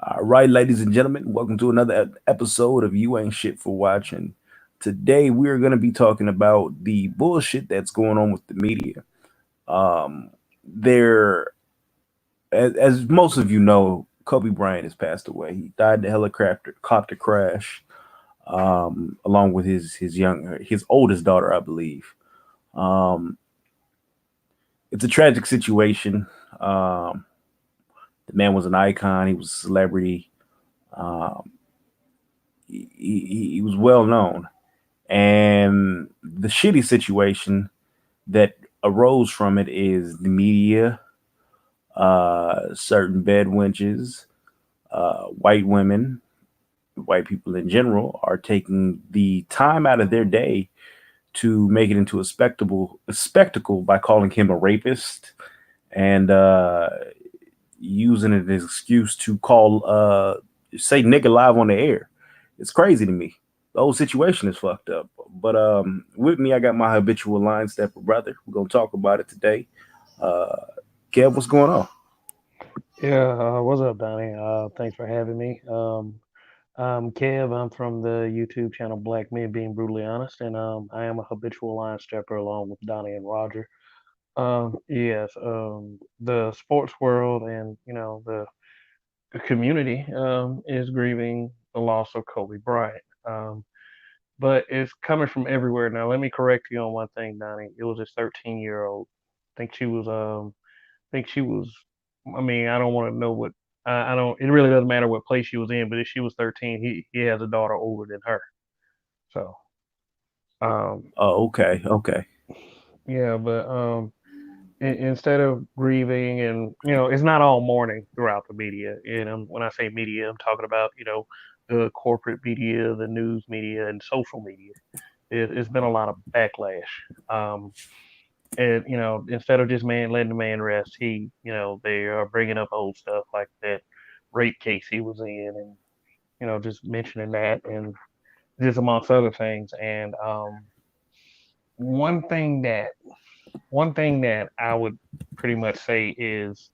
All right, ladies and gentlemen, welcome to another episode of You Ain't Shit for Watching. Today, we're going to be talking about the bullshit that's going on with the media. Um, there, as most of you know, Kobe Bryant has passed away. He died in a helicopter crash, along with his oldest daughter, I believe. Um, it's a tragic situation. Um, the man was an icon. He was a celebrity. Um, he was well known. And the shitty situation that arose from it is the media, certain bed wenches, white women, white people in general are taking the time out of their day to make it into a spectacle by calling him a rapist and using it as an excuse to call say nigga live on the air. It's crazy to me. The whole situation is fucked up. But with me, I got my habitual line stepper brother. We're gonna talk about it today. Uh, Kev, what's going on? Yeah, what's up, Donnie? Thanks for having me. I'm Kev. I'm from the YouTube channel Black Men Being Brutally Honest, and I am a habitual line stepper along with Donnie and Roger. Yes, the sports world and the community is grieving the loss of Kobe Bryant. But it's coming from everywhere. Now, let me correct you on one thing, Donnie. It was his 13-year-old. I think she was think she was. I mean, I don't want to know what. I don't. It really doesn't matter what place she was in. But if she was 13, he has a daughter older than her. So, um, Oh, okay, okay. yeah. But instead of grieving, and it's not all mourning throughout the media. And when I say media, I'm talking about the corporate media, the news media, and social media. It's been a lot of backlash. Um, and instead of just letting the man rest, they are bringing up old stuff like that rape case he was in, and just mentioning that, and just amongst other things. And one thing that one thing that I would pretty much say is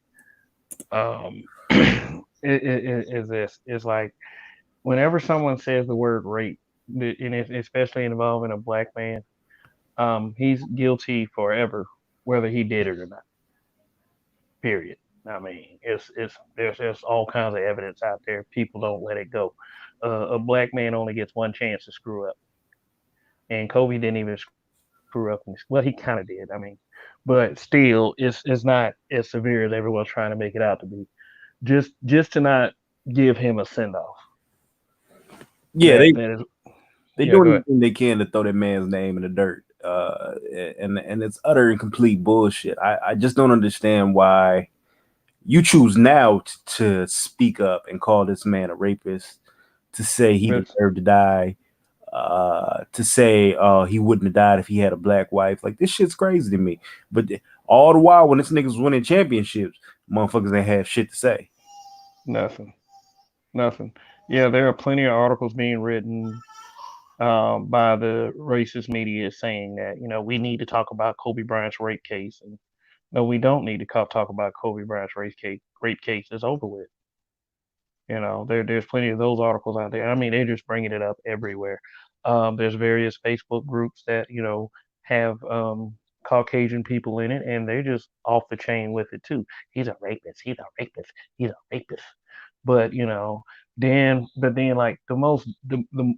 is this is like whenever someone says the word rape, and especially involving a black man, he's guilty forever, whether he did it or not. Period. I mean, there's all kinds of evidence out there. People don't let it go. A black man only gets one chance to screw up, and Kobe didn't even screw up. Well, he kind of did. I mean, but still, it's not as severe as everyone's trying to make it out to be. Just to not give him a send off. Yeah, That is, they yeah. Go doing ahead. everything they can to throw that man's name in the dirt. And it's utter and complete bullshit. I just don't understand why you choose now to speak up and call this man a rapist, to say he Yes. deserved to die, to say he wouldn't have died if he had a black wife. Like this shit's crazy to me. But all the while, when this niggas winning championships, motherfuckers ain't have shit to say. Nothing. Nothing. Yeah, there are plenty of articles being written by the racist media saying that we need to talk about Kobe Bryant's rape case, and no, we don't need to talk about Kobe Bryant's rape case. Rape case is over with. There's plenty of those articles out there. I mean, they're just bringing it up everywhere. There's various Facebook groups that have Caucasian people in it, and they're just off the chain with it too. He's a rapist. He's a rapist. He's a rapist. But then like the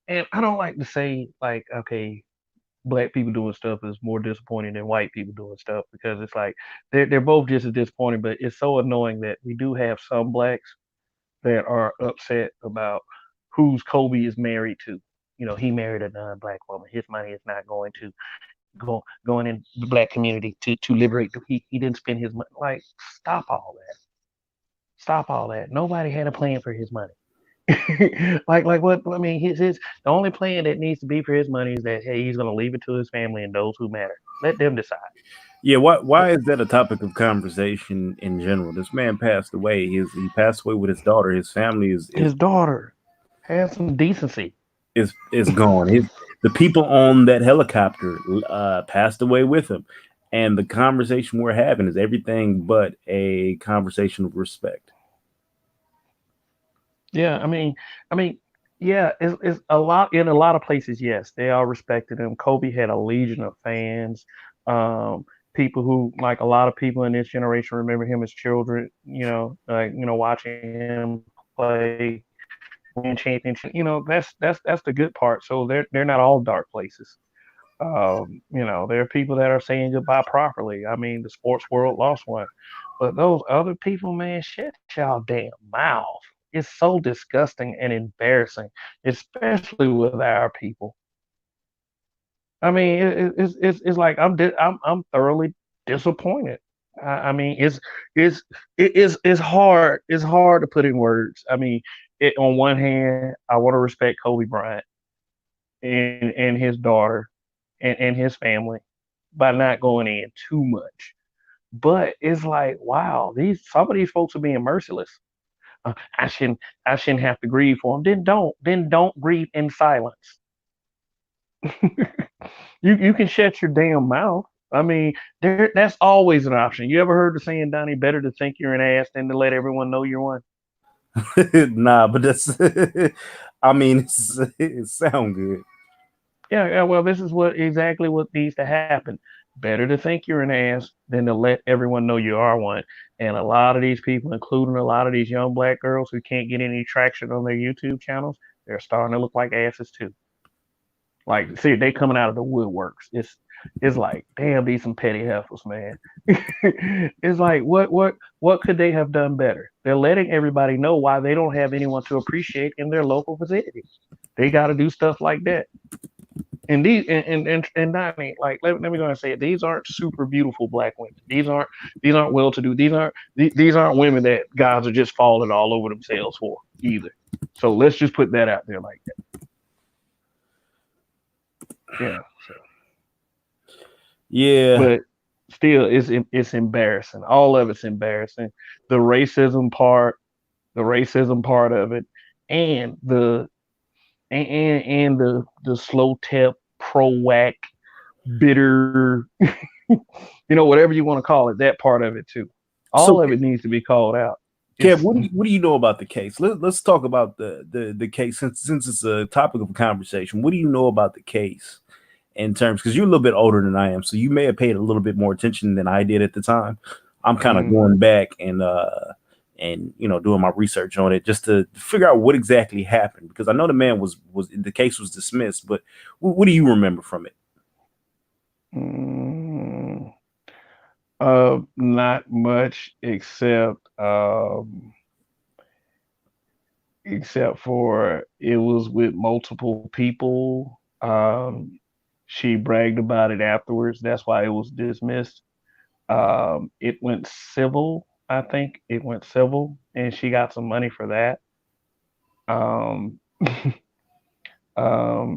and I don't like to say like, okay, black people doing stuff is more disappointing than white people doing stuff, because it's like they're both just as disappointing, but it's so annoying that we do have some blacks that are upset about who's Kobe is married to. He married a non-black woman. His money is not going in the black community to liberate. He didn't spend his money. Like, stop all that. Stop all that. Nobody had a plan for his money. like what? I mean, his the only plan that needs to be for his money is that, hey, he's going to leave it to his family and those who matter. Let them decide. Yeah, why is that a topic of conversation in general? This man passed away. He passed away with his daughter. His family His daughter has some decency. is gone. The people on that helicopter passed away with him, and the conversation we're having is everything but a conversation of respect. Yeah, I mean, yeah, it's a lot in a lot of places. Yes, they all respected him. Kobe had a legion of fans. Um, People who like a lot of people in this generation remember him as children. Watching him play, win championship. That's the good part. So they're not all dark places. There are people that are saying goodbye properly. I mean, the sports world lost one, but those other people, man, shut y'all damn mouth. It's so disgusting and embarrassing, especially with our people. I mean, it's like I'm thoroughly disappointed. I mean, it's hard to put in words. I mean, on one hand, I want to respect Kobe Bryant and his daughter and his family by not going in too much. But it's like, wow, these some of these folks are being merciless. I shouldn't have to grieve for them. Then don't grieve in silence. You can shut your damn mouth. I mean, that's always an option. You ever heard the saying, Donnie? Better to think you're an ass than to let everyone know you're one. Nah, but that's I mean, it sound good. Yeah, yeah. Well, this is what exactly what needs to happen. Better to think you're an ass than to let everyone know you are one. And a lot of these people, including a lot of these young black girls who can't get any traction on their YouTube channels, they're starting to look like asses too. Like, see, they coming out of the woodworks. It's like, damn, these some petty heifers, man. It's like, what could they have done better? They're letting everybody know why they don't have anyone to appreciate in their local vicinity. They got to do stuff like that. And Donnie, like let me go and say it. These aren't super beautiful black women. These aren't well to do. These aren't women that guys are just falling all over themselves for either. So let's just put that out there like that. Yeah. So, Yeah. but still, it's embarrassing. All of it's embarrassing. The racism part, the racism part of it, and the slow tip pro whack bitter, whatever you want to call it, that part of it too. So, All of it needs to be called out. Kev, It's what do you know about the case? Let's talk about the case since it's a topic of conversation. What do you know about the case in terms, because you're a little bit older than I am, so you may have paid a little bit more attention than I did at the time. I'm kind of mm, going back and doing my research on it just to figure out what exactly happened, because I know the man was the case was dismissed, but what do you remember from it? mm, not much except for it was with multiple people. She bragged about it afterwards. That's why it was dismissed. It went civil. I think it went civil, and she got some money for that. Um,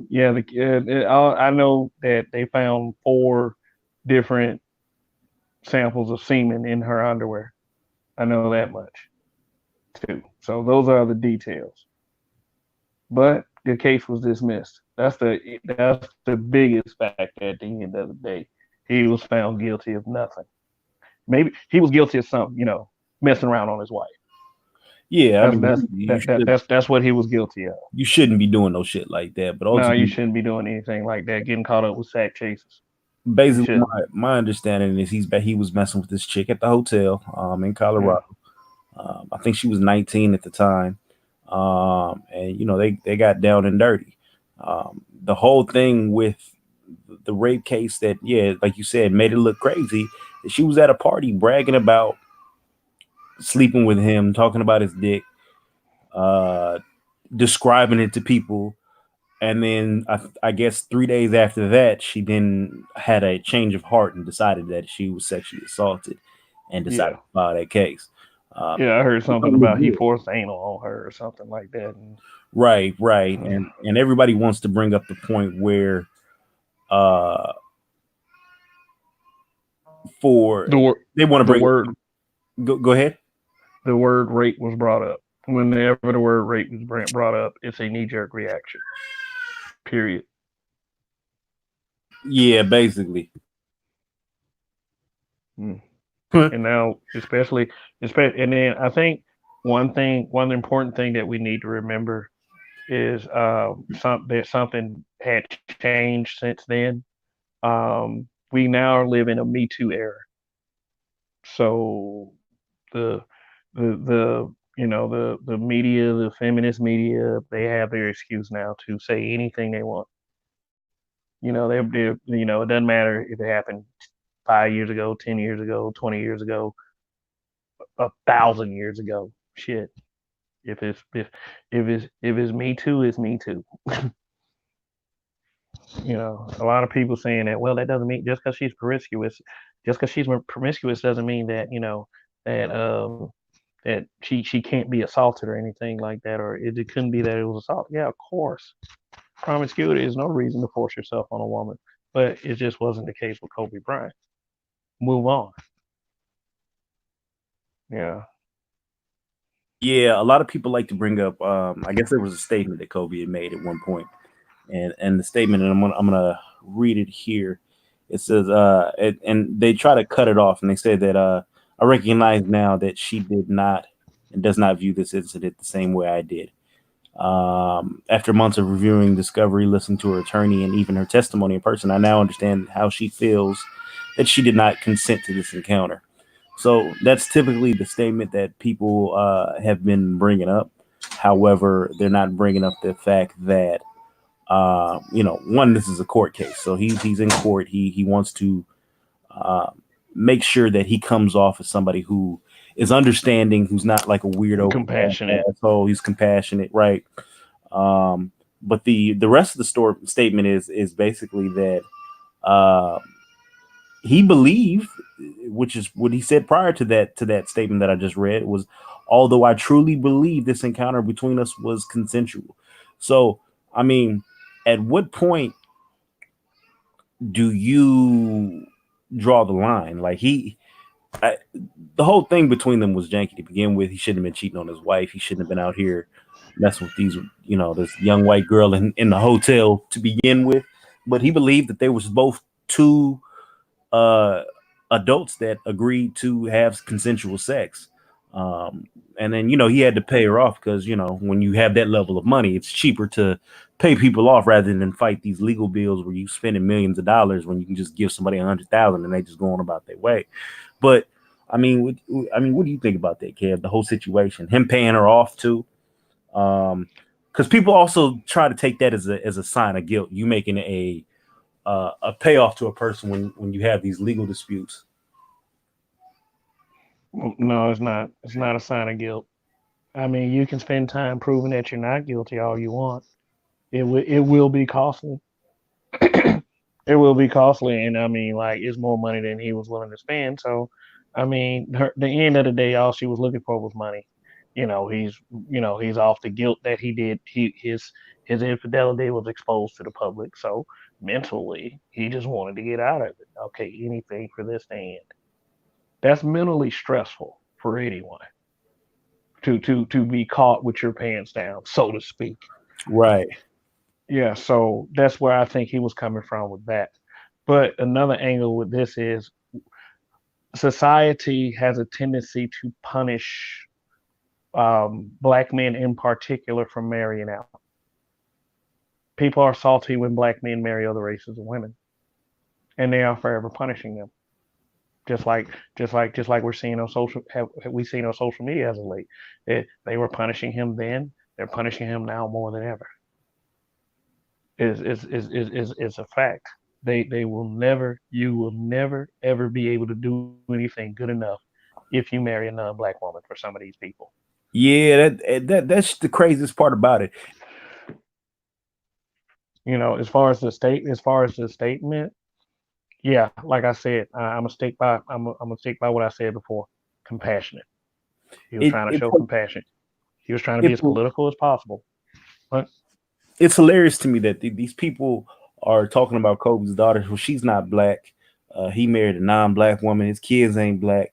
yeah, I know that they found four different samples of semen in her underwear. I know that much too. So those are the details. But the case was dismissed. That's the biggest fact at the end of the day. He was found guilty of nothing. Maybe he was guilty of something, messing around on his wife. Yeah, I That's mean, that's that's what he was guilty of. you shouldn't be doing no shit like that, but No, you ultimately, shouldn't be doing anything like that. Getting caught up with sack chases. You basically shouldn't. my understanding is he was messing with this chick at the hotel in Yeah, Colorado. I think she was 19 at the time, and they got down and dirty. The whole thing with the rape case, that, yeah, like you said, made it look crazy. She was at a party bragging about sleeping with him, talking about his dick, uh, describing it to people. And then I guess 3 days after that, she then had a change of heart and decided that she was sexually assaulted and decided yeah, to file that case. Uh, yeah. I heard it something don't look about he good. forced anal on her or something like that. Right, right. And, And everybody wants to bring up the point where uh for the word, they want to the bring word, go ahead. the word rape was brought up. Whenever the word rape was brought up, it's a knee jerk reaction. Period. Yeah, basically. Mm. And now, especially, and then I think one important thing that we need to remember is that something had changed since then. We now live in a Me Too era, so the the media, the feminist media, they have their excuse now to say anything they want. It doesn't matter if it happened 5 years ago, 10 years ago, 20 years ago, 1,000 years ago. Shit, if it's Me Too, it's Me Too. A lot of people saying that. Well, that doesn't mean just because she's promiscuous doesn't mean that that that she can't be assaulted or anything like that, or it couldn't be that it was assault. Yeah, of course, promiscuity is no reason to force yourself on a woman, but it just wasn't the case with Kobe Bryant. Move on. Yeah. Yeah, a lot of people like to bring up. I guess there was a statement that Kobe had made at one point, and the statement, and I'm gonna read it here. It says, and they try to cut it off, and they say that I recognize now that she did not and does not view this incident the same way I did. After months of reviewing discovery, listening to her attorney, and even her testimony in person, I now understand how she feels that she did not consent to this encounter. So that's typically the statement that people have been bringing up. However, they're not bringing up the fact that one, this is a court case, so he's in court. He wants to uh, make sure that he comes off as somebody who is understanding, who's not like a weirdo Compassionate. asshole. He's compassionate, right? Um, but the rest of the story statement is basically that uh, he believed, which is what he said prior to that statement that I just read, was although I truly believe this encounter between us was consensual. So I mean, at what point do you draw the line? Like the whole thing between them was janky to begin with. He shouldn't have been cheating on his wife. He shouldn't have been out here messing with this young white girl in the hotel to begin with. But he believed that they was both two uh, adults that agreed to have consensual sex. And then he had to pay her off because when you have that level of money, it's cheaper to pay people off rather than fight these legal bills where you spending millions of dollars when you can just give somebody 100,000 and they just go on about their way. But what do you think about that, Kev? The whole situation, him paying her off too, because people also try to take that as a sign of guilt. You making a payoff to a person when you have these legal disputes. No, it's not. It's not a sign of guilt. I mean, you can spend time proving that you're not guilty all you want. It will be costly. It will be costly, and I mean, like, it's more money than he was willing to spend. So, I mean, the end of the day, all she was looking for was money. He's he's off the guilt that he did. His infidelity was exposed to the public. So mentally, he just wanted to get out of it. Okay, anything for this to end. That's mentally stressful for anyone to be caught with your pants down, so to speak. Right. Yeah, so that's where I think he was coming from with that. But another angle with this is society has a tendency to punish black men in particular for marrying out. People are salty when black men marry other races of women, and they are forever punishing them. Just like we're seeing on have we seen on social media as of late. They were punishing him then. They're punishing him now more than ever. Is a fact. They will never, you will never ever be able to do anything good enough if you marry a non-black woman for some of these people. Yeah, that's the craziest part about it. As far as the statement, yeah, like I said, I'm gonna stick by what I said before. Compassionate. He was It, trying to it show compassion. He was trying to be it's as political as possible. But it's hilarious to me that these people are talking about Kobe's daughter. Well, she's not black. He married a non-black woman. His kids ain't black.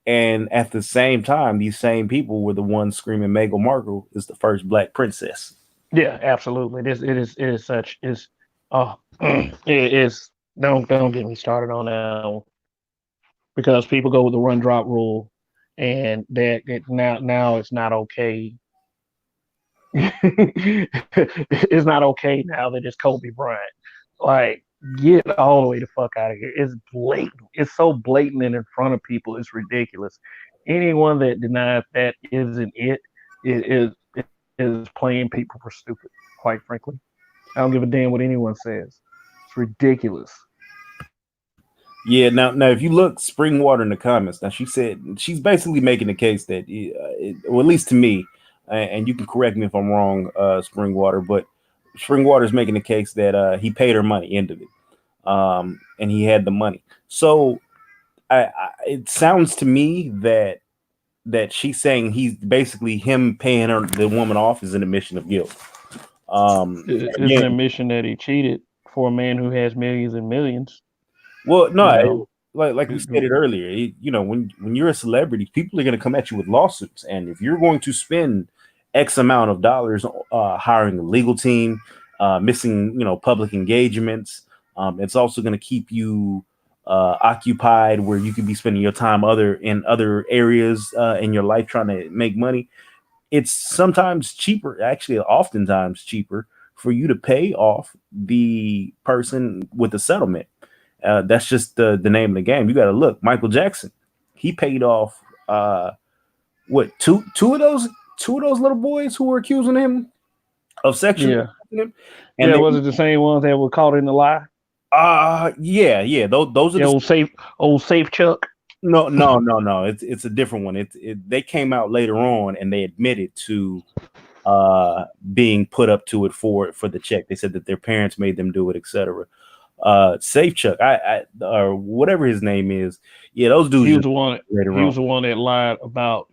And at the same time, these same people were the ones screaming Meghan Markle is the first black princess. yeah, absolutely. It is such is it is don't get me started on that one because people go with the run drop rule. and now it's not okay. It's not okay now that it's Kobe Bryant. Like, get all the way the fuck out of here. It's blatant. It's so blatant and in front of people. It's ridiculous. Anyone that denies that isn't is playing people for stupid. Quite frankly, I don't give a damn what anyone says. It's ridiculous. Yeah, now if you look Springwater in the comments, now she said she's basically making the case that, well, at least to me, and you can correct me if I'm wrong, Springwater, but Springwater's making the case that he paid her money end of it, and he had the money. So it sounds to me that she's saying he's basically him paying her the woman off is an admission of guilt. It's an Again, admission that he cheated for a man who has millions and millions. well, no, You know, like we stated earlier, when you're a celebrity, people are going to come at you with lawsuits, and if you're going to spend X amount of dollars hiring a legal team, missing public engagements, it's also going to keep you occupied where you could be spending your time other areas in your life trying to make money. It's sometimes cheaper, actually, oftentimes cheaper for you to pay off the person with the settlement. That's just the name of the game. You got to look. Michael Jackson, he paid off what two of those little boys who were accusing him of sexually yeah, assaulting him, and yeah. Was then it the same ones that were caught in the lie? yeah, those are Yeah, the old safe Chuck. no. It's a different one. They came out later on and they admitted to being put up to it for the check. They said that their parents made them do it, etc. Safe Chuck, or whatever his name is. Yeah, those dudes He was just the one. later He on. was the one that lied about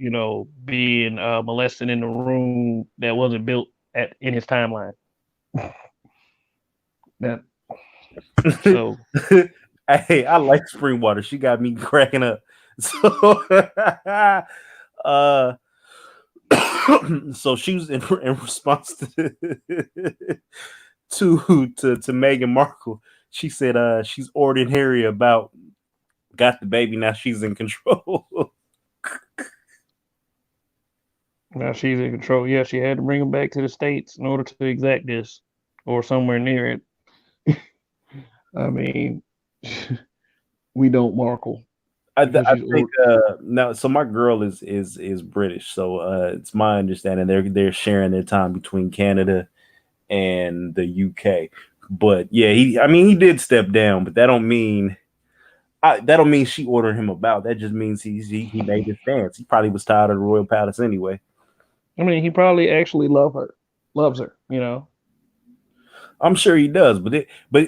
being molested in the room that wasn't built at in his timeline. That so Hey, I like Springwater. She got me cracking up. So, uh, so she was in response to Meghan Markle. She said, she's ordering Harry about got the baby. Now she's in control. now she's in control. Yeah, she had to bring him back to the states in order to exact this, or somewhere near it. I mean, we don't Markle because I she's think or now. So my girl is British, so it's my understanding they're sharing their time between Canada and the UK. But yeah, he did step down, but that don't mean she ordered him about. That just means he made his stance. He probably was tired of the royal palace anyway. I mean, he probably actually loves her. I'm sure he does, but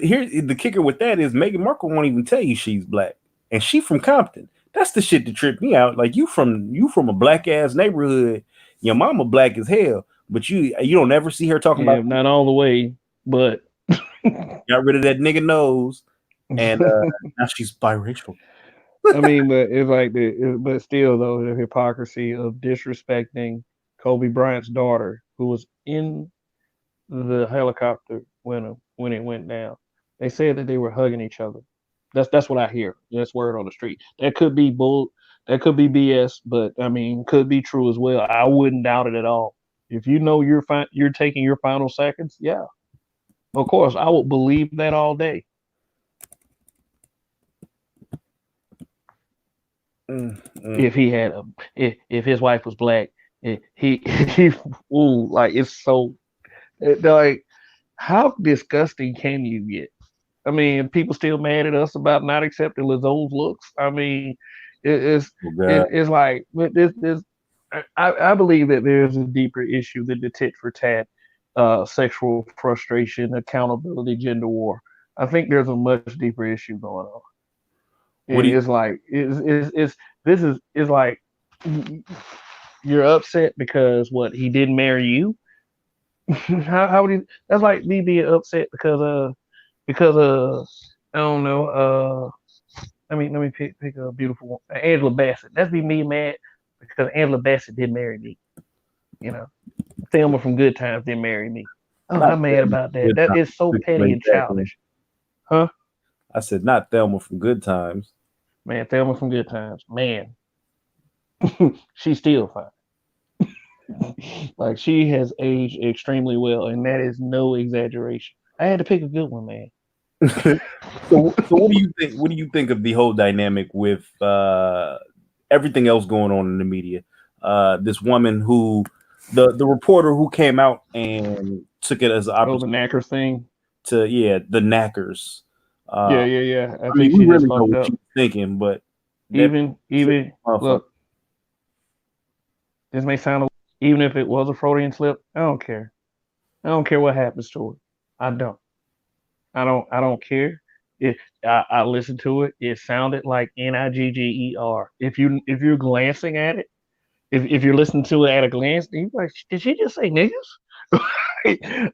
here the kicker with that is Meghan Markle won't even tell you she's black, and she from Compton. That's the shit that tripped me out. Like you from a black ass neighborhood, your mama black as hell, but you don't ever see her talking about Yeah, not all the way, but got rid of that nigga nose, and now she's biracial. I mean, but it's like but still though the hypocrisy of disrespecting Kobe Bryant's daughter, who was in the helicopter when it went down. They said that they were hugging each other. That's what I hear. That's word on the street. That could be bull. That could be BS, but I mean, could be true as well. I wouldn't doubt it at all. If you know you're taking your final seconds, yeah, of course, I would believe that all day. Mm, mm. If he had a, if his wife was black, he ooh, like it's so like how disgusting can you get? I mean, people still mad at us about not accepting Lizzo's looks. I mean, Oh God, it's like this. I believe that there's a deeper issue than the tit for tat, sexual frustration, accountability, gender war. I think there's a much deeper issue going on. what do you? It's like it's this is like you're upset because what he didn't marry you. How would he? That's like me being upset because I don't know. Let me pick a beautiful one. Angela Bassett. That's be me mad because Angela Bassett didn't marry me. You know, Thelma from Good Times didn't marry me. Oh, Not I'm mad Thelma about from that. Good That Times. is so petty and Exactly. childish, huh? I said not Thelma from Good Times. Man, Thelma from Good Times, man. She's still fine. Like she has aged extremely well, and that is no exaggeration. I had to pick a good one, man. So what do you think? What do you think of the whole dynamic with everything else going on in the media? This woman who, the reporter who came out and took it as an Oh, the opportunity knacker thing. to, yeah, the knackers. Uh, Yeah, yeah, yeah. I I mean, think we she just really know fucked what she up. was thinking, but that Even motherfucker. look, this may sound even if it was a Freudian slip, I don't care. I don't care what happens to her. I don't. I don't care. It, I listened to it. It sounded like Nigger. If you're glancing at it, if you're listening to it at a glance, you're like, did she just say niggas?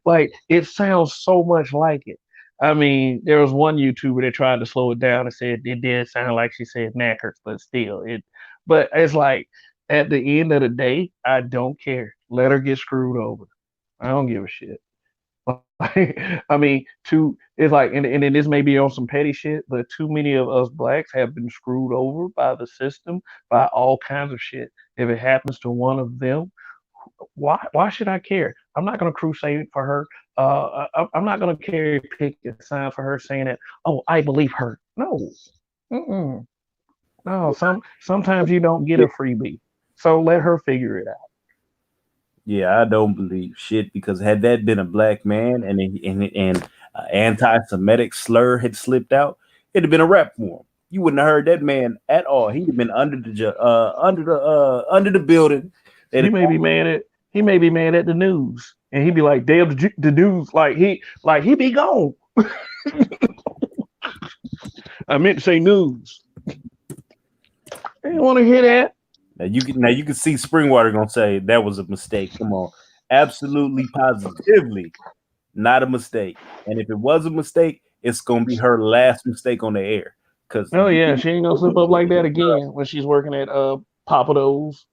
Like it sounds so much like it. I mean, there was one YouTuber that tried to slow it down and said it did sound like she said knackers, but still it. But it's like at the end of the day, I don't care. Let her get screwed over. I don't give a shit. I mean, it's like, and then this may be on some petty shit, but too many of us blacks have been screwed over by the system, by all kinds of shit. If it happens to one of them, why should I care? I'm not gonna crusade for her. I'm not gonna carry picket sign for her saying that. Oh, I believe her. No, mm-mm. No. Sometimes you don't get a freebie, so let her figure it out. Yeah, I don't believe shit because had that been a black man and anti-Semitic slur had slipped out, it'd have been a rap for him. You wouldn't have heard that man at all. He'd have been under the building. They'd He have may be mad at he may be mad at the news, and he'd be like, "Damn, the news!" Like he be gone. I meant to say news. I didn't want to hear that. now you can see Springwater gonna say that was a mistake. Come on, absolutely positively not a mistake. And if it was a mistake, it's gonna be her last mistake on the air. Cause Oh yeah, she ain't gonna slip up like that again when she's working at Papados.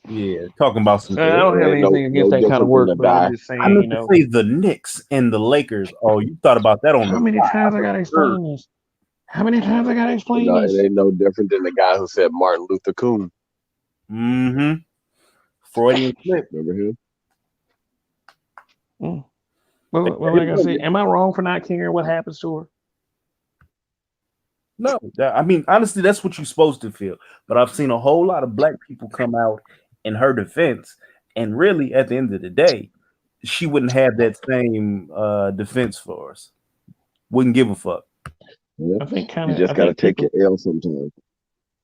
yeah, talking about some. I It don't have ain't anything against no that kind of different than work, a but I'm guy. just I saying, meant to say the Knicks and the Lakers. Oh, you thought about that on the how many fly. times I gotta Sure. explain this? How many times I gotta You explain know, it this? ain't no different than the guy who said Martin Luther King. Mm-hmm. Freudian slip. Remember him? Mm. Well, like I said, am I wrong for not caring what happens to her? No, I mean honestly, that's what you're supposed to feel. But I've seen a whole lot of black people come out in her defense, and really, at the end of the day, she wouldn't have that same defense for us. Wouldn't give a fuck. Yeah. I think kind You of. just I got to think take people. your L sometimes.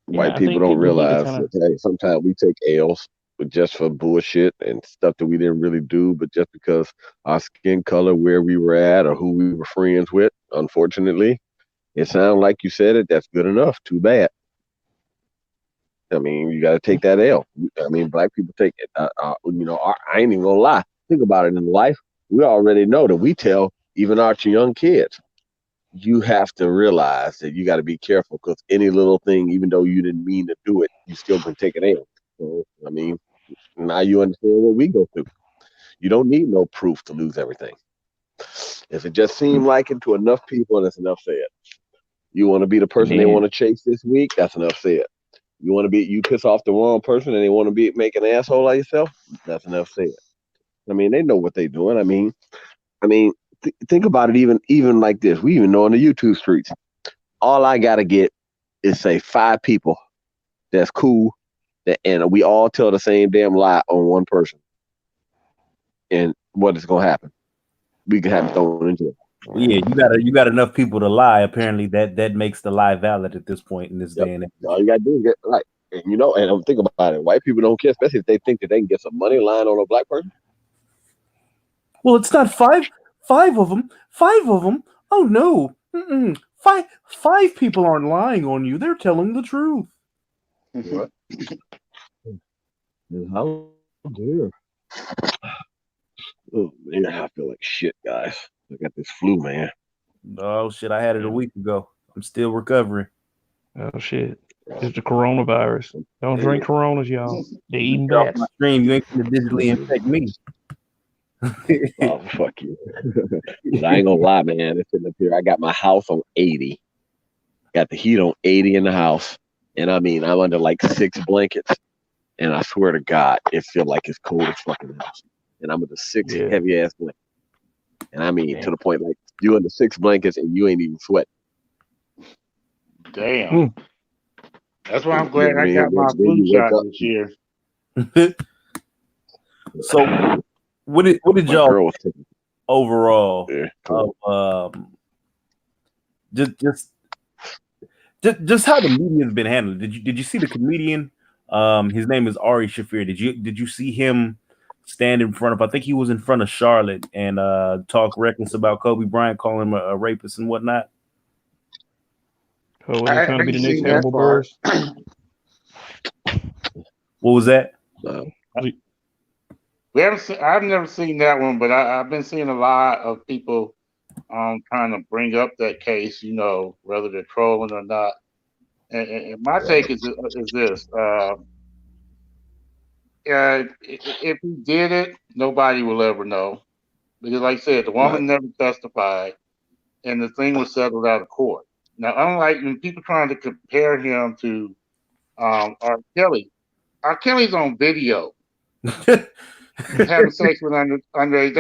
Yeah, White I people think don't people need to realize kind of. that hey, sometimes we take L's but just for bullshit and stuff that we didn't really do, but just because our skin color, where we were at, or who we were friends with. Unfortunately, it sounds like you said it. That's good enough. Too bad. I mean, you got to take that L. I mean, black people take it. I ain't even gonna lie. Think about it in life. We already know that we tell even our young kids. You have to realize that you got to be careful because any little thing, even though you didn't mean to do it, you still can take it L. So, I mean, now you understand what we go through. You don't need no proof to lose everything. If it just seemed like it to enough people, that's enough said. You want to be the And person they want then to chase this week, that's enough said. You piss off the wrong person and they want to be make an asshole of yourself, that's enough said. I mean, they know what they're doing. I mean, think about it. Even like this, we even know on the YouTube streets. All I gotta get is say 5 people that's cool, and we all tell the same damn lie on one person, and what is gonna happen? We can have it thrown in jail. Well, yeah, you got enough people to lie. Apparently, that makes the lie valid at this point in this Yep. day and All age. you gotta do is get right. And think about it. White people don't care, especially if they think that they can get some money lying on a black person. Well, it's not five of them. Five of them. Oh no. Mm-mm. Five people aren't lying on you. They're telling the truth. What? How dare? Oh man, I feel like shit, guys. I got this flu, man. Oh shit! I had it a week ago. I'm still recovering. oh shit, it's the coronavirus. Don't Hey, drink Coronas, y'all. They you eating get off my bats. stream. You ain't gonna digitally infect me. Oh fuck you! But I ain't gonna lie, man. It's sitting up here. I got my house on 80. Got the heat on 80 in the house, And I mean, I'm under like 6 blankets, and I swear to God, it feels like it's cold as fucking house. And I'm under 6 Yeah. heavy ass blankets. And I mean, to Damn. the point like you under 6 blankets and you ain't even sweat. Damn. Mm. That's why I'm You know glad what I I mean? got my Then flu you wake shot up. this year. So what did My y'all girl was taking overall yeah, of cool. just just just how the media's been handled? Did you see the comedian? His name is Ari Shafir. Did you see him stand in front of? I think he was in front of Charlotte and talk reckless about Kobe Bryant, calling him a rapist and whatnot. Oh, was he I trying to be ain't the next seen that edible part. birds? What was that? We haven't seen, I've never seen that one, but I've been seeing a lot of people trying to bring up that case, whether they're trolling or not. And my take is this: if he did it, nobody will ever know because, like I said, the Right. woman never testified, and the thing was settled out of court. Now, unlike when people trying to compare him to R. Kelly, R. Kelly's on video having sex with underage.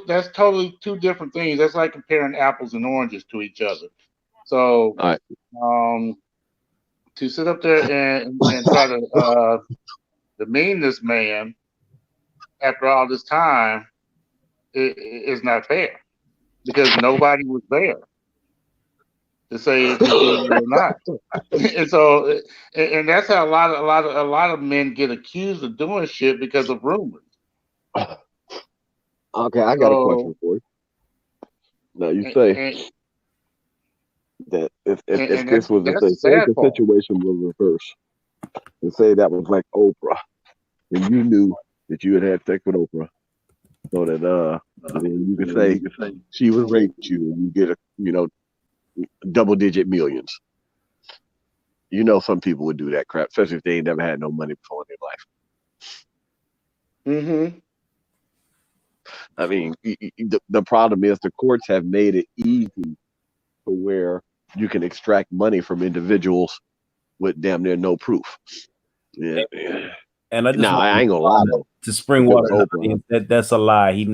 That's totally two different things. That's like comparing apples and oranges to each other. So All right. um, to sit up there and try to demean this man after all this time is not fair because nobody was there to say if he did it or not. And so and that's how a lot of men get accused of doing shit because of rumors. Okay, I got a So question for you. Now you and say and, that if and this was a that's thing, the say if sad the part. situation was reversed, and say that was like Oprah, and you knew that you had had sex with Oprah, so that and then you could say she would raped you, and you get a double digit millions. You know, some people would do that crap, especially if they ain't never had no money before in their life. Mm-hmm. I mean, the problem is the courts have made it easy to where you can extract money from individuals with damn near no proof. Yeah. And I just Now want I ain't gonna lie though. to spring If it water was in the Oprah, audience, that's a lie.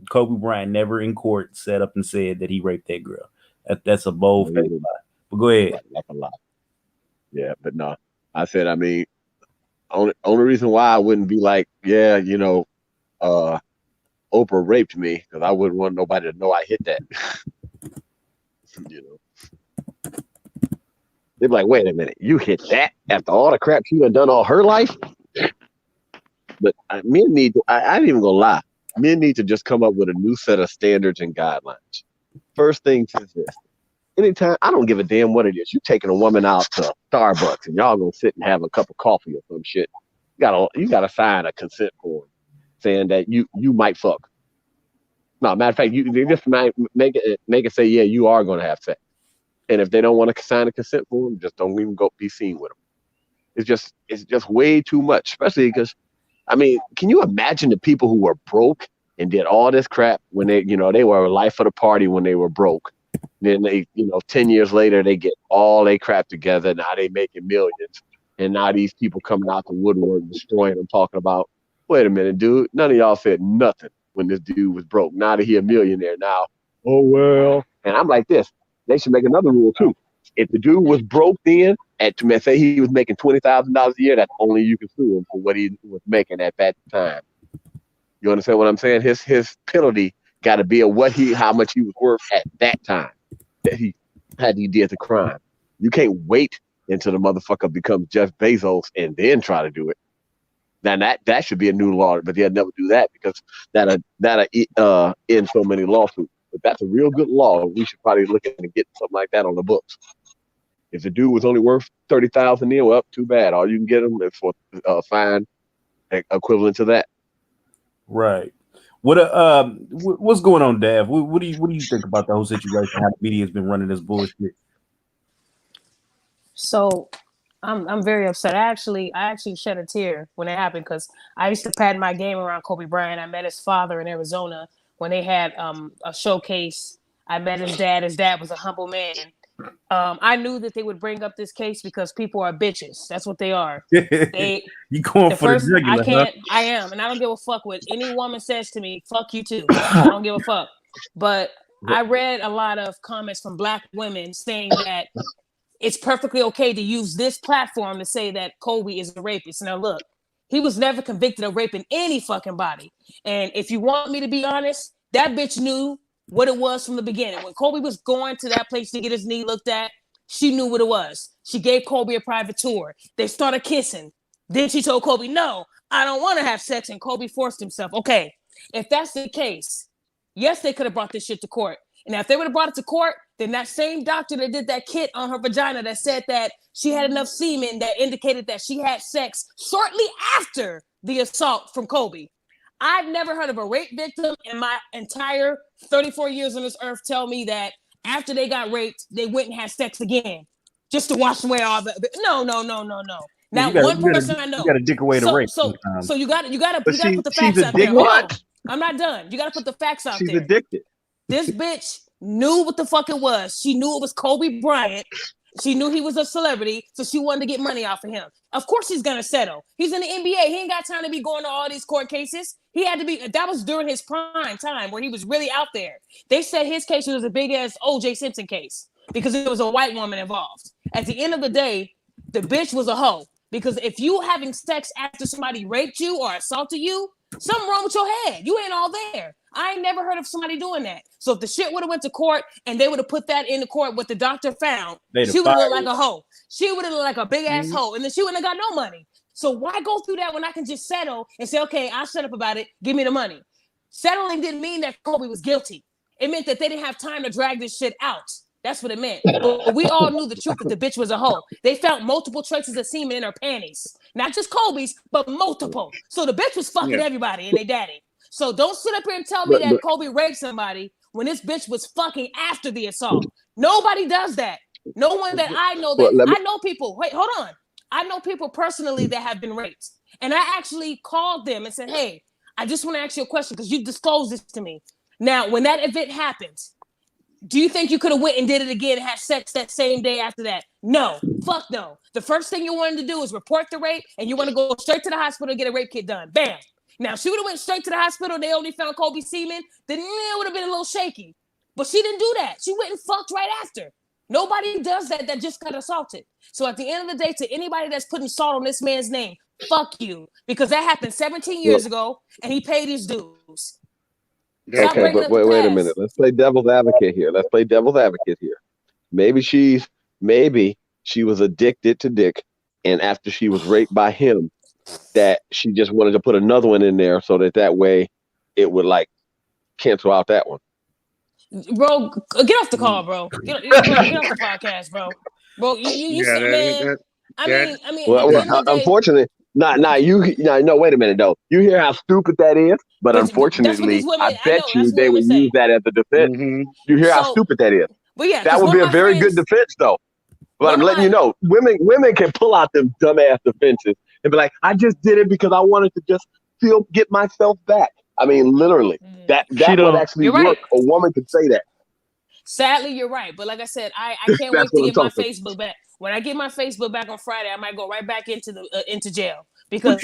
Kobe Bryant never in court sat up and said that he raped that girl. That's a bold faced right, lie. But go ahead. that's a lot. Yeah, but no. I said, I mean, only reason why I wouldn't be like, yeah, uh, Oprah raped me because I wouldn't want nobody to know I hit that. you know, they'd be like, wait a minute, you hit that after all the crap she done all her life? But men need to, I ain't even gonna lie, men need to just come up with a new set of standards and guidelines. First thing is this. Anytime, I don't give a damn what it is. You taking a woman out to Starbucks and y'all gonna sit and have a cup of coffee or some shit. You gotta sign a consent form saying that you might fuck. No, matter of fact, they just make it say, yeah, you are gonna have sex. And if they don't want to sign a consent form, just don't even go be seen with them. It's just way too much, especially because I mean, can you imagine the people who were broke and did all this crap when they were life of the party when they were broke. Then they, 10 years later, they get all they crap together. Now they making millions. And now these people coming out the woodwork, destroying them, talking about, wait a minute, dude, none of y'all said nothing when this dude was broke. Now that he a millionaire now. Oh, well. And I'm like this, they should make another rule too. If the dude was broke then, say he was making $20,000 a year, that's only you can sue him for what he was making at that time. You understand what I'm saying? His penalty got to be how much he was worth at that time that he did the crime. You can't wait until the motherfucker becomes Jeff Bezos and then try to do it. Now that should be a new law, but they'll never do that because that'll end so many lawsuits. But that's a real good law. We should probably look at getting something like that on the books. If the dude was only worth 30,000, well, too bad. All you can get him is for a fine equivalent to that. Right. What's going on, Dav? What do you think about the whole situation? How the media has been running this bullshit? So I'm very upset. I actually shed a tear when it happened because I used to pad my game around Kobe Bryant. I met his father in Arizona when they had a showcase. I met his dad. His dad was a humble man, I knew that they would bring up this case because people are bitches. That's what they are. You They going the for the first jugular, I can't. huh? I am, and I don't give a fuck what any woman says to me. Fuck you too. I don't give a fuck. But I read a lot of comments from Black women saying that it's perfectly okay to use this platform to say that Kobe is a rapist. Now look, he was never convicted of raping any fucking body. And if you want me to be honest, that bitch knew what it was from the beginning. When Kobe was going to that place to get his knee looked at, she knew what it was. She gave Kobe a private tour. They started kissing. Then she told Kobe, no, I don't want to have sex. And Kobe forced himself. Okay, if that's the case, yes, they could have brought this shit to court. And if they would have brought it to court, then that same doctor that did that kit on her vagina that said that she had enough semen that indicated that she had sex shortly after the assault from Kobe. I've never heard of a rape victim in my entire 34 years on this earth tell me that after they got raped, they went and had sex again just to wash away all the. No. Yeah, Not one person I know. You got to dick away the rape. So you got to But put the she's facts out there. addicted. Hold on. I'm not done. You got to put the facts out She's there. addicted. This bitch knew what the fuck it was. She knew it was Kobe Bryant. She knew he was a celebrity, so she wanted to get money off of him. Of course he's gonna settle. He's in the NBA. He ain't got time to be going to all these court cases. He had to be. That was during his prime time where he was really out there. They said his case was as big as O.J. Simpson case because there was a white woman involved. At the end of the day, the bitch was a hoe. Because if you having sex after somebody raped you or assaulted you, something wrong with your head. You ain't all there. I ain't never heard of somebody doing that. So if the shit would have went to court and they would have put that in the court, what the doctor found, she would have looked like a hoe. She would have looked like a big ass hoe, and then she wouldn't have got no money. So why go through that when I can just settle and say, okay, I'll shut up about it. Give me the money. Settling didn't mean that Kobe was guilty. It meant that they didn't have time to drag this shit out. That's what it meant. But we all knew the truth that the bitch was a hoe. They found multiple traces of semen in her panties. Not just Kobe's, but multiple. So the bitch was fucking everybody and they daddy. So don't sit up here and tell me that Kobe raped somebody when this bitch was fucking after the assault. Nobody does that. No one that I know I know people. Wait, hold on. I know people personally that have been raped. And I actually called them and said, hey, I just want to ask you a question because you disclosed this to me. Now, when that event happened, do you think you could have went and did it again and had sex that same day after that? No. Fuck no. The first thing you wanted to do is report the rape and you want to go straight to the hospital and get a rape kit done. Bam. Now, she would have went straight to the hospital and they only found Kobe semen, then it would have been a little shaky. But she didn't do that. She went and fucked right after. Nobody does that just got assaulted. So at the end of the day, to anybody that's putting salt on this man's name, fuck you. Because that happened 17 years ago and he paid his dues. Okay, but wait a minute. Let's play devil's advocate here. Maybe she was addicted to dick, and after she was raped by him, that she just wanted to put another one in there so that way it would like cancel out that one. Bro, get off the call, bro. Get off the podcast, bro. Bro, you said, man. I mean. Well, unfortunately. No, wait a minute, though. You hear how stupid that is? But unfortunately, I bet you they would use that as a defense. Mm-hmm. You hear how stupid that is? But yeah, that would be a very good defense, though. But I'm letting you know, women can pull out them dumbass defenses and be like, I just did it because I wanted to just get myself back. I mean, literally, that would actually work. Right. A woman could say that. Sadly, you're right. But like I said, I can't wait to get my Facebook back. When I get my Facebook back on Friday, I might go right back into jail because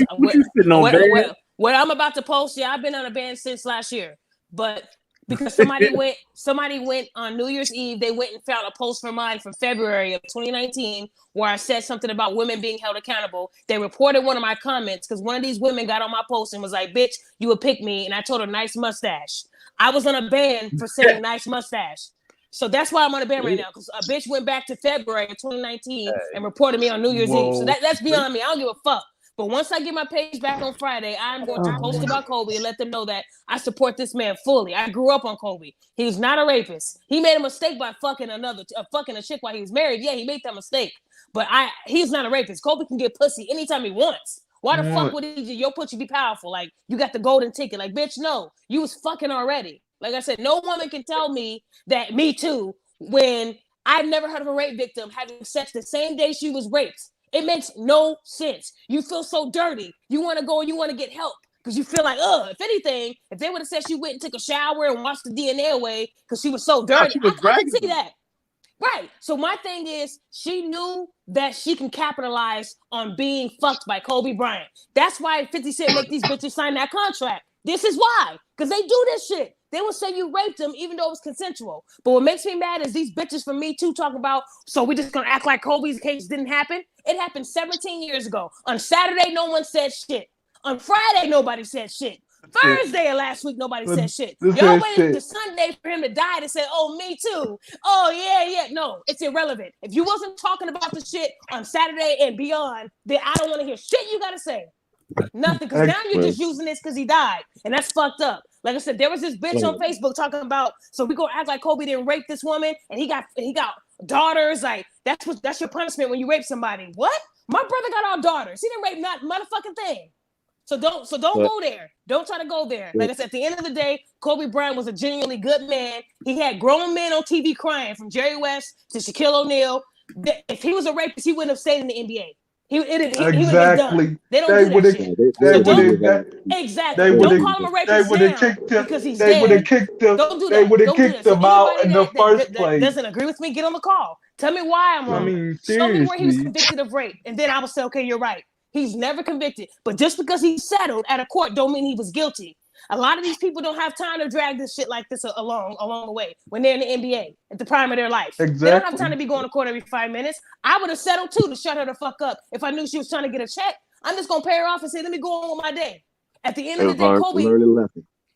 what I'm about to post. Yeah, I've been on a ban since last year, but because somebody went on New Year's Eve, they went and found a post from mine from February of 2019 where I said something about women being held accountable. They reported one of my comments because one of these women got on my post and was like, "Bitch, you would pick me," and I told her nice mustache. I was on a ban for saying nice mustache. So that's why I'm on a ban right now, because a bitch went back to February of 2019 and reported me on New Year's Eve. So that's beyond me. I don't give a fuck. But once I get my page back on Friday, I'm going to post about Kobe and let them know that I support this man fully. I grew up on Kobe. He's not a rapist. He made a mistake by fucking a chick while he was married. Yeah, he made that mistake. But he's not a rapist. Kobe can get pussy anytime he wants. Why the fuck would your pussy be powerful? Like, you got the golden ticket. Like, bitch, no. You was fucking already. Like I said, no woman can tell me that me too when I've never heard of a rape victim having sex the same day she was raped. It makes no sense. You feel so dirty. You want to go and you want to get help because you feel like, if anything, if they would have said she went and took a shower and washed the DNA away because she was so dirty, I can see that. Right. So my thing is, she knew that she can capitalize on being fucked by Kobe Bryant. That's why 50 Cent make these bitches sign that contract. This is why. Because they do this shit. They will say you raped them even though it was consensual. But what makes me mad is these bitches from Me Too talk about, so we just gonna act like Kobe's case didn't happen? It happened 17 years ago. On Saturday, no one said shit. On Friday, nobody said shit. Thursday of last week, nobody said shit. Y'all waited to Sunday for him to die to say, oh, me too. Oh, yeah. No, it's irrelevant. If you wasn't talking about the shit on Saturday and beyond, then I don't want to hear shit you got to say. Nothing, because now you're just using this because he died. And that's fucked up. Like I said, there was this bitch on Facebook talking about, so we gonna act like Kobe didn't rape this woman and he got daughters. Like, that's your punishment when you rape somebody. What? My brother got all daughters. He didn't rape not motherfucking thing. So don't go there. Don't try to go there. Like I said, at the end of the day, Kobe Bryant was a genuinely good man. He had grown men on TV crying, from Jerry West to Shaquille O'Neal. If he was a rapist, he wouldn't have stayed in the NBA. He would have been done. They don't do that shit. Exactly. Don't call him a rapist now because he's dead. Don't do that. They would have Don't do kicked that. him out in the first place. That doesn't agree with me, get on the call. Tell me why I'm wrong. I mean, show me where he was seriously. convicted of rape, and then I will say, okay, you're right. He's never convicted. But just because he settled at a court don't mean he was guilty. A lot of these people don't have time to drag this shit like this along the way when they're in the NBA at the prime of their life. Exactly. They don't have time to be going to court every 5 minutes. I would have settled too to shut her the fuck up if I knew she was trying to get a check. I'm just going to pay her off and say, let me go on with my day. At the end of the day, Kobe,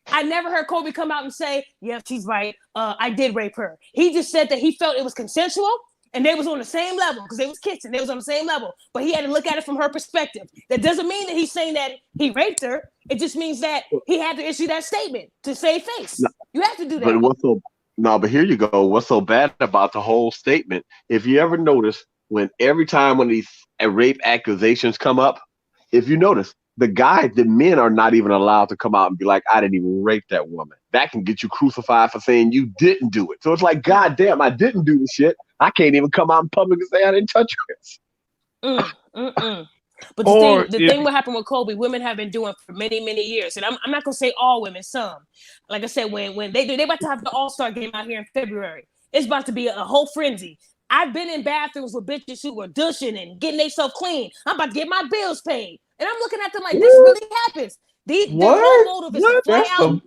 I never heard Kobe come out and say, yeah, she's right. I did rape her. He just said that he felt it was consensual. And they was on the same level because they was kissing. They was on the same level. But he had to look at it from her perspective. That doesn't mean that he's saying that he raped her. It just means that he had to issue that statement to save face. You have to do that. But here you go. What's so bad about the whole statement? If you ever notice, every time when these rape accusations come up, if you notice, the men are not even allowed to come out and be like, I didn't even rape that woman. That can get you crucified for saying you didn't do it. So it's like, God damn, I didn't do the shit. I can't even come out in public and say I didn't touch her. But the thing what happened with Kobe, women have been doing for many, many years. And I'm not going to say all women, some. Like I said, when they about to have the All-Star game out here in February, it's about to be a whole frenzy. I've been in bathrooms with bitches who were douching and getting themselves clean. I'm about to get my bills paid. And I'm looking at them like, this really happens. Their whole motive is to fly out.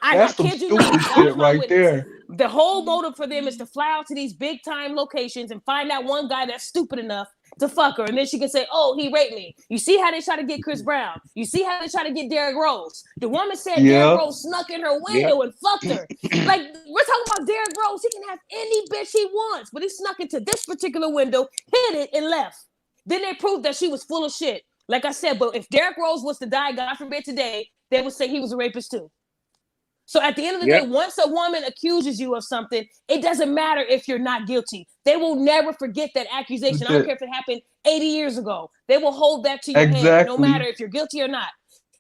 That's some stupid shit right there. The whole motive for them is to fly out to these big time locations and find out one guy that's stupid enough to fuck her. And then she can say, oh, he raped me. You see how they try to get Chris Brown. You see how they try to get Derrick Rose. The woman said Derrick Rose snuck in her window and fucked her. Like, we're talking about Derrick Rose. He can have any bitch he wants, but he snuck into this particular window, hit it, and left. Then they proved that she was full of shit. Like I said, but if Derrick Rose was to die, God forbid today, they would say he was a rapist too. So at the end of the day, once a woman accuses you of something, it doesn't matter if you're not guilty. They will never forget that accusation. I don't care if it happened 80 years ago. They will hold that to your head, no matter if you're guilty or not.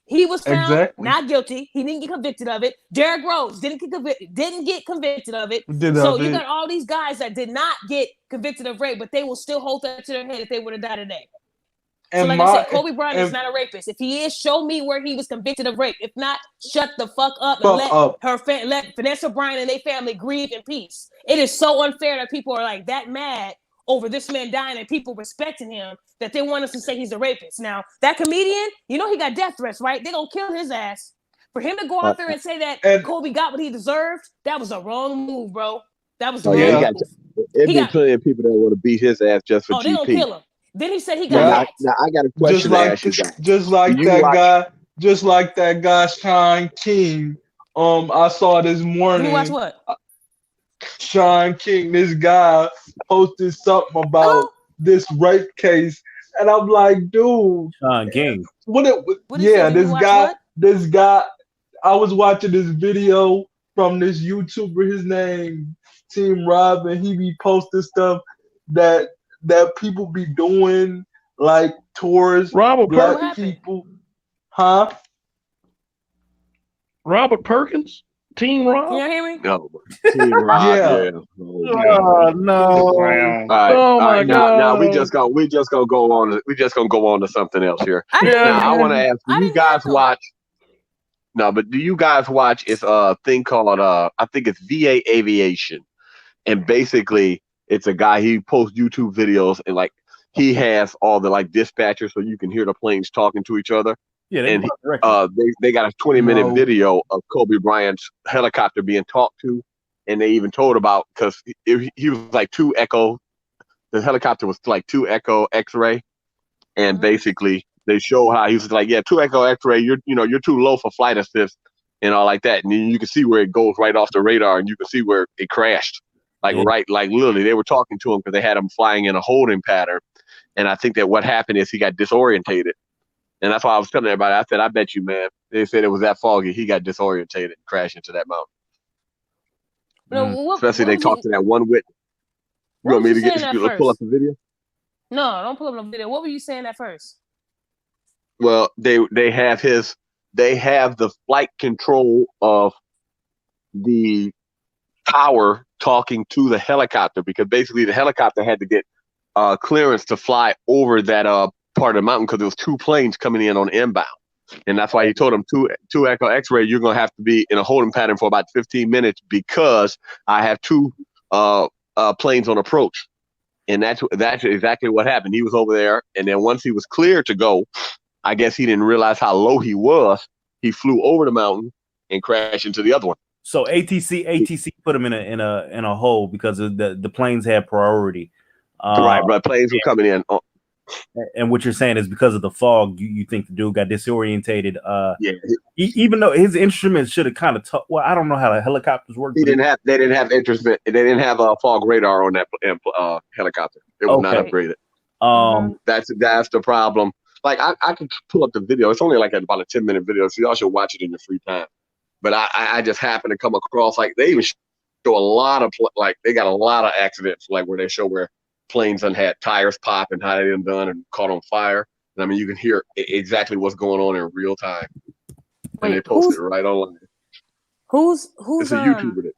He was found not guilty. He didn't get convicted of it. Derrick Rose didn't get convicted of it. So you got all these guys that did not get convicted of rape, but they will still hold that to their head if they would have died today. So like I said, Kobe Bryant is not a rapist. If he is, show me where he was convicted of rape. If not, shut the fuck up and let Vanessa Bryant and their family grieve in peace. It is so unfair that people are like that mad over this man dying and people respecting him that they want us to say he's a rapist. Now, that comedian, you know he got death threats, right? They're going to kill his ass. For him to go out there and say that Kobe got what he deserved, that was a wrong move, bro. That was the wrong move. There's been plenty of people that want to beat his ass just for GP. They going to kill him. Then he said he got now I got a question to ask you guys. Just like that guy, Sean King. I saw this morning. You watch what? Sean King, this guy posted something about this rape case, and I'm like, dude, Sean King. This guy. I was watching this video from this YouTuber. His name Team Rob, and he be posting stuff that people be doing, like towards black people. Huh? Robert Perkins? Team Rob? Can you hear me? No. Team Rob, yeah. Oh, no. All right. Now we just gonna go on to something else here. I want to ask, do you guys watch? No, but do you guys watch? It's a thing called I think it's VA Aviation, and basically It's a guy. He posts YouTube videos and like he has all the like dispatchers so you can hear the planes talking to each other. Yeah, And they got a 20-minute No. video of Kobe Bryant's helicopter being talked to, and they even told about because he was like 2 Echo. The helicopter was like 2 Echo X-ray, and basically they show how he was like, yeah, 2 Echo X-ray. You're too low for flight assist and all like that, and then you can see where it goes right off the radar, and you can see where it crashed. Like literally, they were talking to him because they had him flying in a holding pattern, and I think that what happened is he got disorientated. And that's why I was telling everybody. I said, I bet you, man. They said it was that foggy. He got disorientated and crashed into that mountain. No, Especially they talked to that one witness. You want me to pull up the video? No, don't pull up the video. What were you saying at first? Well, they have the flight control of the tower talking to the helicopter because basically the helicopter had to get clearance to fly over that part of the mountain because there was 2 planes coming in on inbound, and that's why he told them 2 Echo X-ray. You're gonna have to be in a holding pattern for about 15 minutes because I have 2 planes on approach, and that's exactly what happened. He was over there, and then once he was cleared to go, I guess he didn't realize how low he was. He flew over the mountain and crashed into the other one. So ATC put him in a hole because of the planes had priority. Right, but planes were coming in. And what you're saying is because of the fog, you think the dude got disorientated. Yeah. Even though his instruments should have kind of well, I don't know how the helicopters work. They didn't have instrument. They didn't have a fog radar on that helicopter. It was not upgraded. That's the problem. Like I can pull up the video. It's only like about a 10-minute video, so y'all should watch it in your free time. But I just happened to come across like they even show a lot of like they got a lot of accidents like where they show where planes done had tires pop and how they done and caught on fire. And I mean, you can hear exactly what's going on in real time. And they posted it right online. Who's it's a YouTuber that.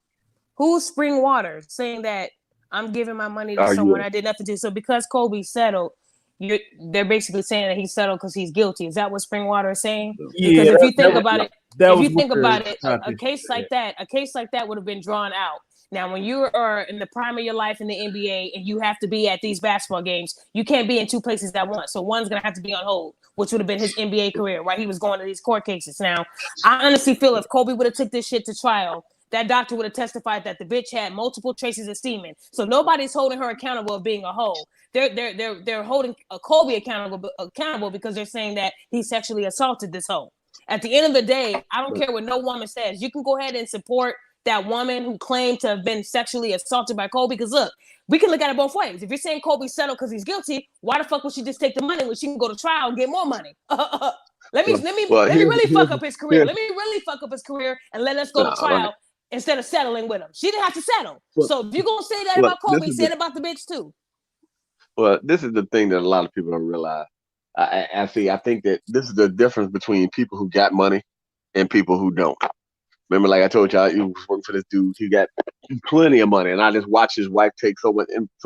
Who's Spring Water saying that I'm giving my money to someone I did nothing to? So because Kobe settled, they're basically saying that he settled because he's guilty. Is that what Spring Water is saying? Because if you think about it, a case like that would have been drawn out. Now, when you are in the prime of your life in the NBA and you have to be at these basketball games, you can't be in 2 places at once. So one's going to have to be on hold, which would have been his NBA career, right? He was going to these court cases. Now, I honestly feel if Kobe would have took this shit to trial, that doctor would have testified that the bitch had multiple traces of semen. So nobody's holding her accountable of being a hoe. They're holding Kobe accountable because they're saying that he sexually assaulted this hoe. At the end of the day, I don't care what no woman says. You can go ahead and support that woman who claimed to have been sexually assaulted by Kobe. Because look, we can look at it both ways. If you're saying Kobe settled because he's guilty, why the fuck would she just take the money when she can go to trial and get more money? Let me really fuck up his career. Let me really fuck up his career and let us go to trial instead of settling with him. She didn't have to settle. So if you're gonna say that about Kobe, say it about the bitch too. Well, this is the thing that a lot of people don't realize. I think that this is the difference between people who got money and people who don't. Remember, like I told y'all, you was working for this dude. He got plenty of money, and I just watched his wife take so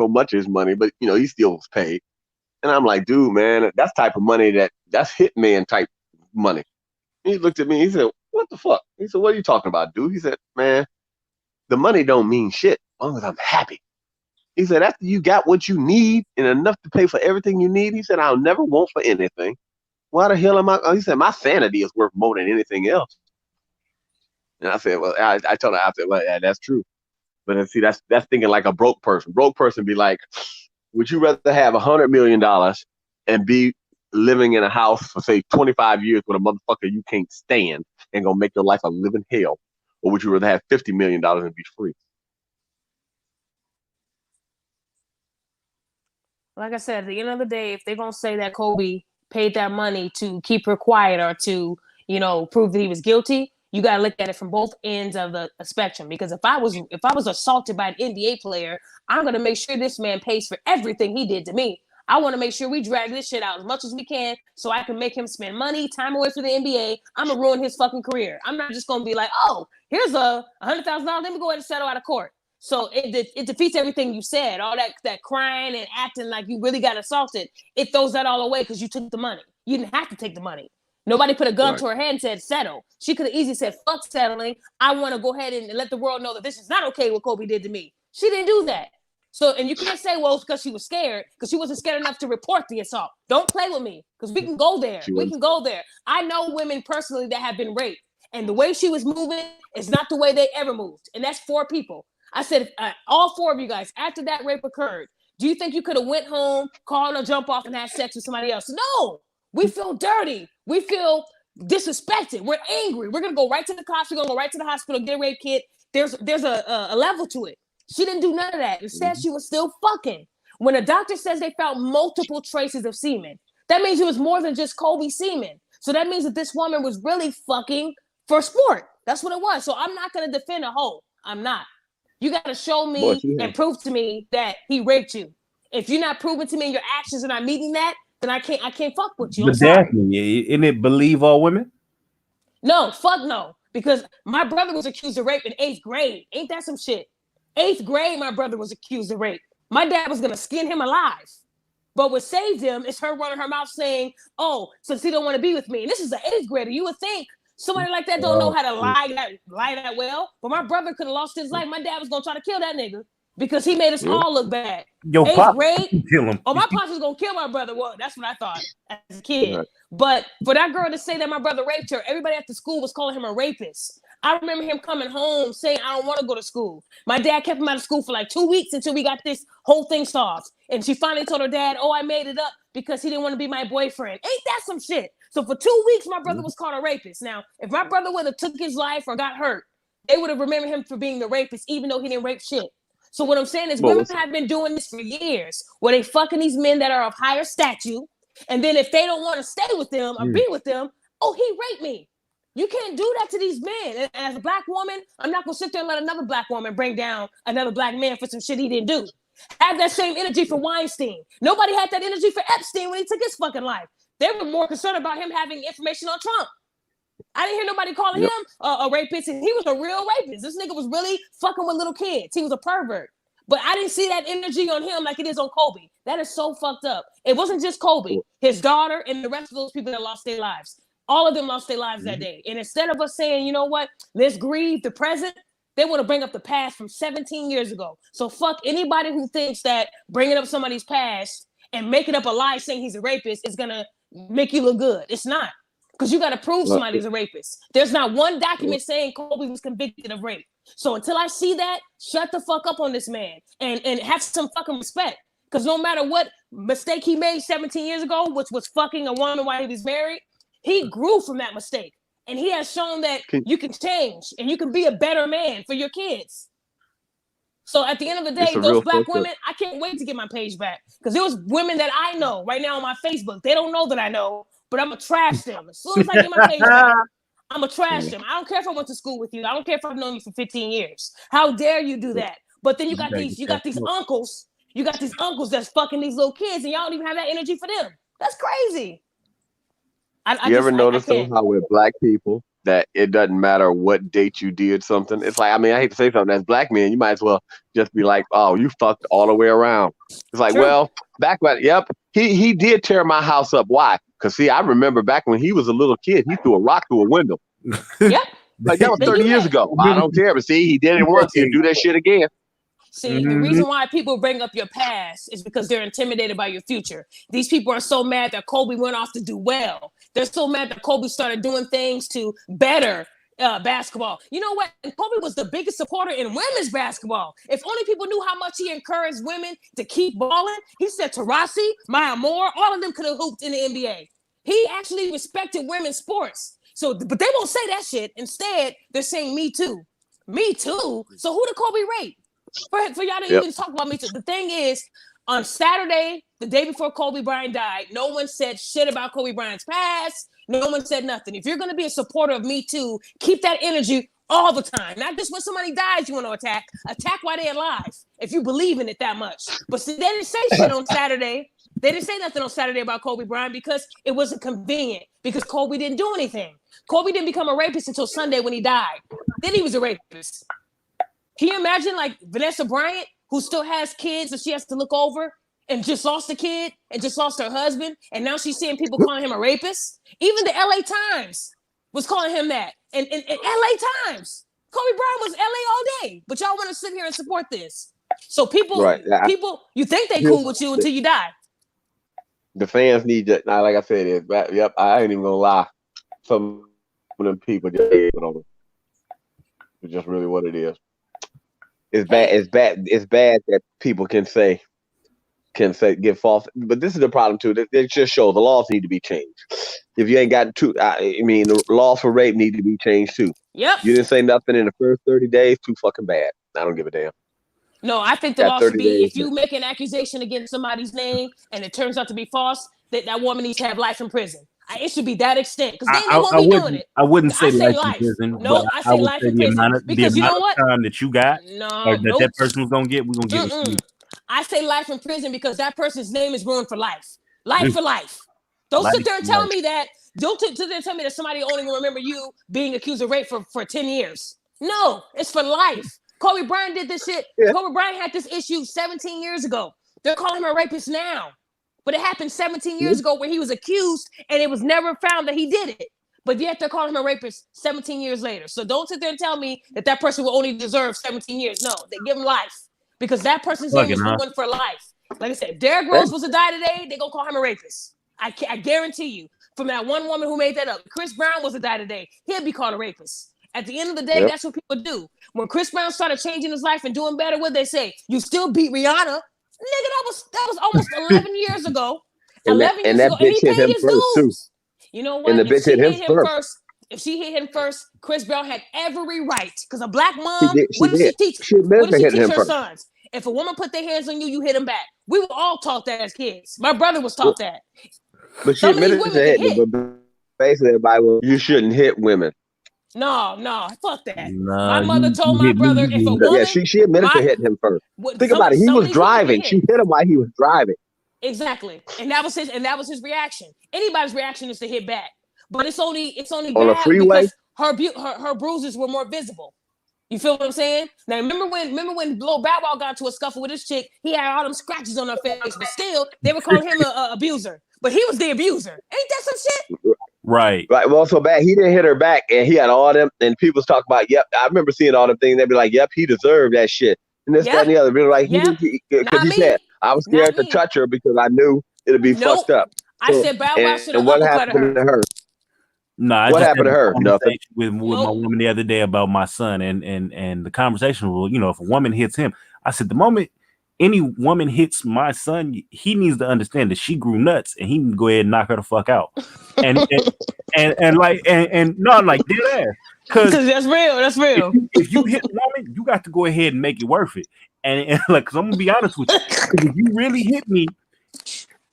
much of his money, but he still was paid. And I'm like, dude, man, that's type of money that's hitman type money. And he looked at me. He said, "What the fuck?" He said, "What are you talking about, dude?" He said, "Man, the money don't mean shit as long as I'm happy." He said, "After you got what you need and enough to pay for everything you need," he said, "I'll never want for anything. Why the hell am I?" He said, "My sanity is worth more than anything else." And I said, well, I told her, I said, well, yeah, that's true. But then, see, that's thinking like a broke person. Broke person be like, would you rather have $100 million and be living in a house for, say, 25 years with a motherfucker you can't stand and gonna make your life a living hell? Or would you rather have $50 million and be free? Like I said, at the end of the day, if they're gonna say that Kobe paid that money to keep her quiet or to, prove that he was guilty, you gotta look at it from both ends of the spectrum. Because if I was assaulted by an NBA player, I'm gonna make sure this man pays for everything he did to me. I want to make sure we drag this shit out as much as we can so I can make him spend money, time away from the NBA. I'm gonna ruin his fucking career. I'm not just gonna be like, oh, here's $100,000. Let me go ahead and settle out of court. So it defeats everything you said. All that crying and acting like you really got assaulted. It throws that all away because you took the money. You didn't have to take the money. Nobody put a gun to her head and said, settle. She could have easily said, fuck settling. I want to go ahead and let the world know that this is not okay what Kobe did to me. She didn't do that. So, and you can't say, well, it's because she was scared, because she wasn't scared enough to report the assault. Don't play with me, because we can go there. We can go there. I know women personally that have been raped, and the way she was moving is not the way they ever moved. And that's 4 people. I said, all 4 of you guys, after that rape occurred, do you think you could have went home, called a jump off, and had sex with somebody else? No. We feel dirty. We feel disrespected. We're angry. We're going to go right to the cops. We're going to go right to the hospital, get a rape kit. There's a level to it. She didn't do none of that. Instead, she was still fucking. When a doctor says they found multiple traces of semen, that means it was more than just Kobe semen. So that means that this woman was really fucking for sport. That's what it was. So I'm not going to defend a hoe. I'm not. You got to show me and prove to me that he raped you. If you're not proving to me and your actions are not meeting that, then I can't fuck with you. But Daphne, isn't it believe all women? No, fuck no. Because my brother was accused of rape in 8th grade. Ain't that some shit? 8th grade, my brother was accused of rape. My dad was gonna skin him alive. But what saved him is her running her mouth saying, oh, since he don't want to be with me. And this is an 8th grader. You would think somebody like that don't know how to lie that well. But my brother could have lost his life. My dad was gonna try to kill that nigga because he made us all look bad. Yo, 8th grade, kill him. Oh, my pops was gonna kill my brother. Well, that's what I thought as a kid. But for that girl to say that my brother raped her, everybody at the school was calling him a rapist. I remember him coming home saying, I don't want to go to school. My dad kept him out of school for like 2 weeks until we got this whole thing solved. And she finally told her dad, oh, I made it up because he didn't want to be my boyfriend. Ain't that some shit? So for 2 weeks, my brother was called a rapist. Now, if my brother would have took his life or got hurt, they would have remembered him for being the rapist, even though he didn't rape shit. So what I'm saying is women have been doing this for years, where they fucking these men that are of higher stature. And then if they don't want to stay with them or be with them, oh, he raped me. You can't do that to these men. And as a black woman, I'm not going to sit there and let another black woman bring down another black man for some shit he didn't do. Have that same energy for Weinstein. Nobody had that energy for Epstein when he took his fucking life. They were more concerned about him having information on Trump. I didn't hear nobody calling him a rapist. He was a real rapist. This nigga was really fucking with little kids. He was a pervert. But I didn't see that energy on him like it is on Kobe. That is so fucked up. It wasn't just Kobe. His daughter and the rest of those people that lost their lives. All of them lost their lives that day. And instead of us saying, you know what, let's grieve the present, they want to bring up the past from 17 years ago. So fuck anybody who thinks that bringing up somebody's past and making up a lie saying he's a rapist is going to make you look good. It's not. Because you got to prove somebody's a rapist. There's not one document saying Kobe was convicted of rape. So until I see that, shut the fuck up on this man and have some fucking respect. Because no matter what mistake he made 17 years ago, which was fucking a woman while he was married, he grew from that mistake. And he has shown that you can change and you can be a better man for your kids. So at the end of the day, those black women, I can't wait to get my page back. Because there was women that I know right now on my Facebook. They don't know that I know, but I'm going to trash them. As soon as I get my page back, I'm going to trash them. I don't care if I went to school with you. I don't care if I've known you for 15 years. How dare you do that? But then you got these uncles. You got these uncles that's fucking these little kids and y'all don't even have that energy for them. That's crazy. You ever notice though how with black people that it doesn't matter what date you did something? It's like, I mean, I hate to say something, as black men, you might as well just be like, oh, you fucked all the way around. It's like, well, back when, he did tear my house up. Why? Because see, I remember back when he was a little kid, he threw a rock through a window. Yep. Like that was 30 years ago. I don't care, but see, he did it once. He'll do that shit again. See, the reason why people bring up your past is because they're intimidated by your future. These people are so mad that Kobe went off to do well. They're so mad that Kobe started doing things to better basketball. You know what? Kobe was the biggest supporter in women's basketball. If only people knew how much he encouraged women to keep balling. He said Taurasi, Maya Moore, all of them could have hooped in the NBA. He actually respected women's sports. So, but they won't say that shit. Instead, they're saying Me Too. Me Too? So who did Kobe rape? For y'all to even talk about Me Too. The thing is, on Saturday, the day before Kobe Bryant died, no one said shit about Kobe Bryant's past. No one said nothing. If you're going to be a supporter of Me Too, keep that energy all the time. Not just when somebody dies, you want to attack. Attack while they're alive, if you believe in it that much. But see, they didn't say shit on Saturday. They didn't say nothing on Saturday about Kobe Bryant because it wasn't convenient, because Kobe didn't do anything. Kobe didn't become a rapist until Sunday when he died. Then he was a rapist. Can you imagine like Vanessa Bryant, who still has kids that she has to look over and just lost a kid and just lost her husband, and now she's seeing people calling him a rapist? Even the LA Times was calling him that. And LA Times, Kobe Bryant was LA all day, but y'all want to sit here and support this. So people, Right. you think they cool with you until you die. The fans need to. Now, like I said, yep. I ain't even gonna lie. Some of them people just on them. It's just really what it is. It's bad. Hey. It's bad. It's bad that people can say give false. But this is the problem too. It just shows the laws need to be changed. If you ain't got I mean, the laws for rape need to be changed too. Yep. You didn't say nothing in the first 30 days. Too fucking bad. I don't give a damn. No, I think the Got law should 30 be days. if you make an accusation against somebody's name and it turns out to be false, that woman needs to have life in prison. It should be that extent because then they won't be doing it. I wouldn't say say life in life. prison. No, but I say life say in the prison amount of because you know what? time that you got, No, or nope. that person was gonna get, we're gonna give it to you. I say life in prison because that person's name is ruined for life. Life for life. Don't Life sit there and for tell life. me that. Don't sit there and tell me that somebody only will remember you being accused of rape for 10 years. No, it's for life. Kobe Bryant did this shit. Yeah. Kobe Bryant had this issue 17 years ago. They're calling him a rapist now. But it happened 17 years ago where he was accused and it was never found that he did it. But yet they're calling him a rapist 17 years later. So don't sit there and tell me that person will only deserve 17 years. No, they give him life because that person's name is ruined for life. Like I said, if Derrick Rose was to die today, they're going to call him a rapist. I guarantee you. From that one woman who made that up. Chris Brown was to die today, he'd be called a rapist. At the end of the day, that's what people do. When Chris Brown started changing his life and doing better, what they say? You still beat Rihanna. Nigga, that was almost 11 years ago. 11 years ago, and he paid his dues. You know what? And the bitch hit him first. If she hit him first, Chris Brown had every right. Because a black mom, what does she teach her sons? If a woman put their hands on you, you hit them back. We were all taught that as kids. My brother was taught that. But she admitted to hitting him, but basically everybody was, you shouldn't hit women. No, fuck that. My mother told my brother if a woman... Yeah, she admitted to hitting him first. Think about it. He was driving. She hit him while he was driving. Exactly. And that was his reaction. Anybody's reaction is to hit back. But it's only on bad a freeway? because her bruises were more visible. You feel what I'm saying? Now remember when Lil Bow Wow got into a scuffle with this chick, he had all them scratches on her face, but still they were calling him an abuser. But he was the abuser. Ain't that some shit? Right. Well, so bad. He didn't hit her back, and he had all them. And people was talking about, yep. I remember seeing all them things. They'd be like, yep, he deserved that shit. And this, that, and the other. People like, because he said, I was scared to touch her because I knew it'd be fucked up. I said Bow Wow should have what happened to her? No, what happened to her? Nothing. With my woman the other day about my son, and the conversation was, if a woman hits him, I said the moment any woman hits my son, he needs to understand that she grew nuts, and he can go ahead and knock her the fuck out. And no, like dead ass, because that's real. That's real. If you hit a woman, you got to go ahead and make it worth it. And like, cause I'm gonna be honest with you, if you really hit me,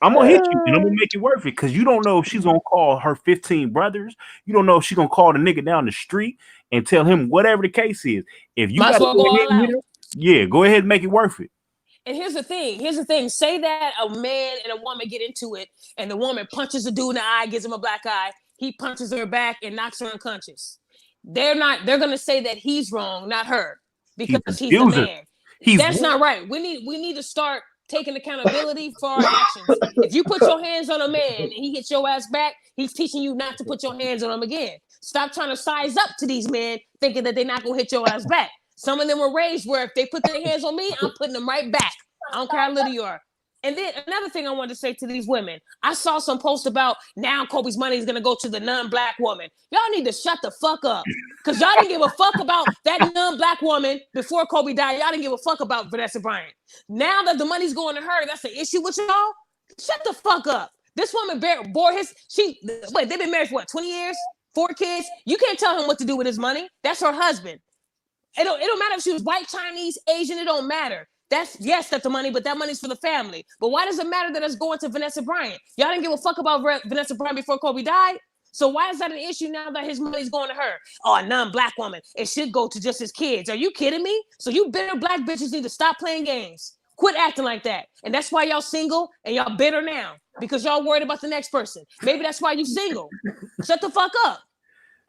I'm gonna hit you and I'm gonna make it worth it, because you don't know if she's gonna call her 15 brothers. You don't know if she's gonna call the nigga down the street and tell him whatever the case is. If you gotta go ahead and hit him, go ahead and make it worth it. And here's the thing. Say that a man and a woman get into it, and the woman punches the dude in the eye, gives him a black eye. He punches her back and knocks her unconscious. They're gonna say that he's wrong, not her, because he's the man. That's not right. We need to start taking accountability for our actions. If you put your hands on a man and he hits your ass back, he's teaching you not to put your hands on him again. Stop trying to size up to these men thinking that they're not gonna hit your ass back. Some of them were raised where if they put their hands on me, I'm putting them right back. I don't care how little you are. And then another thing I wanted to say to these women, I saw some post about now Kobe's money is going to go to the non-black woman. Y'all need to shut the fuck up, because y'all didn't give a fuck about that non-black woman before Kobe died. Y'all didn't give a fuck about Vanessa Bryant. Now that the money's going to her, that's the issue with y'all? Shut the fuck up. This woman they've been married for 20 years? 4 kids? You can't tell him what to do with his money. That's her husband. It don't matter if she was white, Chinese, Asian, it don't matter. That's the money, but that money's for the family. But why does it matter that it's going to Vanessa Bryant? Y'all didn't give a fuck about Vanessa Bryant before Kobe died? So why is that an issue now that his money's going to her? Oh, a non-black woman. It should go to just his kids. Are you kidding me? So you bitter black bitches need to stop playing games. Quit acting like that. And that's why y'all single and y'all bitter now, because y'all worried about the next person. Maybe that's why you single. Shut the fuck up.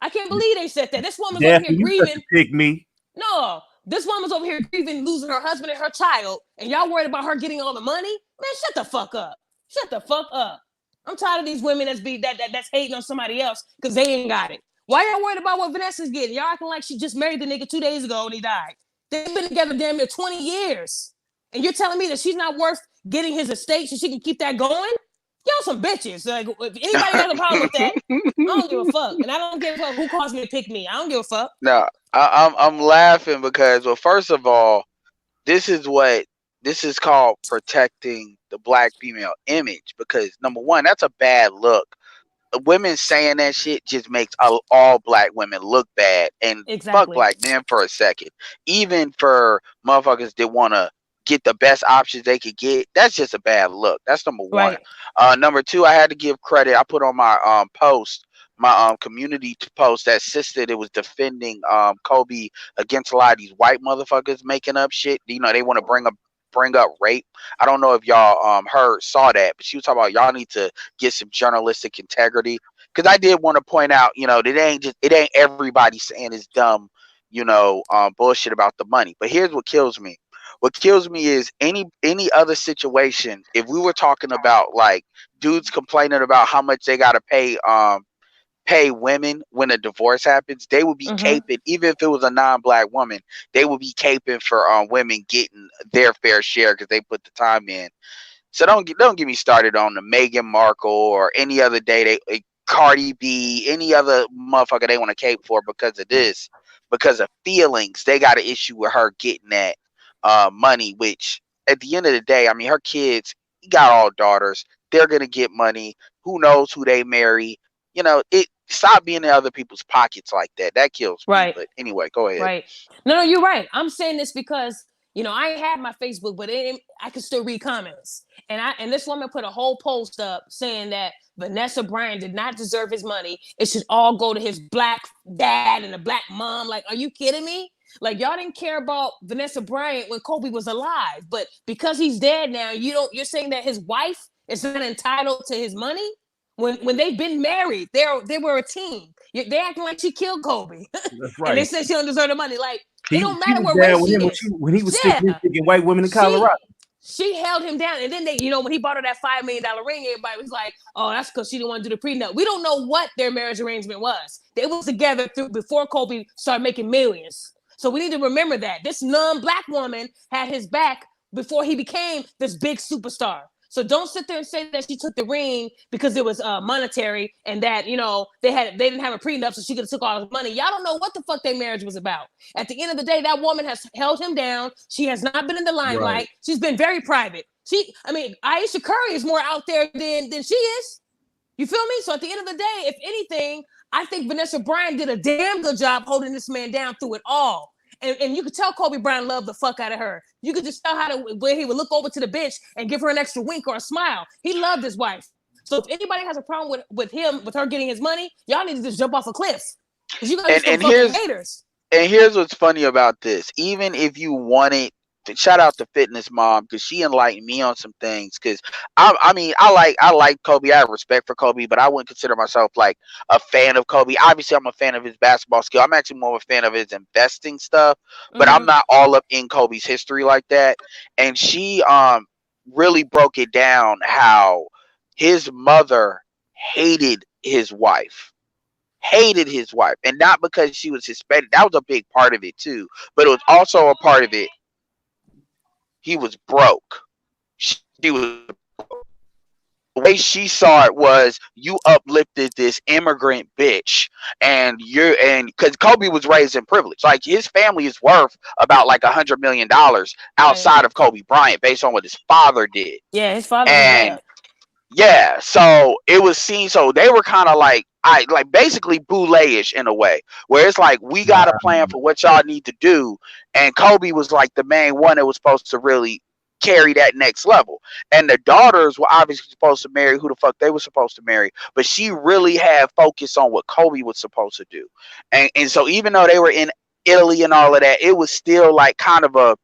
I can't believe they said that. This woman's over here grieving. Pick me. No, this woman's over here grieving, losing her husband and her child, and y'all worried about her getting all the money? Man, shut the fuck up. Shut the fuck up. I'm tired of these women that's hating on somebody else because they ain't got it. Why y'all worried about what Vanessa's getting? Y'all acting like she just married the nigga 2 days ago and he died. They've been together damn near 20 years. And you're telling me that she's not worth getting his estate so she can keep that going? Y'all some bitches. Like, if anybody has a problem with that, I don't give a fuck. And I don't give a fuck who calls me to pick me. I don't give a fuck. No, I'm laughing because, well, first of all, this is called protecting the black female image, because number one, that's a bad look. Women saying that shit just makes all black women look bad, and fuck Exactly. black men for a second. Even for motherfuckers that want to get the best options they could get, that's just a bad look. That's number one. Right. Number two, I had to give credit. I put on my post, my community post, that sister that was defending Kobe against a lot of these white motherfuckers making up shit. You know, they want to bring up rape. I don't know if y'all saw that, but she was talking about y'all need to get some journalistic integrity. Because I did want to point out, you know, that it ain't everybody saying it's dumb, you know, bullshit about the money. But here's what kills me. What kills me is any other situation. If we were talking about like dudes complaining about how much they gotta pay women when a divorce happens, they would be caping, even if it was a non-black woman, they would be caping for women getting their fair share because they put the time in. So don't get me started on the Meghan Markle or any other day Cardi B, any other motherfucker they want to cape for because of this, because of feelings. They got an issue with her getting that money, which at the end of the day, I mean, her kids, he got all daughters, they're gonna get money. Who knows who they marry? You know, stop being in other people's pockets like that. That kills me. Right. But anyway, go ahead. Right. No, you're right. I'm saying this because, you know, I have my Facebook, but I can still read comments. And this woman put a whole post up saying that Vanessa Bryant did not deserve his money. It should all go to his black dad and a black mom. Like, are you kidding me? Like, y'all didn't care about Vanessa Bryant when Kobe was alive, but because he's dead now, you're saying that his wife is not entitled to his money? When they've been married, they were a team. They acting like she killed Kobe. That's right. And they said she don't deserve the money. Like, He, it don't she matter was what down race with she him is. when he was sticking white women in Colorado. She held him down. And then when he bought her that $5 million ring, everybody was like, oh, that's because she didn't want to do the prenup. We don't know what their marriage arrangement was. They was together before Kobe started making millions. So we need to remember that. This non-black woman had his back before he became this big superstar. So don't sit there and say that she took the ring because it was monetary and that, you know, they didn't have a prenup, so she could have took all his money. Y'all don't know what the fuck their marriage was about. At the end of the day, that woman has held him down. She has not been in the limelight. Right. She's been very private. Aisha Curry is more out there than she is. You feel me? So at the end of the day, if anything, I think Vanessa Bryant did a damn good job holding this man down through it all. And you could tell Kobe Bryant loved the fuck out of her. You could just tell where he would look over to the bench and give her an extra wink or a smile. He loved his wife. So if anybody has a problem with her getting his money, y'all need to just jump off a cliff. Because you guys are fucking haters. And here's what's funny about this. Even if you wanted to shout out to Fitness Mom, because she enlightened me on some things. Because I like Kobe. I have respect for Kobe, but I wouldn't consider myself like a fan of Kobe. Obviously, I'm a fan of his basketball skill. I'm actually more of a fan of his investing stuff, but I'm not all up in Kobe's history like that. And she really broke it down how his mother hated his wife. And not because she was Hispanic. That was a big part of it too, but it was also a part of it. He was broke. She was broke. The way she saw it was, you uplifted this immigrant bitch, and because Kobe was raised in privilege, like his family is worth about like $100 million outside of Kobe Bryant, based on what his father did. Yeah, his father was bad. Yeah, so it was seen. So they were kind of like basically boule-ish in a way, where it's like, we got a plan for what y'all need to do, and Kobe was like the main one that was supposed to really carry that next level. And the daughters were obviously supposed to marry who the fuck they were supposed to marry, but she really had focus on what Kobe was supposed to do. And so even though they were in Italy and all of that, it was still like kind of a,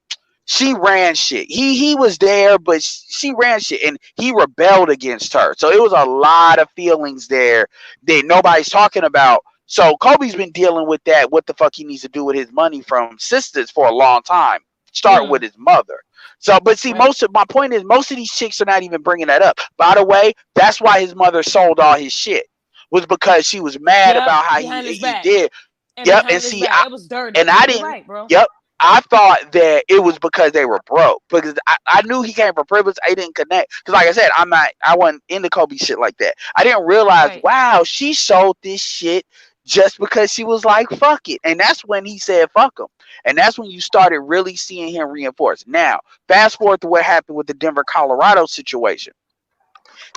she ran shit. He was there, but she ran shit, and he rebelled against her. So it was a lot of feelings there that nobody's talking about. So Kobe's been dealing with that, what the fuck he needs to do with his money from sisters for a long time. Start with his mother. So, but see, my point is, most of these chicks are not even bringing that up. By the way, that's why his mother sold all his shit, was because she was mad about how he did. And see, it was dirty. And I didn't. Right, bro. Yep. I thought that it was because they were broke, because I knew he came from privilege. I didn't connect because, like I said, I wasn't into Kobe shit like that. I didn't realize, Right. wow, she sold this shit just because she was like, fuck it. And that's when he said, fuck him. And that's when you started really seeing him reinforce. Now, fast forward to what happened with the Denver, Colorado situation.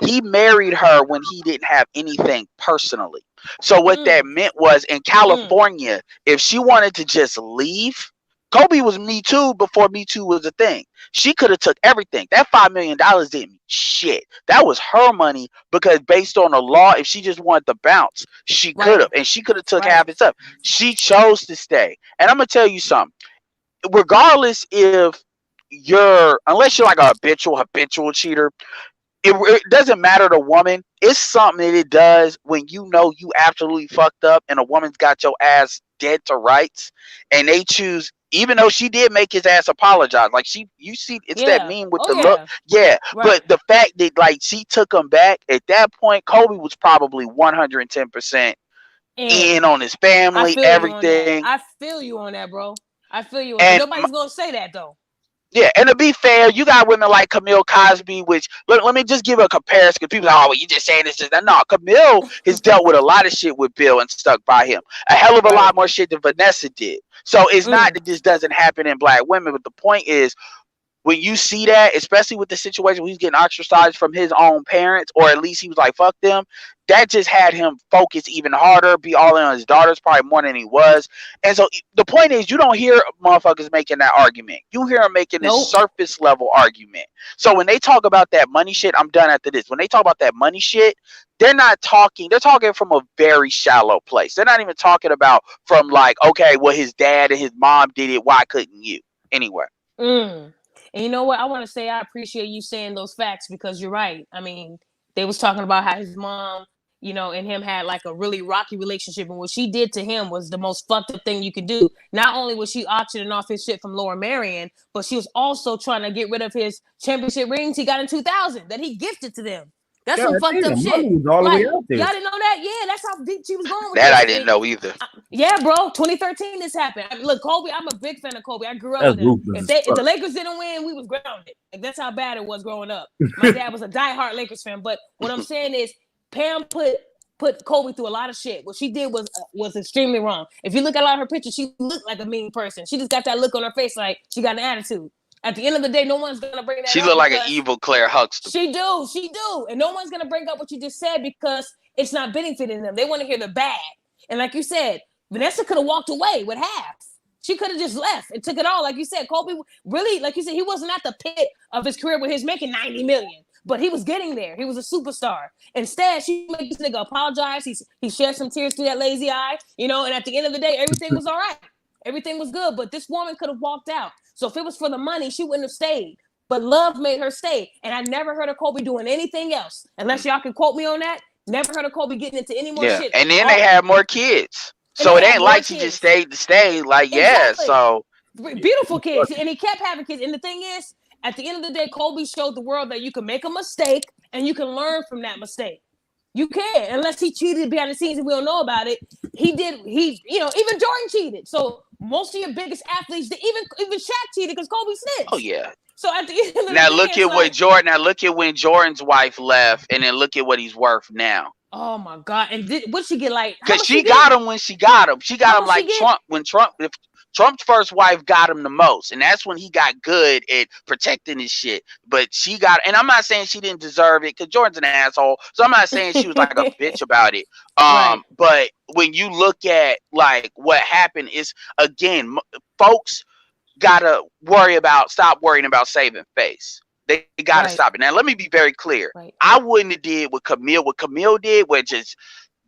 He married her when he didn't have anything personally. So what that meant was, in California, if she wanted to just leave, Kobe was Me Too before Me Too was a thing. She could have took everything. That $5 million didn't mean shit. That was her money, because based on the law, if she just wanted to bounce, she could have, Right. and she could have took Right. half it up. She chose to stay. And I'm gonna tell you something. Regardless if unless you're like a habitual cheater, it doesn't matter the woman. It's something that it does when you know you absolutely fucked up and a woman's got your ass dead to rights, and they choose, even though she did make his ass apologize. Like, you see, it's that Yeah. meme with Oh the look. yeah. Yeah. Right. But the fact that, like, she took him back at that point, Kobe was probably 110% And in on his I family, feel you on that. everything. I feel you on that, bro. I feel you. And And nobody's gonna say that though. yeah, and to be fair, you got women like Camille Cosby, which let me just give a comparison, because people are like, oh, well, you just saying this, just that. No, Camille has dealt with a lot of shit with Bill and stuck by him. A hell of a Right. lot more shit than Vanessa did. So it's not that this doesn't happen in black women, but the point is, when you see that, especially with the situation where he's getting ostracized from his own parents, or at least he was like, fuck them, that just had him focus even harder, be all in on his daughters probably more than he was. And so the point is, you don't hear motherfuckers making that argument. You hear them making this Nope. surface level argument. So when they talk about that money shit, I'm done after this. When they talk about that money shit, they're talking from a very shallow place. They're not even talking about from like, okay, well, his dad and his mom did it, why couldn't you? Anyway. And you know what? I want to say I appreciate you saying those facts, because you're right. I mean, they was talking about how his mom, and him had like a really rocky relationship, and what she did to him was the most fucked up thing you could do. Not only was she auctioning off his shit from Laura Marion, but she was also trying to get rid of his championship rings he got in 2000 that he gifted to them. That's some fucked up shit. Money was all the way Like, out there. y'all didn't know that? Yeah, that's how deep she was going with That this. I didn't know either. Yeah, bro. 2013, this happened. I mean, look, Kobe. I'm a big fan of Kobe. I grew up That's with him. ruthless as If the fuck. Lakers didn't win, we was grounded. Like, that's how bad it was growing up. My dad was a diehard Lakers fan. But what I'm saying is, Pam put Kobe through a lot of shit. What she did was extremely wrong. If you look at a lot of her pictures, she looked like a mean person. She just got that look on her face like she got an attitude. At the end of the day, no one's gonna bring that She up. looked like an because evil Claire Huxtable. She do. And no one's gonna bring up what you just said, because it's not benefiting them. They want to hear the bad. And like you said, Vanessa could have walked away with half. She could have just left and took it all. Like you said, Kobe really, like you said, he wasn't at the pit of his career where he's making 90 million, but he was getting there. He was a superstar. Instead, she made this nigga apologize. He shed some tears through that lazy eye, and at the end of the day, everything was all right. Everything was good, but this woman could have walked out. So if it was for the money, she wouldn't have stayed. But love made her stay. And I never heard of Kobe doing anything else. Unless y'all can quote me on that. Never heard of Kobe getting into any more shit. And then they had more kids. So it ain't like she just stayed to stay. Like, yeah, Exactly. so. Beautiful kids. And he kept having kids. And the thing is, at the end of the day, Kobe showed the world that you can make a mistake and you can learn from that mistake. You can, unless he cheated behind the scenes and we don't know about it. Even Jordan cheated. So most of your biggest athletes, even Shaq cheated because Kobe snitched. Oh yeah. So at the end of the now day, look at what Jordan. Now look at when Jordan's wife left, and then look at what he's worth now. Oh my God! And what'd she get like? Because she got him when she got him. She got him like Trump. If Trump's first wife got him the most, and that's when he got good at protecting his shit. But she got, and I'm not saying she didn't deserve it, because Jordan's an asshole. So I'm not saying she was like a bitch about it. Right. But when you look at like what happened, is again, folks gotta stop worrying about saving face. They gotta stop it. Now let me be very clear. Right. I wouldn't have did what Camille did, which is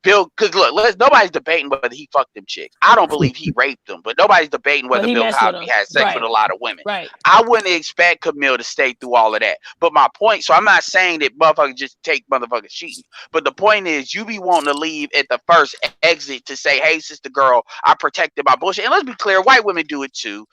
Bill, because look, nobody's debating whether he fucked them chicks. I don't believe he raped them, but nobody's debating whether Bill Cosby had sex with a lot of women. Right. I wouldn't expect Camille to stay through all of that. But my point, so I'm not saying that motherfuckers just take motherfuckers cheating. But the point is, you be wanting to leave at the first exit to say, hey, sister girl, I protected my bullshit. And let's be clear, white women do it too.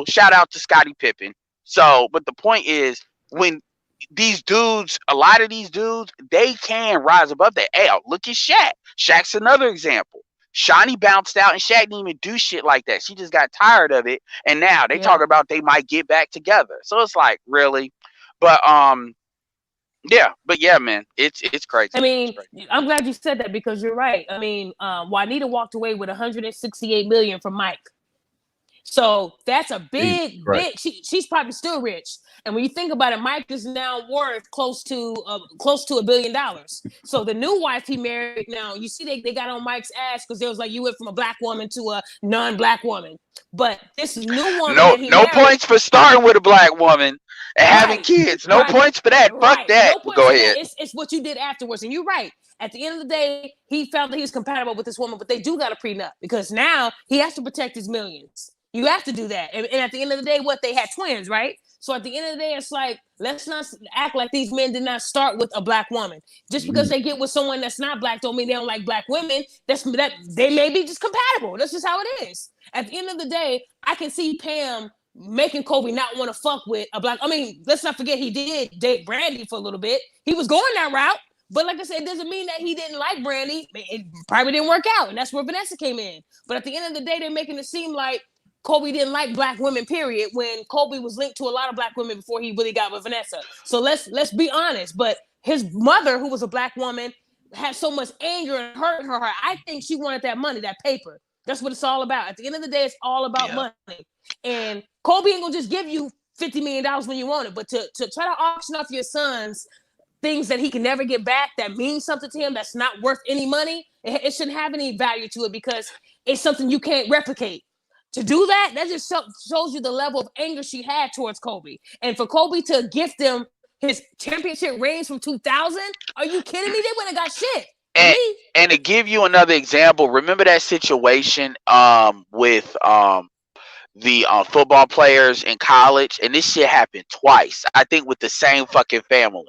Shout out to Scottie Pippen. So, but the point is, when these dudes, a lot of these dudes, they can rise above that. Hey, look at Shaq. Shaq's another example. Shawnee bounced out, and Shaq didn't even do shit like that. She just got tired of it, and now they talk about they might get back together. So it's like, really, but yeah, man, it's crazy. I mean, I'm glad you said that because you're right. I mean, Juanita walked away with 168 million from Mike. So that's a big. She's probably still rich. And when you think about it, Mike is now worth close to $1 billion. So the new wife he married now, you see they got on Mike's ass because they was like, you went from a black woman to a non-black woman. But this new woman that he no married, points for starting with a black woman and having kids. No points for that. Fuck that. No Go ahead. It's what you did afterwards. And you're right. At the end of the day, he found that he was compatible with this woman, but they do got a prenup because now he has to protect his millions. You have to do that. And at the end of the day, they had twins, right? So at the end of the day, it's like, let's not act like these men did not start with a black woman. Just because they get with someone that's not black don't mean they don't like black women. That they may be just compatible. That's just how it is. At the end of the day, I can see Pam making Kobe not want to fuck with a black. I mean, let's not forget he did date Brandy for a little bit. He was going that route. But like I said, it doesn't mean that he didn't like Brandy. It probably didn't work out. And that's where Vanessa came in. But at the end of the day, they're making it seem like Kobe didn't like black women, period, when Kobe was linked to a lot of black women before he really got with Vanessa. So let's be honest. But his mother, who was a black woman, had so much anger and hurt her. I think she wanted that money, that paper. That's what it's all about. At the end of the day, it's all about money. And Kobe ain't gonna just give you $50 million when you want it. But to try to auction off your sons things that he can never get back, that means something to him, that's not worth any money, it shouldn't have any value to it because it's something you can't replicate. To do that just shows you the level of anger she had towards Kobe. And for Kobe to gift them his championship rings from 2000, are you kidding me? They wouldn't have got shit. And to give you another example, remember that situation with the football players in college? And this shit happened twice, I think, with the same fucking family.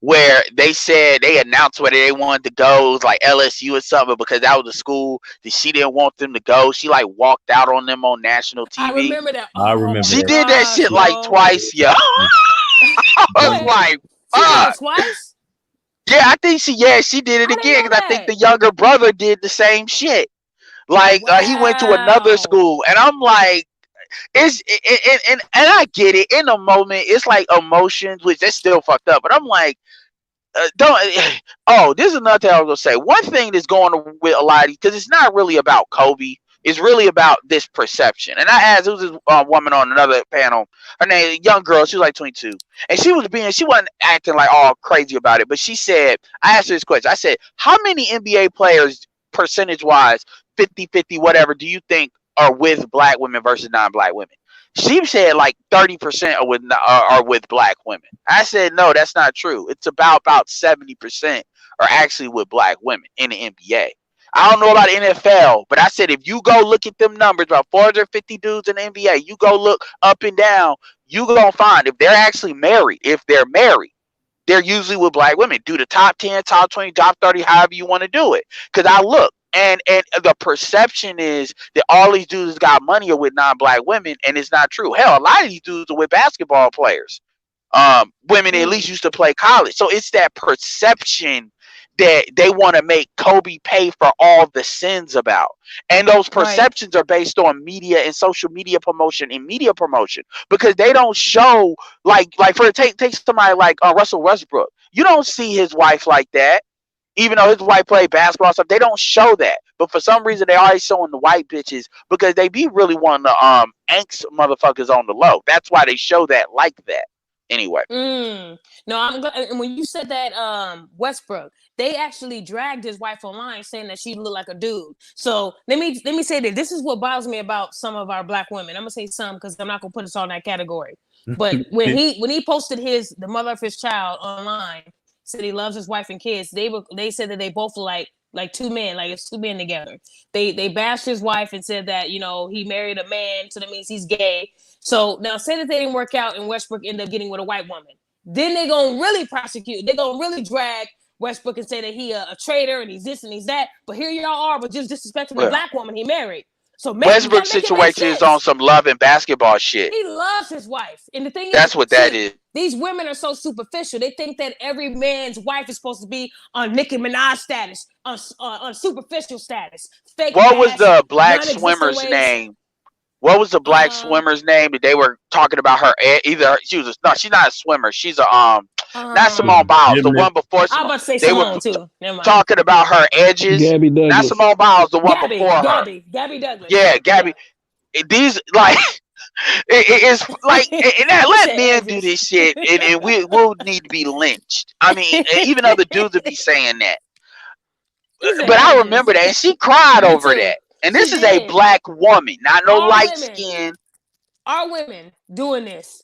Where they said they announced whether they wanted to go, it was like LSU or something, because that was the school that she didn't want them to go. She like walked out on them on national TV. I remember that. I remember. She did that shit like twice, yo. I was like, fuck. Twice? Yeah, I think she did it again because I think the younger brother did the same shit. Like he went to another school, and I'm like, and I get it. In the moment, it's like emotions, which that's still fucked up. But I'm like, this is another thing I was gonna say. One thing that's going on with a lot of these, because it's not really about Kobe. It's really about this perception. And I asked, there was this woman on another panel. Her name, young girl, she was like 22, and she wasn't acting like all crazy about it. But she said, I asked her this question. I said, how many NBA players, percentage wise, 50-50, whatever, do you think are with black women versus non-black women? She said like 30% are with black women. I said, no, that's not true. It's about 70% are actually with black women in the NBA. I don't know about the NFL, but I said, if you go look at them numbers, about 450 dudes in the NBA, you go look up and down, you going to find if they're actually married, they're usually with black women. Do the top 10, top 20, top 30, however you want to do it. Because I look. And the perception is that all these dudes got money are with non-black women, and it's not true. Hell, a lot of these dudes are with basketball players. Women at least used to play college. So it's that perception that they want to make Kobe pay for all the sins about. And those perceptions are based on media and social media promotion and media promotion, because they don't show like take somebody like Russell Westbrook. You don't see his wife like that. Even though his wife played basketball stuff, they don't show that. But for some reason, they always showing the white bitches because they be really wanting the angst motherfuckers on the low. That's why they show that like that. Anyway. No, I'm glad. And when you said that Westbrook, they actually dragged his wife online saying that she looked like a dude. So let me say that this is what bothers me about some of our black women. I'm gonna say some because I'm not gonna put us all in that category. But when he posted the mother of his child online, said he loves his wife and kids, they said that they both were like two men, like it's two men together. They bashed his wife and said that, he married a man, so that means he's gay. So now say that they didn't work out and Westbrook ended up getting with a white woman. Then they're gonna really prosecute, they're gonna really drag Westbrook and say that he a traitor and he's this and he's that. But here y'all are, but just disrespecting the black woman he married. So Westbrook gotta make it make situation is sense. on some love and basketball shit. He loves his wife, and the thing That's is, what that is. These women are so superficial. They think that every man's wife is supposed to be on Nicki Minaj status, on superficial status, fake What was ass, the black non-existent swimmer's ways. name? What was the black swimmer's name that they were talking about her? Either she's not a swimmer. She's a not Simone Biles. The one before I was Simone. about to say They Simone were too. Never mind. talking about her edges. Gabby Not Douglas. Simone Biles. The one before her. Gabby Douglas. Yeah, Gabby. These like it's like and that let men do this shit, and we'll need to be lynched. I mean, even other dudes would be saying that. But I remember that, and she cried over that. And this is a black woman, not no light skin. Our women doing this,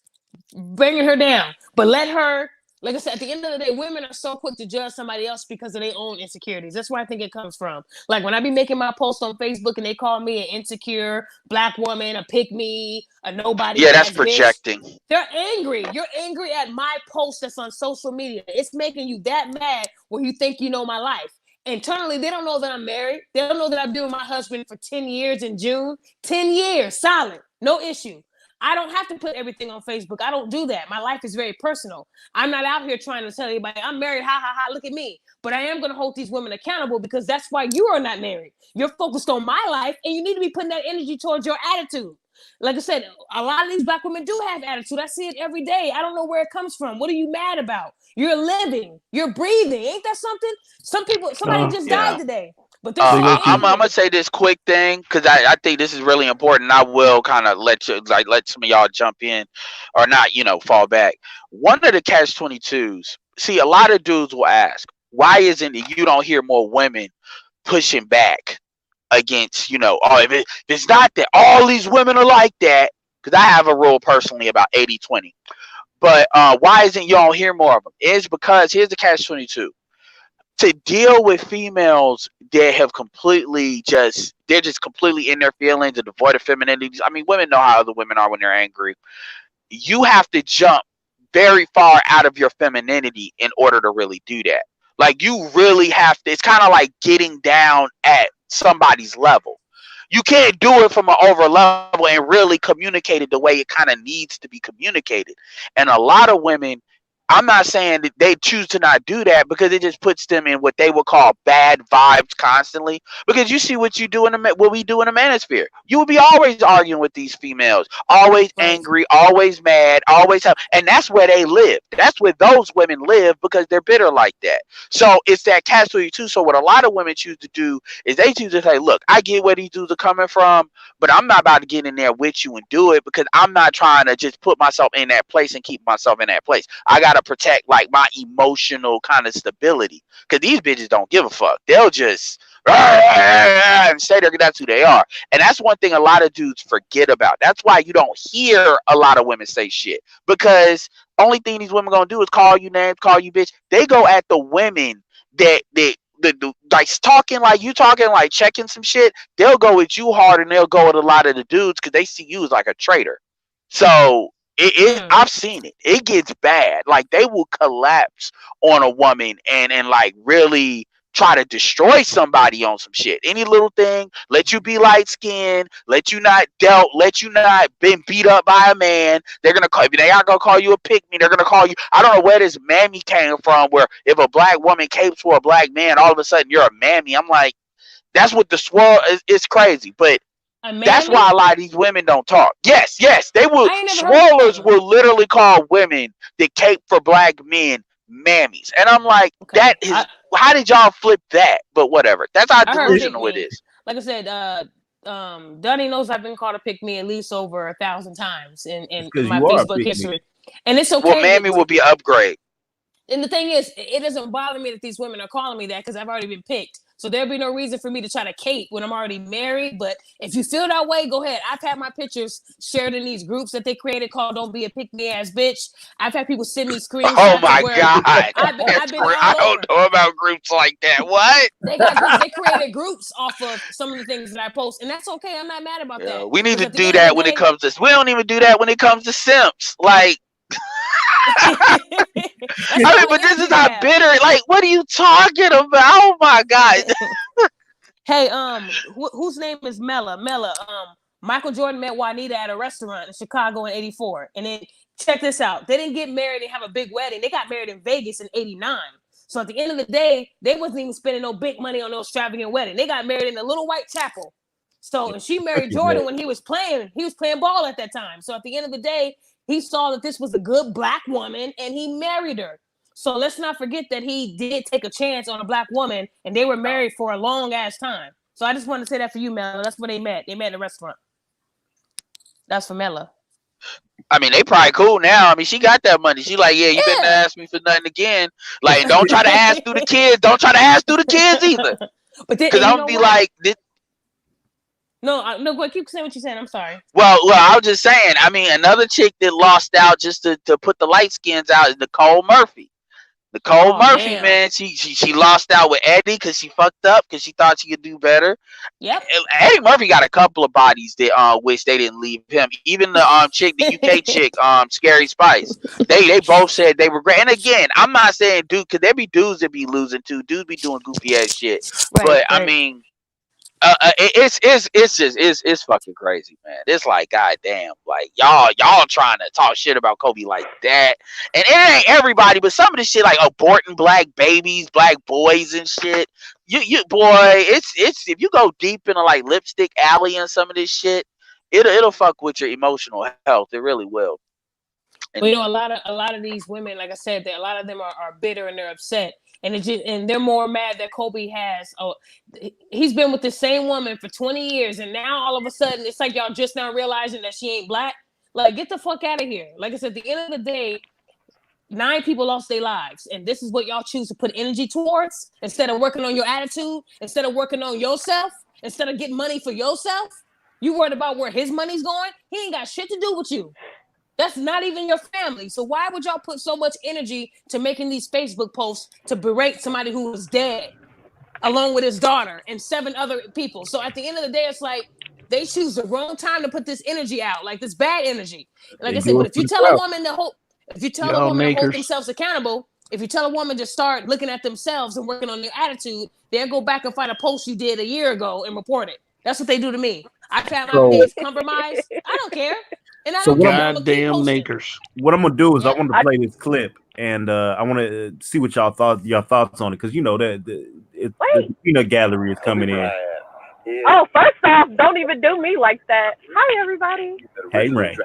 bringing her down, but let her. Like I said, at the end of the day, women are so quick to judge somebody else because of their own insecurities. That's where I think it comes from. Like when I be making my post on Facebook and they call me an insecure black woman, a pick me, a nobody. Yeah, that's projecting. Bitch, they're angry. You're angry at my post that's on social media. It's making you that mad where you think you know my life. Internally, they don't know that I'm married. They don't know that I've been with my husband for 10 years in June. 10 years, solid, no issue. I don't have to put everything on Facebook. I don't do that. My life is very personal. I'm not out here trying to tell anybody I'm married. Ha, ha, ha, look at me. But I am going to hold these women accountable because that's why you are not married. You're focused on my life and you need to be putting that energy towards your attitude. Like I said, a lot of these black women do have attitude. I see it every day. I don't know where it comes from. What are you mad about? You're living. You're breathing. Ain't that something? Somebody just died today. But I'm gonna say this quick thing because I think this is really important. I will kind of let some of y'all jump in, or not, fall back. One of the catch-22s. See, a lot of dudes will ask, why isn't it you don't hear more women pushing back against, if it's not that all these women are like that? Because I have a rule personally about 80-20. But why isn't you don't hear more of them? It's because here's the catch-22. To deal with females that have they're just completely in their feelings and devoid of femininity. I mean, women know how other women are when they're angry. You have to jump very far out of your femininity in order to really do that. Like you really have to, it's kind of like getting down at somebody's level. You can't do it from an over level and really communicate it the way it kind of needs to be communicated. And a lot of women, I'm not saying that they choose to not do that because it just puts them in what they would call bad vibes constantly. Because you see what we do in the manosphere. You would be always arguing with these females, always angry, always mad, and that's where they live. That's where those women live because they're bitter like that. So it's that catch-22. So what a lot of women choose to do is they choose to say, look, I get where these dudes are coming from, but I'm not about to get in there with you and do it because I'm not trying to just put myself in that place and keep myself in that place. I got to protect like my emotional kind of stability because these bitches don't give a fuck. They'll just and say that's who they are. And that's one thing a lot of dudes forget about. That's why you don't hear a lot of women say shit, because only thing these women gonna do is call you names, call you bitch. They go at the women that like talking like you talking, like checking some shit. They'll go with you hard and they'll go with a lot of the dudes because they see you as like a traitor. So I've seen it. It gets bad. Like they will collapse on a woman and like really try to destroy somebody on some shit. Any little thing, let you be light skinned, let you not been beat up by a man. They're gonna call, if they aren't gonna call you a pick me, they're gonna call you. I don't know where this mammy came from, where if a black woman capes for a black man, all of a sudden you're a mammy. I'm like, that's what the swirl is. It's crazy, but that's why a lot of these women don't talk. Yes, they will. Swirlers will literally call women that cape for black men mammies, and I'm like, that is. How did y'all flip that? But whatever. That's how delusional it is. Like I said, Dunny knows I've been called a pick me at least over 1,000 times in my Facebook history, and it's okay. Well, mammy will be an upgrade. And the thing is, it doesn't bother me that these women are calling me that because I've already been picked. So there'll be no reason for me to try to cape when I'm already married. But if you feel that way, go ahead. I've had my pictures shared in these groups that they created called "Don't Be a Pick Me Ass Bitch." I've had people send me screenshots. Oh my god! I don't know about groups like that. What? They created groups off of some of the things that I post, and that's okay. I'm not mad about that. We need to do that when it comes to. We don't even do that when it comes to simps. Like. I mean, but this is not bitter. Like, what are you talking about? Oh my god! Hey, whose name is Mela? Mela. Michael Jordan met Juanita at a restaurant in Chicago in '84, and then check this out. They didn't get married and have a big wedding. They got married in Vegas in '89. So at the end of the day, they wasn't even spending no big money on no extravagant wedding. They got married in a little white chapel. So, and she married Jordan when he was playing ball at that time. So at the end of the day, he saw that this was a good black woman and he married her. So let's not forget that he did take a chance on a black woman and they were married for a long ass time. So I just wanted to say that for you, Mela. That's where they met. They met at a restaurant. That's for Mela. I mean, they probably cool now. I mean, she got that money. She like, yeah, you better not ask me for nothing again. Like, don't try to ask through the kids. Don't try to ask through the kids either. Because I'm gonna be like, no, go ahead. Keep saying what you're saying. I'm sorry. Well, I was just saying. I mean, another chick that lost out just to put the light skins out is Nicole Murphy. Nicole Murphy, damn. man, she lost out with Eddie because she fucked up because she thought she could do better. Yep. Eddie Murphy got a couple of bodies that wish they didn't leave him. Even the chick, the UK chick, Scary Spice, they both said they regret. And again, I'm not saying dude, because there be dudes that be losing too. Dudes be doing goofy ass shit. Right, but I mean. It's fucking crazy, man. It's like, goddamn, like y'all trying to talk shit about Kobe like that, and it ain't everybody, but some of this shit like aborting black babies, black boys, and shit. You boy, it's if you go deep into like Lipstick Alley and some of this shit, it'll fuck with your emotional health. It really will. And, well, you know, a lot of these women, like I said, that a lot of them are bitter and they're upset. And they're more mad that Kobe has. Oh, he's been with the same woman for 20 years, and now all of a sudden it's like y'all just now realizing that she ain't black. Like, get the fuck out of here. Like I said, at the end of the day, 9 people lost their lives, and this is what y'all choose to put energy towards instead of working on your attitude, instead of working on yourself, instead of getting money for yourself. You worried about where his money's going? He ain't got shit to do with you. That's not even your family. So why would y'all put so much energy to making these Facebook posts to berate somebody who was dead along with his daughter and 7 other people? So at the end of the day, it's like they choose the wrong time to put this energy out, like this bad energy. Like I said, but if you tell a woman to hold, themselves accountable, if you tell a woman to start looking at themselves and working on their attitude, they'll go back and find a post you did a year ago and report it. That's what they do to me. I found my page compromised. I don't care. And I don't goddamn nakers. What I'm gonna do is I want to play this clip, and I want to see what your thoughts on it, because you know that the peanut gallery is coming in. Oh, first off, don't even do me like that. Hi, everybody. Hey, Ray.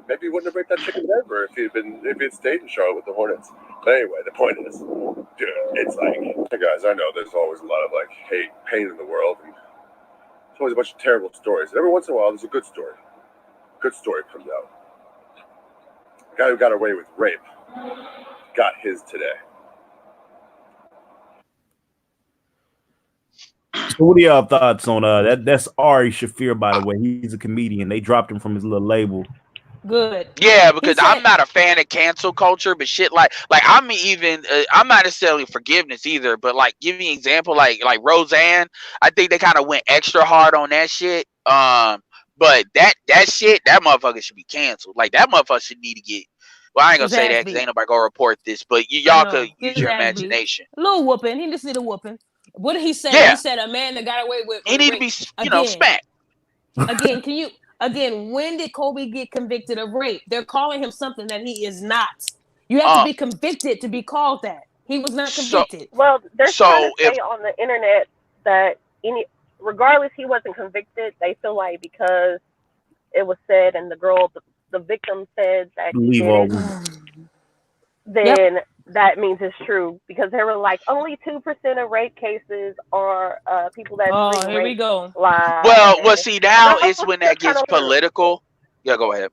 Maybe he wouldn't have raped that chick in Denver if he'd stayed in Charlotte with the Hornets. But anyway, the point is, dude, it's like, hey guys, I know there's always a lot of like hate, pain in the world, and there's always a bunch of terrible stories. And every once in a while, there's a good story. Good story comes out. The guy who got away with rape got his today. So what are y'all thoughts on that? That's Ari Shaffir, by the way. He's a comedian. They dropped him from his little label. Good. Yeah, because I'm not a fan of cancel culture, but shit like I'm even I'm not necessarily forgiveness either, but like give me an example like Roseanne. I think they kind of went extra hard on that shit. But that shit, that motherfucker should be canceled. Like that motherfucker should need to get. Well, I ain't gonna say that because ain't nobody gonna report this, but y'all could use your imagination. A little whooping. He just need a whooping. What did he say? Yeah. He said a man that got away with. He need to be, smacked. Again, when did Kobe get convicted of rape? They're calling him something that he is not. You have to be convicted to be called that. He was not convicted. Well, they're trying to say on the internet that regardless he wasn't convicted, they feel like because it was said and the victim said that he did it, then that means it's true, because they were like only 2% of rape cases are people that. Oh, here we go. Well, see, now it's when that gets political. Yeah, go ahead.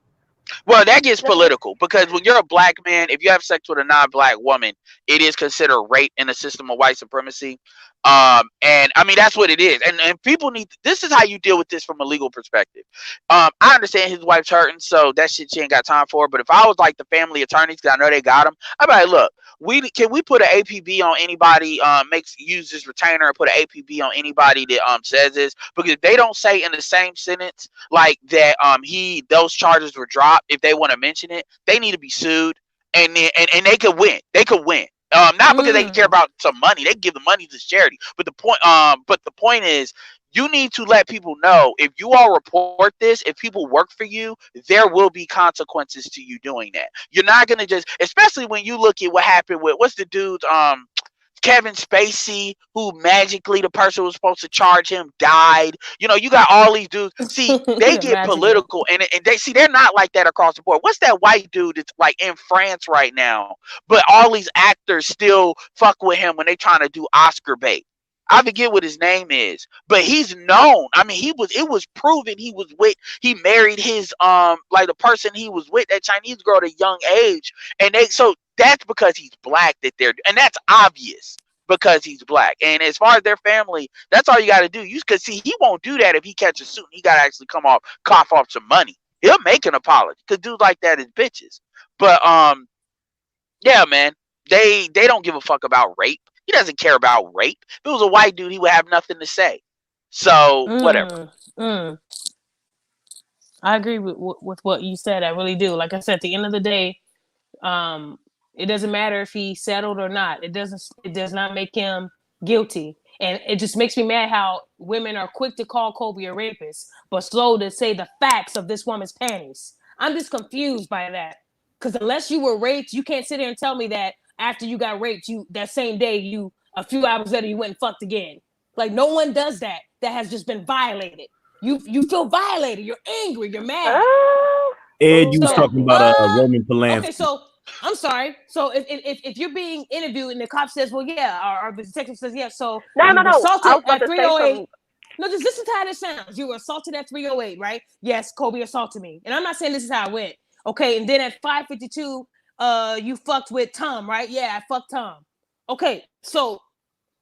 Well, that gets political because when you're a black man, if you have sex with a non-black woman, it is considered rape in the system of white supremacy. And I mean, that's what it is. And people this is how you deal with this from a legal perspective. I understand his wife's hurting, so that shit she ain't got time for. But if I was like the family attorneys, because I know they got him, I'd be like, look, can we put an APB on anybody, use this retainer and put an APB on anybody that says this? Because if they don't say in the same sentence like that those charges were dropped, if they want to mention it, they need to be sued, and they could win. They could win. Not because they care about some money. They give the money to charity. But the point is, you need to let people know, if you all report this, if people work for you, there will be consequences to you doing that. You're not gonna just, especially when you look at what happened with, what's the dude's Kevin Spacey, who magically the person who was supposed to charge him died. You know, you got all these dudes. See, they get political, and they see, they're not like that across the board. What's that white dude that's like in France right now? But all these actors still fuck with him when they trying to do Oscar bait. I forget what his name is, but he's known. I mean, it was proven he married his like the person he was with, that Chinese girl, at a young age, and so that's because he's black, and that's obvious because he's black. And as far as their family, that's all you got to do. Because see, he won't do that if he catches a suit and he got to actually cough off some money. He'll make an apology, because dudes like that is bitches. But yeah, man, they don't give a fuck about rape. He doesn't care about rape. If it was a white dude, he would have nothing to say. So whatever. I agree with what you said. I really do. Like I said, at the end of the day, it doesn't matter if he settled or not. It does not make him guilty. And it just makes me mad how women are quick to call Kobe a rapist, but slow to say the facts of this woman's panties. I'm just confused by that. Because unless you were raped, you can't sit here and tell me that after you got raped, that same day, a few hours later, you went and fucked again. Like, no one does that has just been violated. You feel violated. You're angry. You're mad. Ed, you was talking about Roman Polanski. Okay, so I'm sorry. So if you're being interviewed and the cop says, well, yeah, or the detective says, yeah, so no. assaulted I was about at to say 308. No, just listen to how this sounds. You were assaulted at 308, right? Yes, Kobe assaulted me. And I'm not saying this is how it went. Okay, and then at 5:52, you fucked with Tom, right? Yeah, I fucked Tom. Okay, so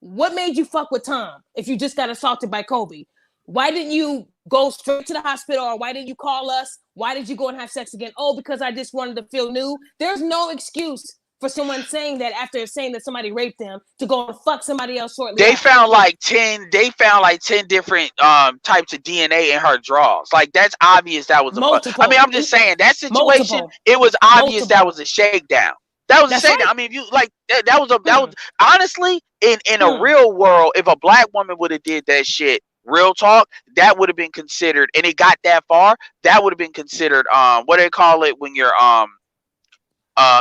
what made you fuck with Tom if you just got assaulted by Kobe? Why didn't you go straight to the hospital, or why didn't you call us? Why did you go and have sex again? Oh, because I just wanted to feel new. There's no excuse for someone saying that after saying that somebody raped them to go and fuck somebody else shortly. They found like 10 different types of DNA in her drawers. Like, that's obvious that was multiple. I mean, I'm just saying, that situation, it was obvious that was a shakedown. That was a shakedown. Right. I mean, if you like that was honestly, in a real world, if a black woman would have did that shit, real talk, that would have been considered, and it got that far, that would have been considered what do they call it when you're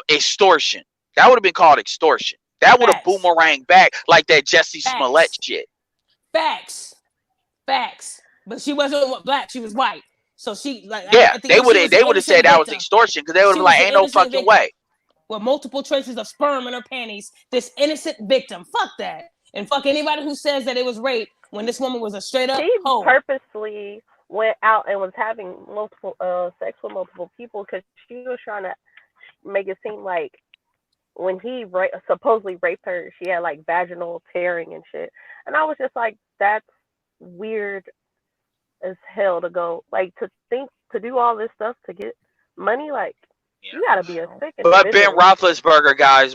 extortion. That would have been called extortion. That would have boomeranged back like that Jesse Smollett shit. Facts. But she wasn't black, she was white. So she like, yeah, they would have said that was extortion, because they would have been like, ain't no fucking way. With multiple traces of sperm in her panties, this innocent victim. Fuck that. And fuck anybody who says that it was rape when this woman was a straight up hoe. Purposely went out and was having multiple sex with multiple people because she was trying to make it seem like when he supposedly raped her, she had like vaginal tearing and shit. And I was just like, that's weird as hell to go, like, to do all this stuff to get money. Like, you gotta be a sick individual. But Ben Roethlisberger, guys,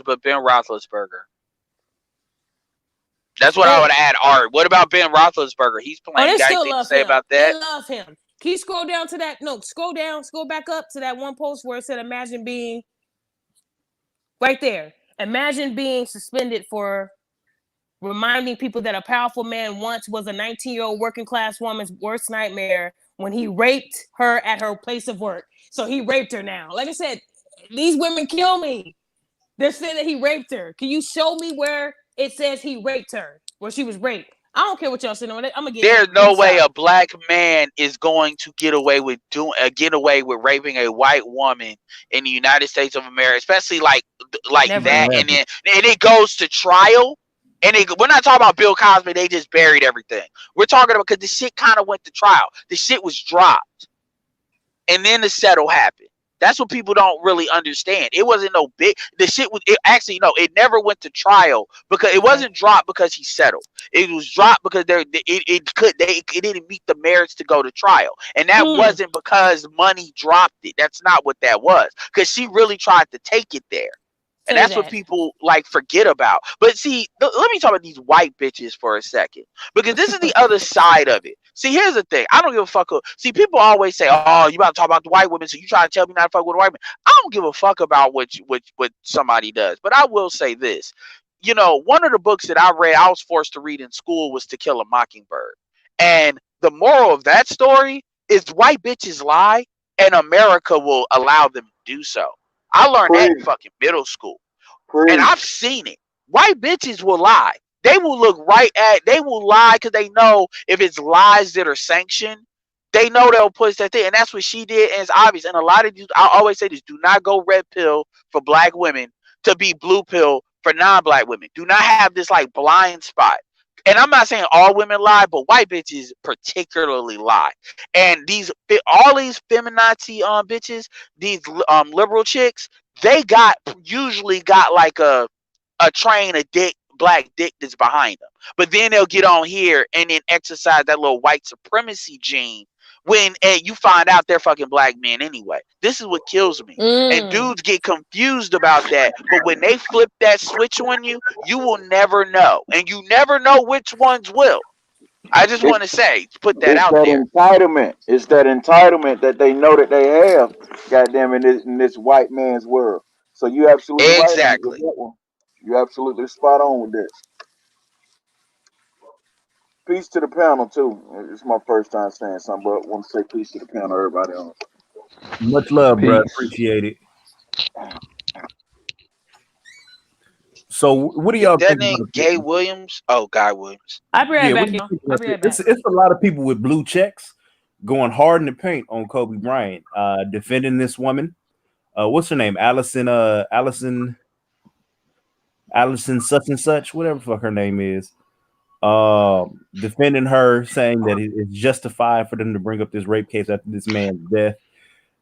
That's what I would add, Art. What about Ben Roethlisberger? He's playing. They still love him. About that? They love him. Can you scroll down to that? No, scroll back up to that one post where it said, imagine being right there. Imagine being suspended for reminding people that a powerful man once was a 19-year-old working class woman's worst nightmare when he raped her at her place of work. So he raped her now. Like I said, these women kill me. They're saying that he raped her. Can you show me where it says he raped her, where she was raped? I don't care what y'all saying on it. I'm gonna get. There's no way a black man is going to get away with raping a white woman in the United States of America, especially like Never that. And then it goes to trial. And we're not talking about Bill Cosby. They just buried everything. We're talking about, because the shit kind of went to trial. The shit was dropped, and then the settle happened. That's what people don't really understand. It wasn't no big. The shit was it never went to trial, because it wasn't dropped because he settled. It was dropped because it didn't meet the merits to go to trial, and that wasn't because money dropped it. That's not what that was, because she really tried to take it there. And that's what people like forget about. But see, let me talk about these white bitches for a second, because this is the other side of it. See, here's the thing. I don't give a fuck. See, people always say, "Oh, you about to talk about the white women, so you try to tell me not to fuck with a white man." I don't give a fuck about what somebody does. But I will say this. One of the books that I read, I was forced to read in school, was To Kill a Mockingbird. And the moral of that story is white bitches lie, and America will allow them to do so. I learned that in fucking middle school. And I've seen it. White bitches will lie. They will they will lie because they know if it's lies that are sanctioned, they know they'll push that thing. And that's what she did. And it's obvious. And a lot of these, I always say this, do not go red pill for black women to be blue pill for non-black women. Do not have this like blind spot. And I'm not saying all women lie, but white bitches particularly lie. And all these feminazi bitches, these liberal chicks, they usually got like a train of black dick that's behind them. But then they'll get on here and then exercise that little white supremacy gene when you find out they're fucking black men anyway. This is what kills me. And dudes get confused about that. But when they flip that switch on you, you will never know. And you never know which ones will. I just want to put that out there. Entitlement. It's that entitlement that they know that they have, goddamn, in this white man's world. So you absolutely right with Exactly. that one. You absolutely spot on with this. Peace to the panel too. It's my first time saying something, but I want to say peace to the panel, everybody else. Much love, bro. Peace. Appreciate it. So, what do y'all That think name about Gay this? Williams? Oh, Guy Williams. I'll be right Yeah, what back, do you y'all. think I'll about be right this? back. It's a lot of people with blue checks going hard in the paint on Kobe Bryant, defending this woman. What's her name? Allison such and such, whatever the fuck her name is. Defending her, saying that it's justified for them to bring up this rape case after this man's death.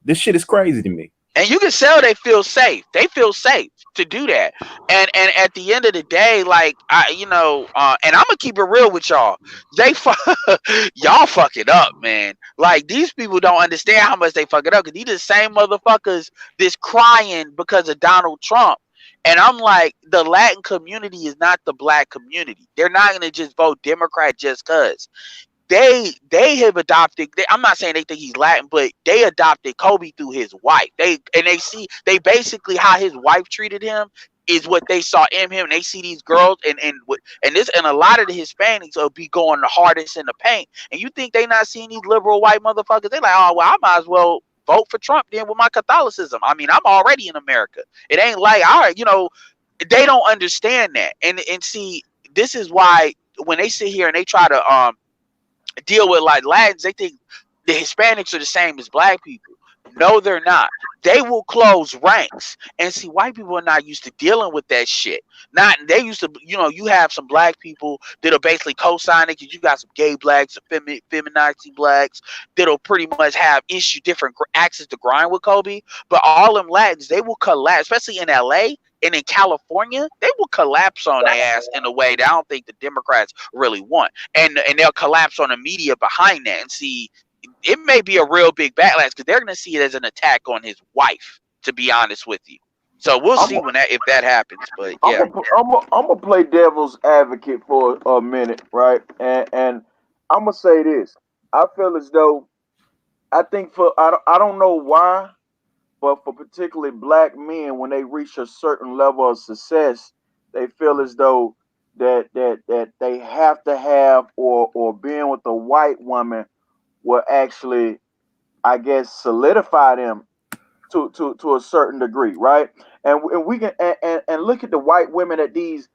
This shit is crazy to me. And you can tell they feel safe. They feel safe to do that. And at the end of the day, like and I'm gonna keep it real with y'all. Y'all fuck it up, man. Like these people don't understand how much they fuck it up. Cause these the same motherfuckers that's crying because of Donald Trump. And I'm like, the Latin community is not the black community. They're not gonna just vote Democrat just cause. They have adopted. I'm not saying they think he's Latin, but they adopted Kobe through his wife. They basically how his wife treated him is what they saw in him. And they see these girls and a lot of the Hispanics will be going the hardest in the paint. And you think they not seeing these liberal white motherfuckers? They like, oh well, I might as well vote for Trump then with my Catholicism. I mean, I'm already in America. It ain't like they don't understand that. And see, this is why when they sit here and they try to deal with like Latins, they think the Hispanics are the same as black people. No, they're not. They will close ranks. And see, white people are not used to dealing with that shit. They used to, you have some black people that'll basically co-sign it because you got some gay blacks, some feminazi blacks that'll pretty much have different axes to grind with Kobe. But all them Latins, they will collapse, especially in LA. And in California, they will collapse on their ass in a way that I don't think the Democrats really want. And they'll collapse on the media behind that. And see, it may be a real big backlash because they're going to see it as an attack on his wife, to be honest with you. So we'll see if that happens. But yeah. I'm gonna play devil's advocate for a minute, right? And I'm gonna say this. I feel as though I think I don't know why, but for particularly black men, when they reach a certain level of success, they feel as though that they have to have or being with a white woman will actually, I guess, solidify them to a certain degree, right? And we can and look at the white women that these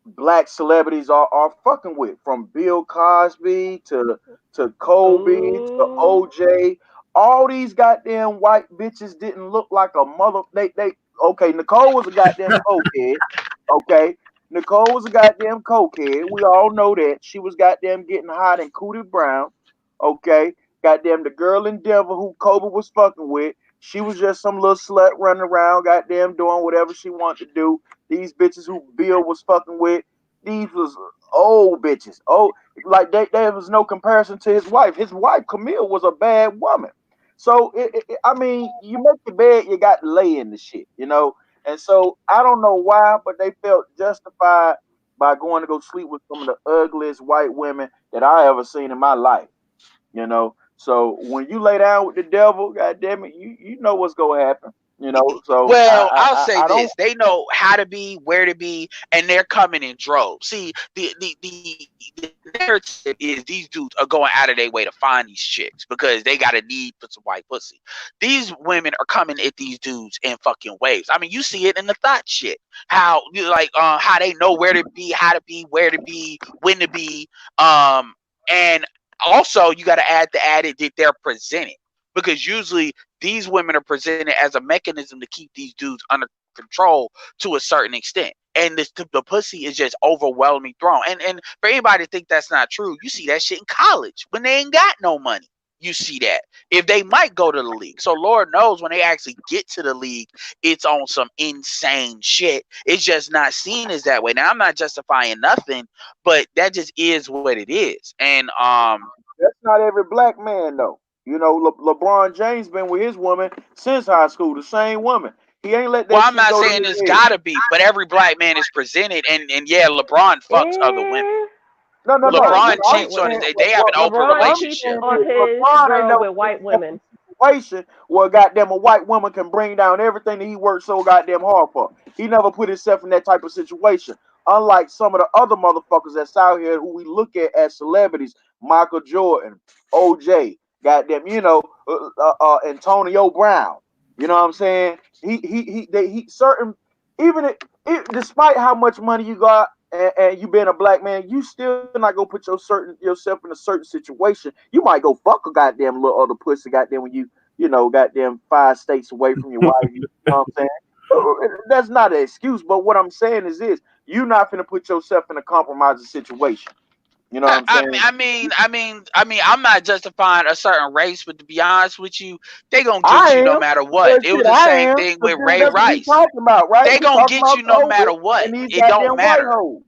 black celebrities are fucking with, from Bill Cosby to Kobe to OJ. All these goddamn white bitches didn't look like a mother. They okay. Nicole was a goddamn cokehead. Okay, Nicole was a goddamn cokehead. We all know that she was goddamn getting hot in Cootie Brown. Okay, goddamn the girl in Denver who Kobe was fucking with. She was just some little slut running around, goddamn doing whatever she wanted to do. These bitches who Bill was fucking with, these was old bitches. Oh, like there was no comparison to his wife. His wife, Camille, was a bad woman. So, I mean, you make the bed, you got to lay in the shit, And so, I don't know why, but they felt justified by going to go sleep with some of the ugliest white women that I ever seen in my life. You know, so when you lay down with the devil, God damn it, you know what's gonna happen. You know, so Well, I'll say I don't. this: they know how to be, where to be, and they're coming in droves. See, the narrative is these dudes are going out of their way to find these chicks because they got a need for some white pussy. These women are coming at these dudes in fucking waves. I mean, you see it in the thought shit. How how they know where to be, how to be, where to be, when to be, and also you got to add the added that they're presented because usually these women are presented as a mechanism to keep these dudes under control to a certain extent. And the pussy is just overwhelming thrown. And for anybody to think that's not true, you see that shit in college when they ain't got no money. You see that if they might go to the league. So Lord knows when they actually get to the league, it's on some insane shit. It's just not seen as that way. Now I'm not justifying nothing, but that just is what it is. And That's not every black man though. You know, LeBron James been with his woman since high school, the same woman. He ain't let well, that I'm shit not go to saying his it's head. gotta be, but every black man is presented, and yeah, LeBron fucks other women. No, no, no. LeBron What LeBron fucks I'm white cheats on his. women. saying, They have an open what LeBron I'm cheats saying relationship. on is his LeBron ain't girl never with been white in women. a situation where goddamn a white woman can bring down everything that he worked so goddamn hard for. He never put himself in that type of situation. Unlike some of the other motherfuckers that's out here who we look at as celebrities, Michael Jordan, OJ, goddamn, Antonio Brown. You know what I'm saying? He certain even despite how much money you got and you being a black man, you still not gonna put yourself in a certain situation. You might go fuck a goddamn little other pussy, goddamn when goddamn 5 states away from your wife. You know what I'm saying? That's not an excuse, but what I'm saying is this: you're not gonna put yourself in a compromising situation. You know what I'm saying? I'm not justifying a certain race, but to be honest with you, they gonna get I you no am. matter Well, what. It was shit, the I same am. thing But with then Ray that's what we Rice. talking about, right? They We gonna talking get about you no COVID matter what. and these It don't goddamn white matter. hoes.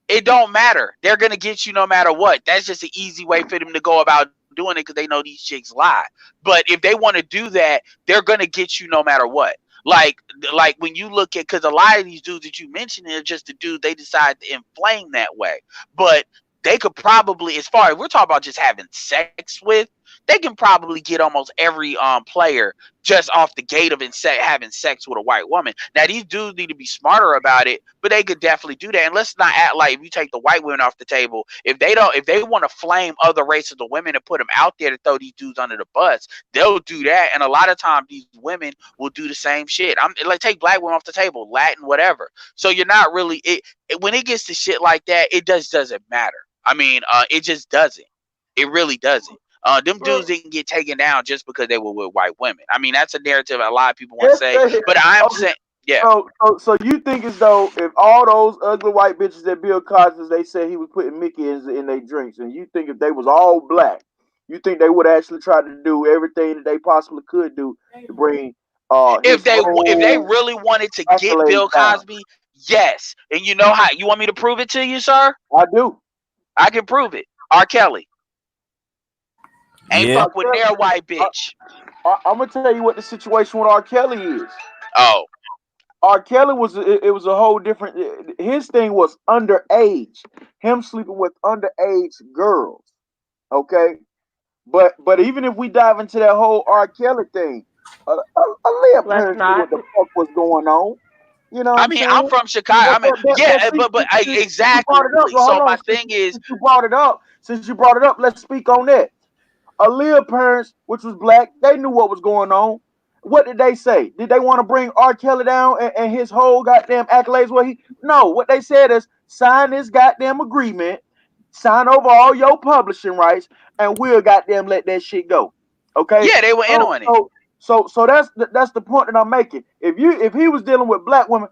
It don't matter. They're gonna get you no matter what. That's just an easy way for them to go about doing it because they know these chicks lie. But if they want to do that, they're gonna get you no matter what. Like like when you look at because a lot of these dudes that you mentioned are just the dude they decide to inflame that way. But they could probably, as far as we're talking about just having sex with, they can probably get almost every player just off the gate of having sex with a white woman. Now these dudes need to be smarter about it, but they could definitely do that. And let's not act like if you take the white women off the table, if they want to flame other races of women and put them out there to throw these dudes under the bus, they'll do that. And a lot of times these women will do the same shit. I'm like take black women off the table, Latin, whatever. So you're not really when it gets to shit like that, it just doesn't matter. I mean, it just doesn't. It really doesn't. Them dudes didn't get taken down just because they were with white women. I mean, that's a narrative a lot of people want to Yes, say, they. but I'm Okay. saying, yeah. So you think as though if all those ugly white bitches that Bill Cosby they said he was putting Mickey in their drinks, and you think if they was all black, you think they would actually try to do everything that they possibly could do to bring his If they whole really wanted to get accolades Bill down? Cosby, yes. And you know how you want me to prove it to you, sir? I do. I can prove it. R. Kelly ain't Yeah. fuck with near white bitch. I'm gonna tell you what the situation with R. Kelly is. Oh, R. Kelly it was a whole different. His thing was underage, him sleeping with underage girls. Okay, but even if we dive into that whole R. Kelly thing, Aaliyah Let's parents knew not. what the fuck was going on. You know what I I'm mean, I'm saying? from Chicago. I mean, But yeah, see, since you brought it exactly. up, well, So hold my on. thing is, Since you brought it up, let's speak on that. Aaliyah parents, which was black, they knew what was going on. What did they say? Did they want to bring R. Kelly down and his whole goddamn accolades? No. What they said is sign this goddamn agreement, sign over all your publishing rights, and we'll goddamn let that shit go. Okay. yeah, they were in So on it. so so that's the point that I'm making. If he was dealing with black women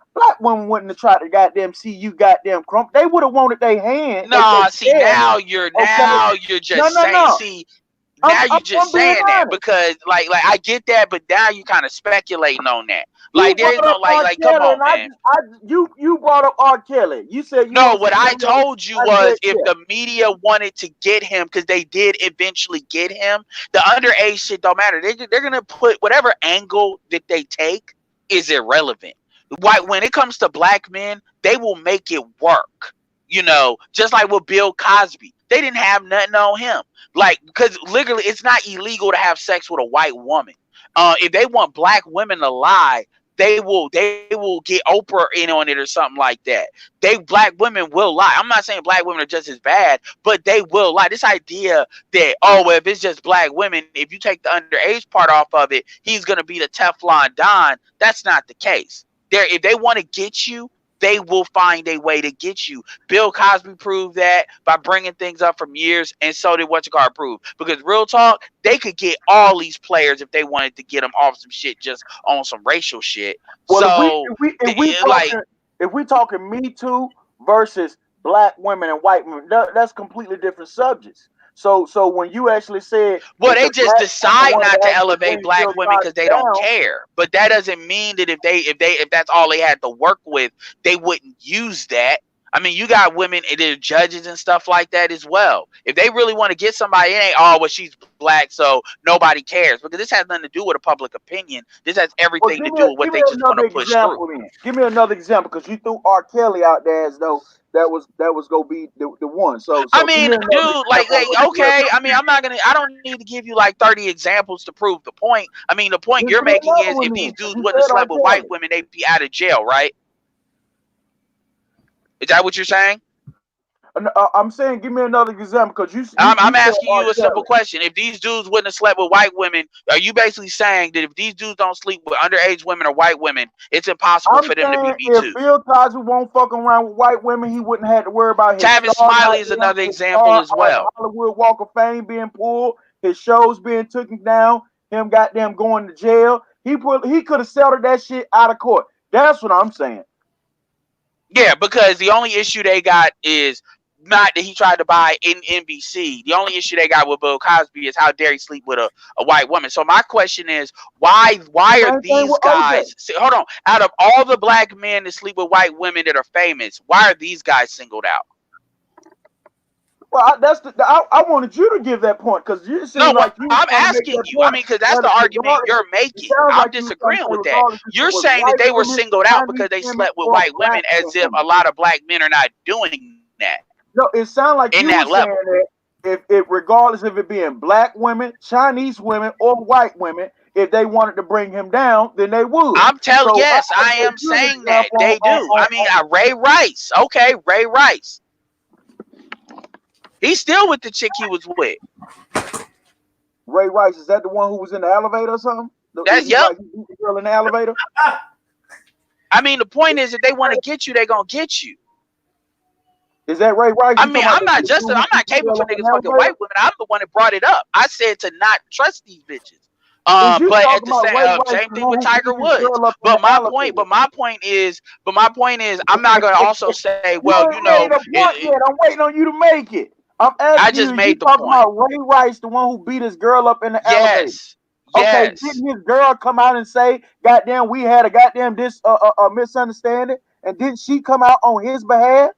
wouldn't have tried to goddamn see you goddamn crump. They would have wanted their hand, they Nah, see share. Okay. now you're No, just no, saying. no. See, now you just I'm being saying that honest. because like I get that, but now you kind of speculating on that. You Like there is brought no up R. come Kelly, and on, man. you brought up R. Kelly. You said you No, want to what see I that young. told you I was said, if yeah. the media wanted to get him, because they did eventually get him, the underage shit don't matter. They're gonna put whatever angle that they take is irrelevant. Why when it comes to black men, they will make it work. You know, just like with Bill Cosby. They didn't have nothing on him. Like, because literally, it's not illegal to have sex with a white woman. If they want black women to lie, they will get Oprah in on it or something like that. Black women will lie. I'm not saying black women are just as bad, but they will lie. This idea that, oh, well, if it's just black women, if you take the underage part off of it, he's gonna be the Teflon Don. That's not the case. If they want to get you, they will find a way to get you. Bill Cosby proved that by bringing things up from years, and so did What's-It-Called prove. Because real talk, they could get all these players if they wanted to get them off some shit just on some racial shit. Well, So, if we talking Me Too versus black women and white women, that's completely different subjects. So when you actually said, well, they just decide not to elevate black women because they don't care. But that doesn't mean that if that's all they had to work with, they wouldn't use that. I mean, you got women, they're judges and stuff like that as well. If they really want to get somebody, it ain't, oh, well, she's black, so nobody cares. Because this has nothing to do with a public opinion. This has everything to do with what they just want to push through. Give me another example, because you threw R. Kelly out there as though that was gonna be the one. So I mean, dude, like okay. I mean, I don't need to give you like 30 examples to prove the point. I mean, the point you're making is if these dudes wouldn't have slept with white women, they'd be out of jail, right? Is that what you're saying? I'm saying, give me another example, because I'm asking you a simple question. If these dudes wouldn't have slept with white women, are you basically saying that if these dudes don't sleep with underage women or white women, it's impossible for them to be Me Too? If Bill Cosby won't fuck around with white women, he wouldn't have to worry about his Tavis Smiley is another example as well. Hollywood Walk of Fame being pulled, his shows being taken down, him goddamn going to jail. He could have settled that shit out of court. That's what I'm saying. Yeah, because the only issue they got is not that he tried to buy in NBC. The only issue they got with Bill Cosby is how dare he sleep with a white woman. So my question is, why are these guys, hold on, out of all the black men that sleep with white women that are famous, why are these guys singled out? Well, I wanted you to give that point, because you seem like you. I'm asking you. I mean, because that's the argument you're making. I'm disagreeing with that. You're saying that they were singled out because they slept with white women, as if a lot of black men are not doing that. No, it sounds like you were saying that if regardless of it being black women, Chinese women, or white women, if they wanted to bring him down, then they would. I'm telling yes, I am saying that they do. I mean, Ray Rice. Okay, Ray Rice. He's still with the chick he was with. Ray Rice, is that the one who was in the elevator or something? That's yep. Like the girl in the elevator. I mean, the point is, if they want to get you, they gonna get you. Is that Ray Rice? I mean, I'm not capable for niggas fucking white women. I'm the one that brought it up. I said to not trust these bitches. But at the same thing with Tiger Woods. But my point is, I'm not gonna also say, well, you know, I'm waiting on you to make it. I'm asking I just made the talking point. about Ray Rice, the one who beat his girl up in the elevator. Okay, didn't his girl come out and say, "Goddamn, we had a goddamn misunderstanding," and didn't she come out on his behalf?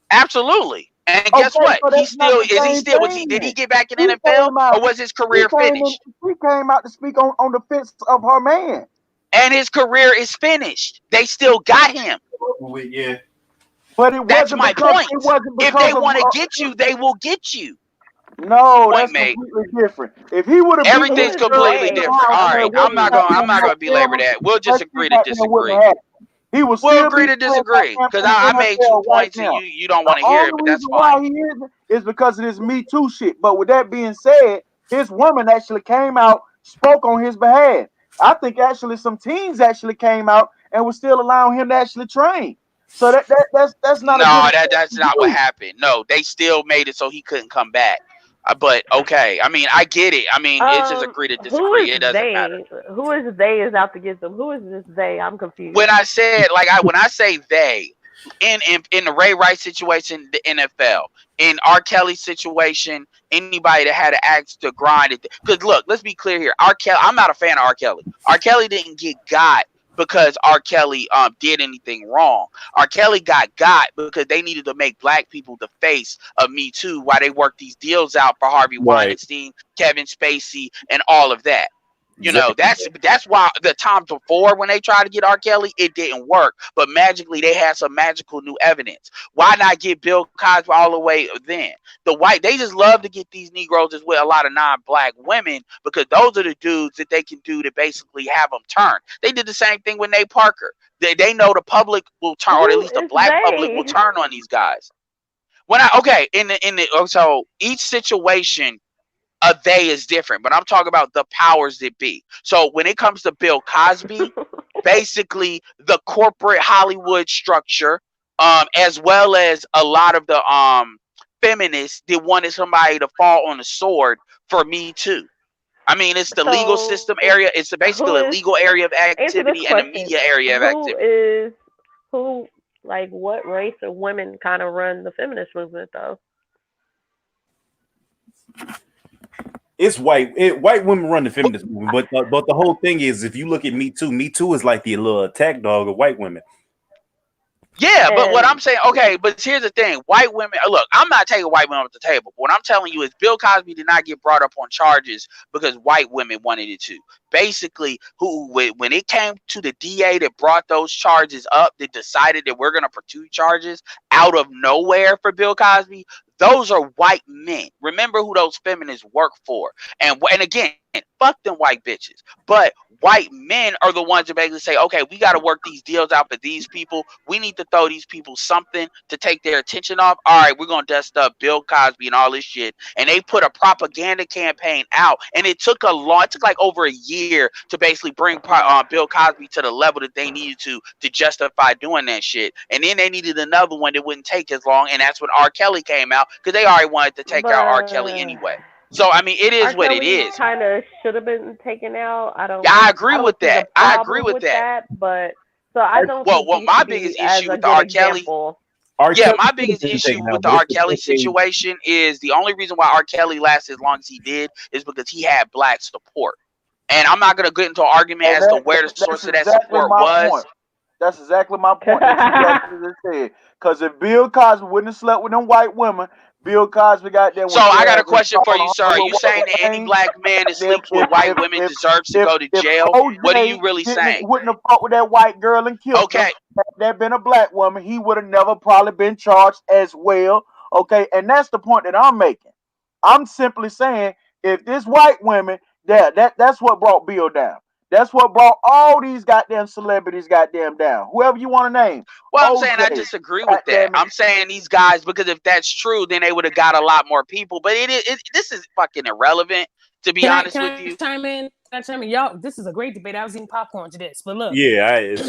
Absolutely. And guess what? So did he get back in NFL, or was his career finished? She came out to speak on the fence of her man. And his career is finished. They still got him. Yeah. But that's my point. If they want to get you, they will get you. No, that's completely different. If he would have, everything's completely different. All right, I'm not gonna belabor that. We'll just agree to disagree. We'll agree to disagree, because I made 2 points and you don't want to hear it, but that's fine. Why he is because of this Me Too shit. But with that being said, his woman actually came out, spoke on his behalf. I think actually some teams actually came out and were still allowing him to actually train. So that's not. No, that's not what happened. No, they still made it so he couldn't come back. But okay, I mean, I get it. I mean, it's just agree to disagree. It doesn't matter. Who is they is out to get them? Who is this they? I'm confused. When I said when I say they, in the Ray Rice situation, the NFL, in R. Kelly's situation, anybody that had an axe to grind it. Because look, let's be clear here. R. Kelly, I'm not a fan of R. Kelly. R. Kelly didn't get got because R. Kelly did anything wrong. R. Kelly got because they needed to make black people the face of Me Too while they worked these deals out for Harvey Weinstein, Kevin Spacey, and all of that. You know, that's why the times before when they tried to get R. Kelly, it didn't work. But magically, they had some magical new evidence. Why not get Bill Cosby all the way then? They just love to get these Negroes as well, a lot of non-black women, because those are the dudes that they can do to basically have them turn. They did the same thing with Nate Parker. They know the public will turn, or at least the black public will turn on these guys. So each situation, a they is different, but I'm talking about the powers that be. So when it comes to Bill Cosby, basically the corporate Hollywood structure, as well as a lot of the feminists that wanted somebody to fall on the sword for Me Too. I mean, it's the legal system area. It's basically a legal area of activity and a media area of activity. What race or women kind of run the feminist movement though? It's white women run the feminist movement, but the whole thing is, if you look at Me Too is like the little attack dog of white women. Yeah, but what I'm saying, okay, but here's the thing. White women, look, I'm not taking white women off the table. What I'm telling you is Bill Cosby did not get brought up on charges because white women wanted it to. Basically, when it came to the DA that brought those charges up, that decided that we're going to pursue charges out of nowhere for Bill Cosby, those are white men. Remember who those feminists work for. And again, fuck them white bitches. But white men are the ones that basically say, okay, we got to work these deals out for these people. We need to throw these people something to take their attention off. All right, we're going to dust up Bill Cosby and all this shit. And they put a propaganda campaign out. And it took like over a year to basically bring Bill Cosby to the level that they needed to justify doing that shit. And then they needed another one that wouldn't take as long. And that's when R. Kelly came out, because they already wanted to take out R. Kelly anyway. So I mean, it is R. what Kelly it is. Kind of should have been taken out. I agree with that. I agree with that. But so I don't. Well, my biggest issue with the R. Kelly. My biggest issue with the R. Kelly situation is the only reason why R. Kelly lasted as long as he did is because he had black support. And I'm not gonna get into an argument as to where the source of that support was. That's exactly my point. Because if Bill Cosby wouldn't have slept with them white women, Bill Cosby got there. So I got a question for you, sir. Are you saying that any black man that sleeps with white women deserves to go to jail? What are you really saying? Wouldn't have fought with that white girl and killed her. Had there been a black woman, he would have never probably been charged as well. Okay, and that's the point that I'm making. I'm simply saying, if this white women, that's what brought Bill down. That's what brought all these goddamn celebrities down. Whoever you want to name. Well, I'm saying I disagree with that. I'm saying these guys, because if that's true, then they would have got a lot more people. But this is fucking irrelevant, to be honest with you. Chime in, y'all. This is a great debate. I was eating popcorn to this, but look. Because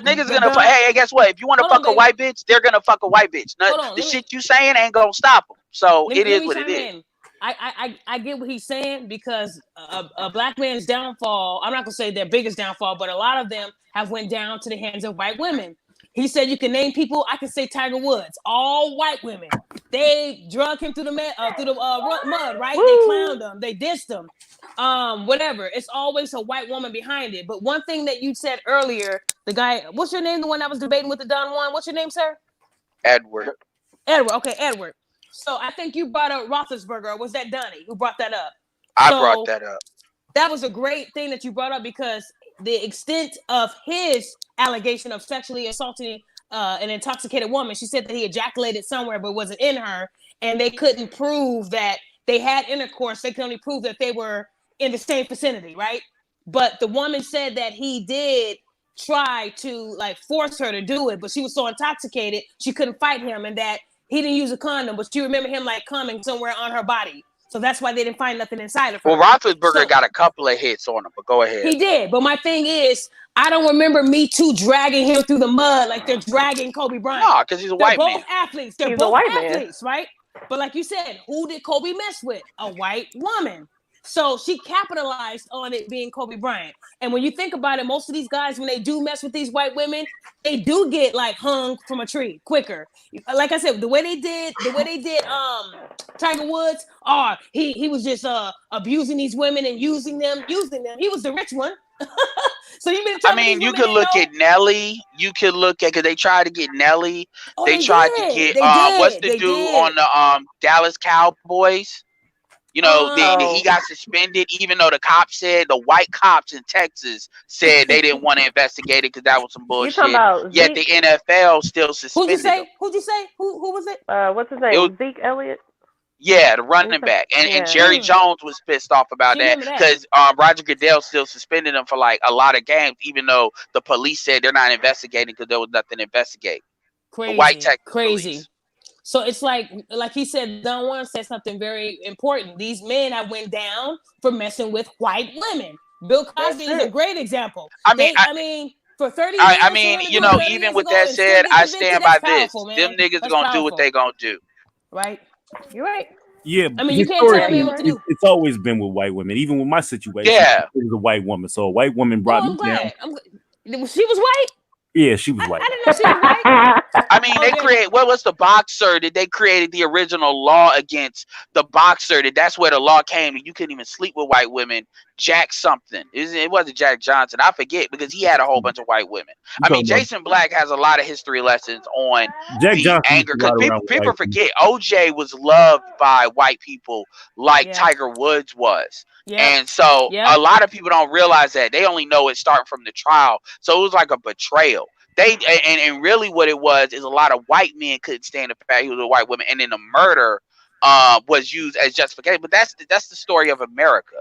niggas gonna hey, guess what? If you want to fuck a white bitch, they're gonna fuck a white bitch. The shit you saying ain't gonna stop them. So it is what it is. I get what he's saying, because a black man's downfall, I'm not going to say their biggest downfall, but a lot of them have went down to the hands of white women. He said you can name people. I can say Tiger Woods, all white women. They drug him through the mud, right? Woo! They clowned him. They dissed him. Whatever. It's always a white woman behind it. But one thing that you said earlier, the guy, what's your name? The one that was debating with the Don Juan. What's your name, sir? Edward. Okay, Edward. So I think you brought up Roethlisberger. Or was that Donnie who brought that up? I brought that up. That was a great thing that you brought up, because the extent of his allegation of sexually assaulting an intoxicated woman, she said that he ejaculated somewhere but wasn't in her, and they couldn't prove that they had intercourse. They could only prove that they were in the same vicinity, right? But the woman said that he did try to force her to do it, but she was so intoxicated she couldn't fight him, and that he didn't use a condom, but you remember him coming somewhere on her body. So that's why they didn't find nothing inside of her. Well, Roethlisberger got a couple of hits on him, but go ahead. He did, but my thing is, I don't remember Me Too dragging him through the mud like they're dragging Kobe Bryant. No, because he's a white man. They're both athletes. They're both athletes, right? But like you said, who did Kobe mess with? A white woman. So she capitalized on it being Kobe Bryant. And when you think about it, most of these guys, when they do mess with these white women, they do get hung from a tree quicker. Like I said, the way they did Tiger Woods, he was just abusing these women and using them. He was the rich one. So you mean you could look at Nelly. You could look at, because they tried to get Nelly. They tried to get what's the dude on the Dallas Cowboys? You know, he got suspended, even though the cops said, the white cops in Texas said they didn't want to investigate it because that was some bullshit. Yet the NFL still suspended him. Who'd you say? Who was it? What's his name? Zeke Elliott. Yeah, the running back. And Jerry Jones was pissed off about that because Roger Goodell still suspended him for like a lot of games, even though the police said they're not investigating because there was nothing to investigate. Crazy. The white Texas crazy. Police. So it's like he said, Don Juan said something very important. These men that went down for messing with white women. Bill Cosby is a great example. I mean, for 30 years. I mean, you know, even with that said, I stand by this. Them niggas gonna do what they gonna do. Right. You're right. Yeah, I mean, you can't tell me what to do. It's always been with white women. Even with my situation, yeah, it was a white woman. So a white woman brought me down. She was white? Yeah, she was white. I didn't know she was white. I mean, they create what was the boxer that they created the original law against the boxer that's where the law came and you couldn't even sleep with white women. Jack something. It wasn't Jack Johnson. I forget because he had a whole bunch of white women. I mean, Jason Black has a lot of history lessons on Jack the Johnson anger because people forget OJ was loved by white people like Tiger Woods was. And so a lot of people don't realize that. They only know it starting from the trial. So it was like a betrayal. And really what it was is a lot of white men couldn't stand the fact he was a white woman, and then the murder was used as justification. But that's the story of America.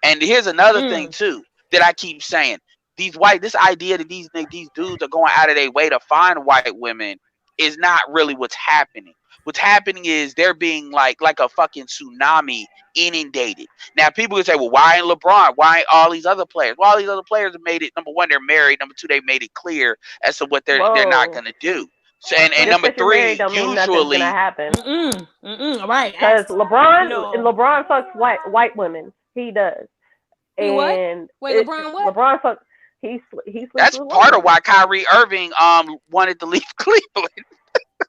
And here's another thing too that I keep saying: this idea that these dudes are going out of their way to find white women is not really what's happening. What's happening is they're being like a fucking tsunami inundated. Now people can say, well, why ain't LeBron? Why ain't all these other players? Well, all these other players have made it. Number one, they're married. Number two, they made it clear as to what they're not gonna do. So, and number three, usually gonna happen. Right. Because LeBron fucks white women. He does. And wait, LeBron what? LeBron fucks. He sleeps that's with part women. of why Kyrie Irving wanted to leave Cleveland.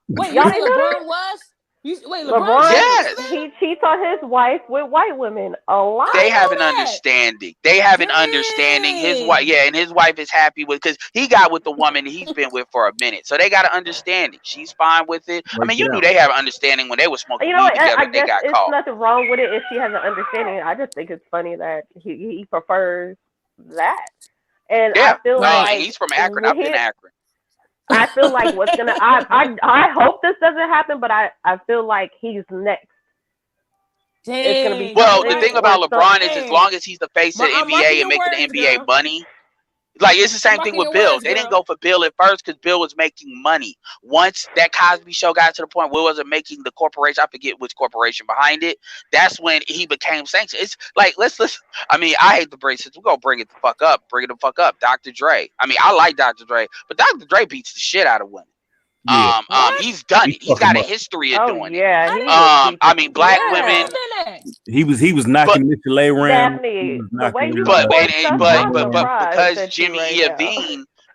Wait, y'all didn't know LeBron was? LeBron, yes. He cheats on his wife with white women a lot. They have an understanding. His wife, and his wife is happy with because he got with the woman he's been with for a minute. So they got an understanding. She's fine with it. I mean, you knew they have an understanding when they were smoking weed together. I guess they got it's caught. Nothing wrong with it if she has an understanding. I just think it's funny that he prefers that. And I feel like he's from Akron. I've been to Akron. I feel like what's gonna. I hope this doesn't happen, but I feel like he's next. Dang. It's gonna be the thing about LeBron is as long as he's the face of the NBA and making the NBA money. Like it's the same thing with Bill. They didn't go for Bill at first because Bill was making money. Once that Cosby Show got to the point where it wasn't making the corporation, I forget which corporation behind it. That's when he became sanctioned. It's like let's. I mean, I hate the braces. We're gonna bring it the fuck up. Bring it the fuck up. Dr. Dre. I mean, I like Dr. Dre, but Dr. Dre beats the shit out of women. Yeah. He's done it. He's got a history of doing it. I mean, black women. He was knocking Mr. Layram. But because Jimmy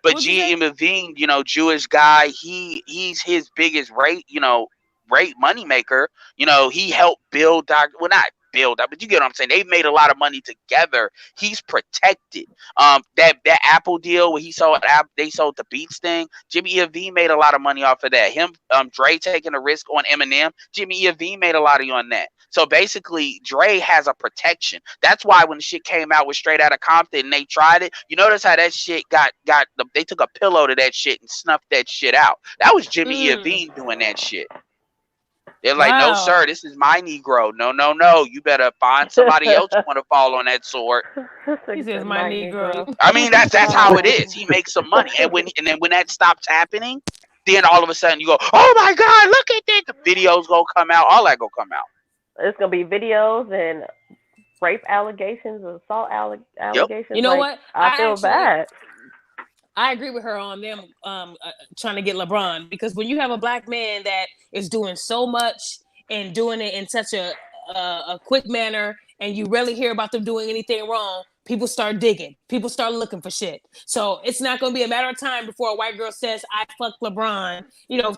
Iovine, you know, Jewish guy, he's his biggest rate moneymaker. You know, he helped build but you get what I'm saying. They've made a lot of money together. He's protected. That Apple deal where they sold the Beats thing. Jimmy Iovine made a lot of money off of that. Dre taking a risk on Eminem. Jimmy Iovine made a lot of money on that. So basically, Dre has a protection. That's why when the shit came out with Straight Outta Compton and they tried it, you notice how that shit they took a pillow to that shit and snuffed that shit out. That was Jimmy Iovine doing that shit. They're like, no, sir, this is my Negro. No. You better find somebody else who want to fall on that sword. He says my Negro. I mean, that's how it is. He makes some money. And then when that stops happening, then all of a sudden you go, oh my God, look at that. The videos gonna come out. All that gonna come out. It's gonna be videos and rape allegations, assault allegations. You know what? I feel bad. I agree with her on them trying to get LeBron, because when you have a black man that is doing so much and doing it in such a quick manner, and you rarely hear about them doing anything wrong, people start digging. People start looking for shit. So it's not going to be a matter of time before a white girl says, I fucked LeBron.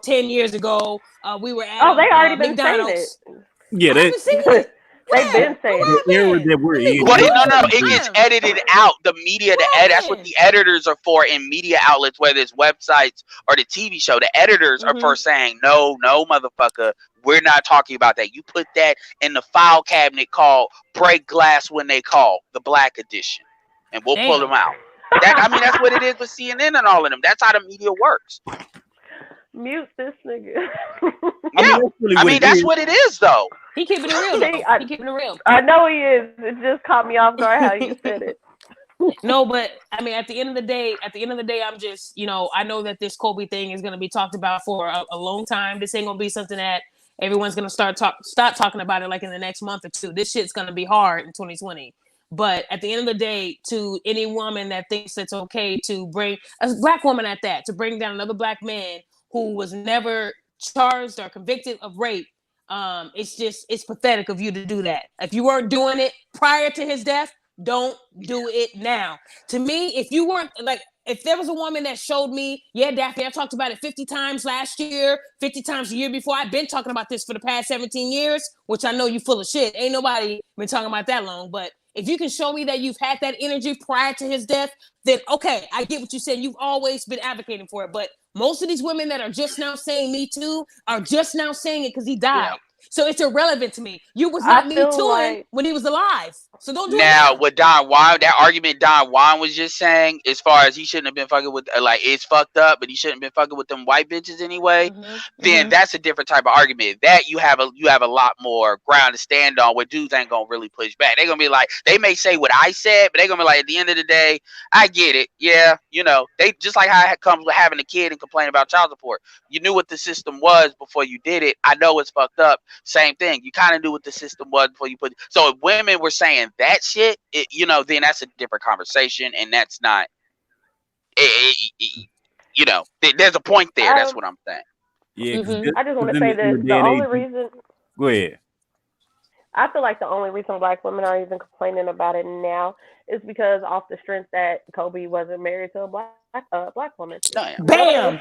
10 years ago, we were at they already been McDonald's. saying it. Yeah, I haven't seen it. They've been saying The it. era that we're in. But no, everybody it gets is- edited out. The media, the that's what the editors are for in media outlets, whether it's websites or the TV show. The editors are for saying, no, motherfucker, we're not talking about that. You put that in the file cabinet called "Break Glass When They Call," the Black Edition, and we'll pull them out. That's what it is with CNN and all of them. That's how the media works. Mute this nigga. That's what it is, though. He keeping it real, though. He keeping it real. I know he is. It just caught me off guard how you said it. No, but I mean, at the end of the day, I'm just, I know that this Kobe thing is going to be talked about for a long time. This ain't going to be something that everyone's going to start talking about it like in the next month or two. This shit's going to be hard in 2020. But at the end of the day, to any woman that thinks it's okay to bring a black woman at that, to bring down another black man who was never charged or convicted of rape, it's pathetic of you to do that. If you weren't doing it prior to his death, don't do it now. To me, if there was a woman that showed me, yeah, Daphne, I talked about it 50 times last year, 50 times the year before. I've been talking about this for the past 17 years, which I know you full of shit. Ain't nobody been talking about that long. But if you can show me that you've had that energy prior to his death, then okay, I get what you said. You've always been advocating for it. But most of these women that are just now saying Me Too are just now saying it because he died. Yeah. So it's irrelevant to me. You was not Me Tooing when he was alive. So don't do it now. What Don Juan, that argument Don Juan was just saying, as far as he shouldn't have been fucking with, it's fucked up, but he shouldn't have been fucking with them white bitches anyway. Then that's a different type of argument. That you have a lot more ground to stand on, where dudes ain't gonna really push back. They're gonna be like, they may say what I said, but they're gonna be like, at the end of the day, I get it. Yeah, they just like how it comes with having a kid and complaining about child support. You knew what the system was before you did it. I know it's fucked up. Same thing. You kind of knew what the system was before you put. So if women were saying that shit, then that's a different conversation, and that's not. There's a point there. That's what I'm saying. Yeah, I just want to say that the only reason. Go ahead. I feel like the only reason black women are even complaining about it now is because off the strength that Kobe wasn't married to a black woman. Bam, bam.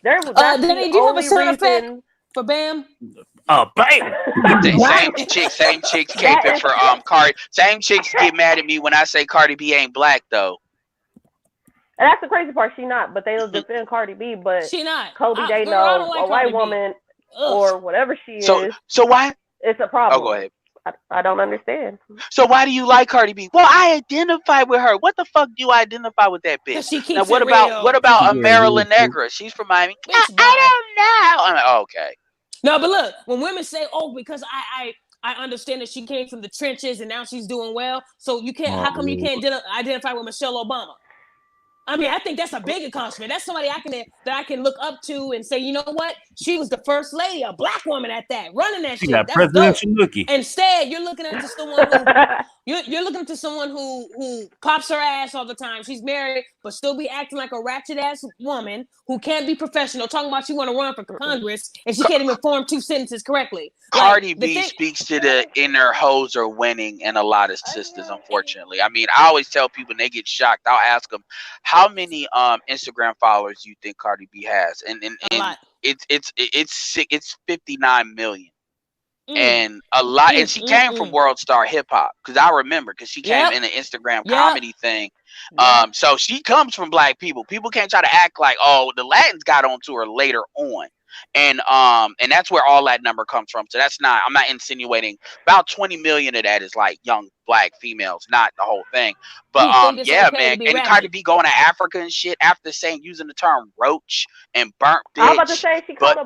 That's Danny, do you have a sound effect for bam? Bam. Same chicks caping for Cardi. Same chicks get mad at me when I say Cardi B ain't black though. And that's the crazy part. She not, but they'll defend Cardi B. But she not. Kobe dating a white woman or whatever she is. So why? It's a problem. Oh, go ahead. I don't understand. So why do you like Cardi B? Well, I identify with her. What the fuck do you identify with that bitch? She keeps now, what about Marilyn Negra? She's from Miami. I don't know. I'm like, oh, okay. No, but look, when women say, "Oh, because I understand that she came from the trenches and now she's doing well," so you can't. How come you can't identify with Michelle Obama? I mean, I think that's a big accomplishment. That's somebody I can look up to and say, you know what? She was the first lady, a black woman at that, running that shit. Got presidential looky. Instead, you're looking at someone who pops her ass all the time. She's married, but still be acting like a ratchet ass woman who can't be professional. Talking about she want to run for Congress and she can't even form two sentences correctly. Cardi B speaks to the inner hoes are winning in a lot of sisters. Unfortunately, I mean, I always tell people when they get shocked, I'll ask them, how many Instagram followers do you think Cardi B has? And it's 59 million. And a lot, and she came from World Star Hip Hop, because I remember, because she came in an Instagram comedy thing. So she comes from black people. People can't try to act like, oh, the Latins got onto her later on. And that's where all that number comes from. So I'm not insinuating. About 20 million of that is like young black females, not the whole thing. But yeah, man, and Cardi B going to Africa and shit after using the term roach and burnt bitch. I was about to say she called a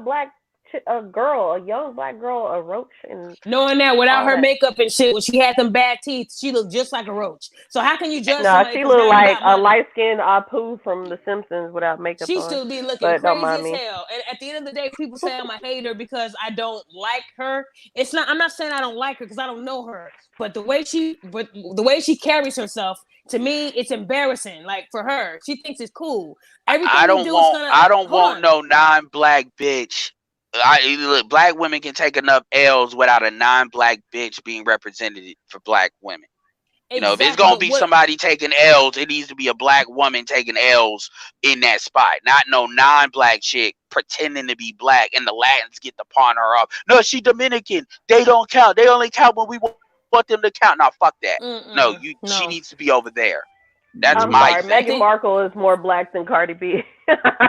young black girl, a roach, and knowing that without her makeup and shit, when she had them bad teeth, she looked just like a roach. So how can you judge? No, she looked like a light skinned Apu from The Simpsons without makeup. She still be looking crazy as hell. And at the end of the day, people say I'm a hater because I don't like her. It's not. I'm not saying I don't like her because I don't know her. But the way she carries herself, to me, it's embarrassing. Like for her, she thinks it's cool. Everything I don't want no non-black bitch. Black women can take enough L's without a non-black bitch being represented for black women. You know, if it's Exactly, gonna but be what? somebody taking L's, it needs to be a black woman taking L's in that spot, not no non-black chick pretending to be black and the Latins get to pawn her off. No, she Dominican. They don't count. They only count when we want them to count. No, fuck that. No, she No. needs to be over there. That's I'm my sorry, thing. Meghan Markle is more black than Cardi B.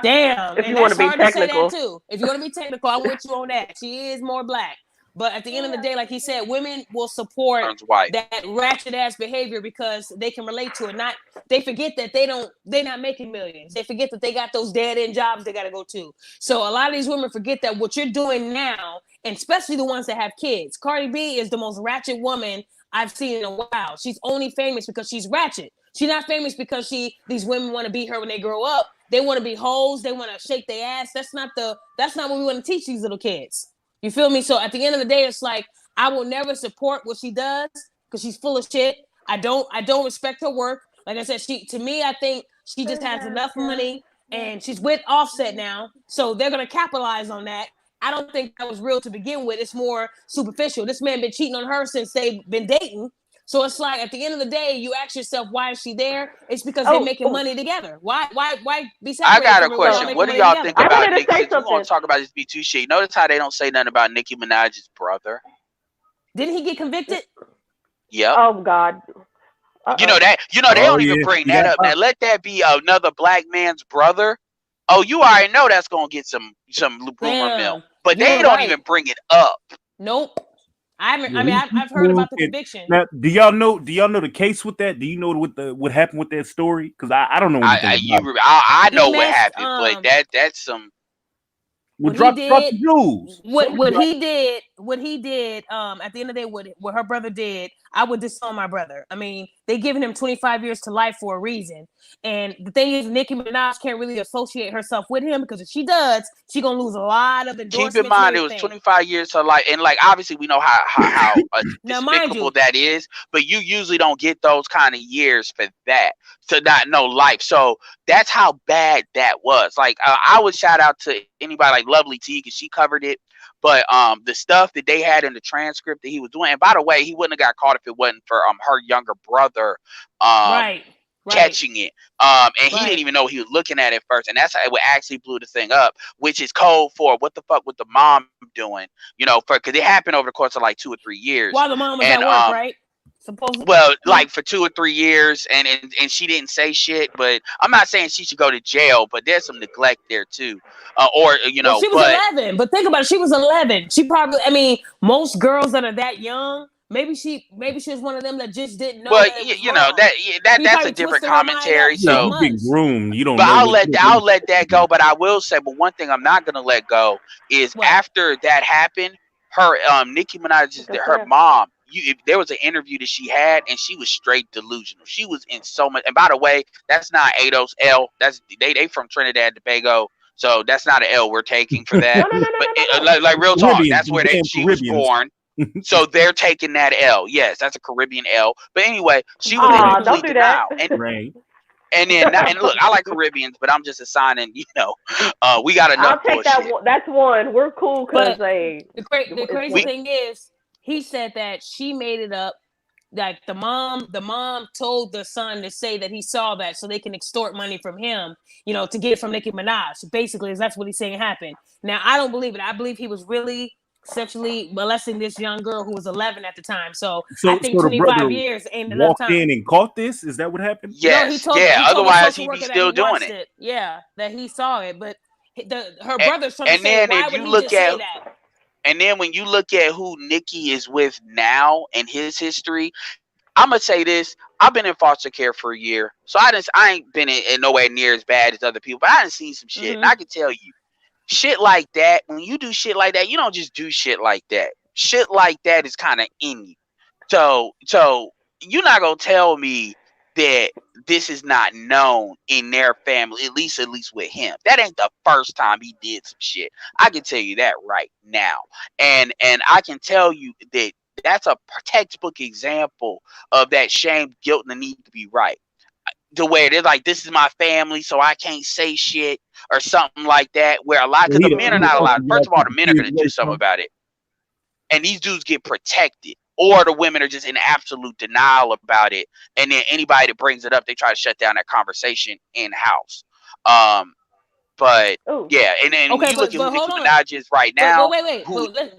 Damn, if and you want that's to be hard to say technical. that too. If you want to be technical, I'm with you on that. She is more black, but at the end of the day, like he said, women will support Turns white. that ratchet ass behavior because they can relate to it. Not they forget that they're not making millions. They forget that they got those dead end jobs they got to go to. So a lot of these women forget that what you're doing now, and especially the ones that have kids. Cardi B is the most ratchet woman I've seen in a while. She's only famous because she's ratchet. She's not famous because these women want to be her when they grow up. They want to be hoes. They want to shake their ass. That's not what we want to teach these little kids. You feel me? So at the end of the day, it's like I will never support what she does because she's full of shit. I don't respect her work. Like I said, to me, I think she just has enough money and she's with Offset now. So they're gonna capitalize on that. I don't think that was real to begin with. It's more superficial. This man been cheating on her since they've been dating. So it's like at the end of the day, you ask yourself, why is she there? It's because they're making money together. Why be separated? I got a from her when y'all question. making What do money y'all together? think about Nicki? Since we want to talk about this B2 shit, notice how they don't say nothing about Nicki Minaj's brother. Didn't he get convicted? Yep. Oh God. You know that. You know they don't even bring that up. Now let that be another black man's brother. Oh, you already know that's gonna get some rumor mill. But they don't even bring it up. Nope. I've heard about the conviction. Now, do y'all know the case with that? Do you know what happened with that story? Because I don't know anything about it. I know what happened, but that's some. What he did, at the end of the day, what her brother did, I would disown my brother. I mean, they giving him 25 years to life for a reason. And the thing is, Nicki Minaj can't really associate herself with him because if she does, she's gonna lose a lot of endorsements. Keep in mind, it was 25 years to life, and like obviously we know how despicable that is. But you usually don't get those kind of years for that to not know life. So that's how bad that was. Like I would shout out to anybody like Lovely T because she covered it. But the stuff that they had in the transcript that he was doing, and by the way, he wouldn't have got caught if it wasn't for her younger brother catching it. And he didn't even know he was looking at it first. And that's how it actually blew the thing up, which is code for what the fuck was the mom doing, because it happened over the course of like 2 or 3 years. While the mom was at work, right? Supposedly. Well, like for 2 or 3 years, and she didn't say shit. But I'm not saying she should go to jail, but there's some neglect there too. She was 11. But think about it, she was 11. She probably, I mean, most girls that are that young, maybe she was one of them that just didn't know. But that's a different commentary. So you've been groomed. You don't. But know I'll let that go. But I will say, but one thing I'm not gonna let go is after that happened, her Nicki Minaj, her mom. There was an interview that she had, and she was straight delusional. She was in so much. And by the way, that's not Ado's L. That's they from Trinidad and Tobago, so that's not an L we're taking for that. But like real talk, that's where she was born. So they're taking that L. Yes, that's a Caribbean L. But anyway, she was in complete denial. And then, and look, I like Caribbeans, but I'm just assigning. We got enough. I'll take that. That's one. We're cool because the crazy thing is, he said that she made it up. Like the mom told the son to say that he saw that so they can extort money from him, to get it from Nicki Minaj. Basically, that's what he's saying happened. Now, I don't believe it. I believe he was really sexually molesting this young girl who was 11 at the time. So I think 25 years ain't enough time. Walked in and caught this. Is that what happened? Yes. No, he told otherwise, he'd be still doing it. Yeah, that he saw it, but her brother's trying to say, why would he just say that? And then when you look at who Nicki is with now and his history, I'm gonna say this: I've been in foster care for a year, so I ain't been in nowhere near as bad as other people, but I done seen some shit, and I can tell you, shit like that. When you do shit like that, you don't just do shit like that. Shit like that is kind of in you. So you're not gonna tell me that this is not known in their family, at least with him. That ain't the first time he did some shit. I can tell you that right now, and I can tell you that that's a textbook example of that shame, guilt, and the need to be right. The way they're like, this is my family, so I can't say shit or something like that. Where a lot, because the men are not allowed. First of all, the men are gonna do something about it, and these dudes get protected. or the women are just in absolute denial about it, and then anybody that brings it up, they try to shut down that conversation in house. But Ooh. yeah, and then when Okay, you look at who but Nicki hold on. Minaj is right But now, wait. who But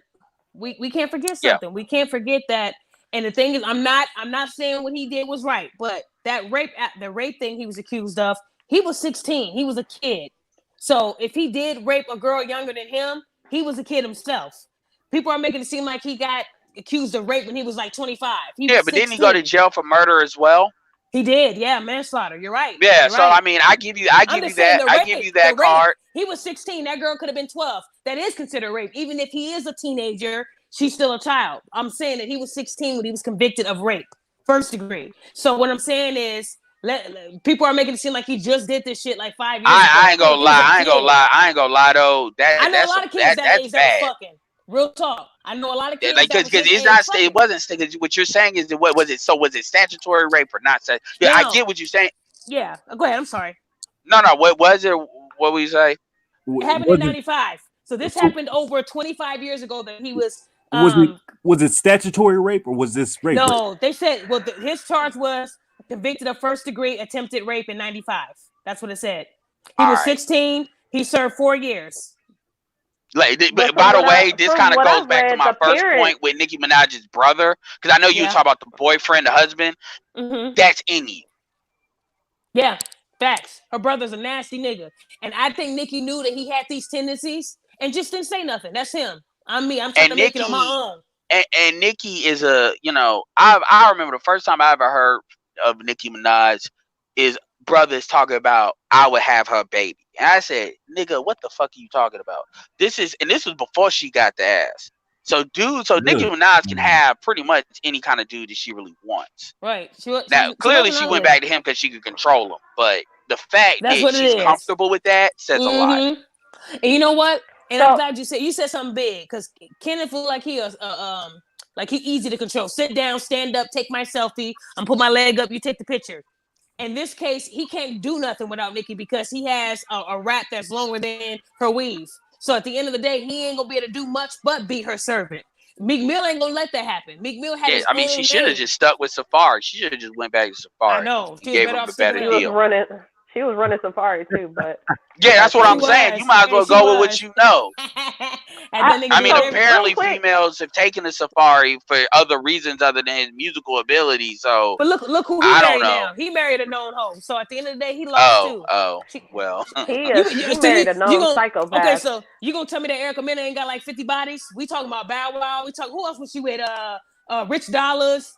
we can't forget yeah, something. We can't forget that. And the thing is, I'm not saying what he did was right, but the rape thing he was accused of, he was 16. He was a kid. So if he did rape a girl younger than him, he was a kid himself. People are making it seem like he got accused of rape when he was like 25. He yeah, was but didn't he go to 16. jail for murder as well? He did, yeah, manslaughter. You're right. Yeah, You're so right. I mean, I give you I'm just saying that card. He was 16. That girl could have been 12. That is considered rape. Even if he is a teenager, she's still a child. I'm saying that he was 16 when he was convicted of rape, first degree. So what I'm saying is, people are making it seem like he just did this shit like 5 years ago. I ain't gonna lie. I ain't gonna lie though. I know a lot of kids that that's age that was bad. fucking. Real talk. I know a lot of kids Like, that because was it's not. It wasn't. What you're saying is that what was it? So was it statutory rape or not? Yeah, I get what you're saying. Yeah, go ahead. I'm sorry. No, what was it? What would you say? It happened in 95. So this happened over 25 years ago that he was. Was it statutory rape or was this rape? No, rape? they said his charge was convicted of first degree attempted rape in 95. That's what it said. He was 16. He served 4 years. Like, but by the way, this kind of goes back to my first point with Nicki Minaj's brother, because I know you were talking about the boyfriend, the husband. Mm-hmm. That's in you. Yeah, facts. Her brother's a nasty nigga, and I think Nicki knew that he had these tendencies and just didn't say nothing. That's him. I'm me. I'm trying to make it on my own. And Nicki is I remember the first time I ever heard of Nicki Minaj is brothers talking about I would have her baby. And I said, nigga, what the fuck are you talking about? This was before she got the ass. So Nicki Minaj can have pretty much any kind of dude that she really wants. Right. Clearly she went back to him because she could control him. But the fact that she's comfortable with that says a lot. And you know what? And I'm glad you said something big, because Kenneth look like he easy to control. Sit down, stand up, take my selfie. I'm put my leg up. You take the picture. In this case, he can't do nothing without Nicki because he has a wrap that's longer than her weave. So at the end of the day, he ain't gonna be able to do much but be her servant. Meek Mill ain't gonna let that happen. Meek Mill had his own she should have just stuck with Safari. She should have just went back to Safari. I know. She gave him a better deal. She was running Safari too, but yeah, that's what I'm saying. You might as well go with what you know. I mean, apparently females have taken the Safari for other reasons other than his musical ability. So, but look who he married now. He married a known hoe. So at the end of the day, he lost too. Well. He married a known psychopath. Okay, so you gonna tell me that Erica Mena ain't got like 50 bodies? We talking about Bow Wow. Who else was she with? Rich Dollars.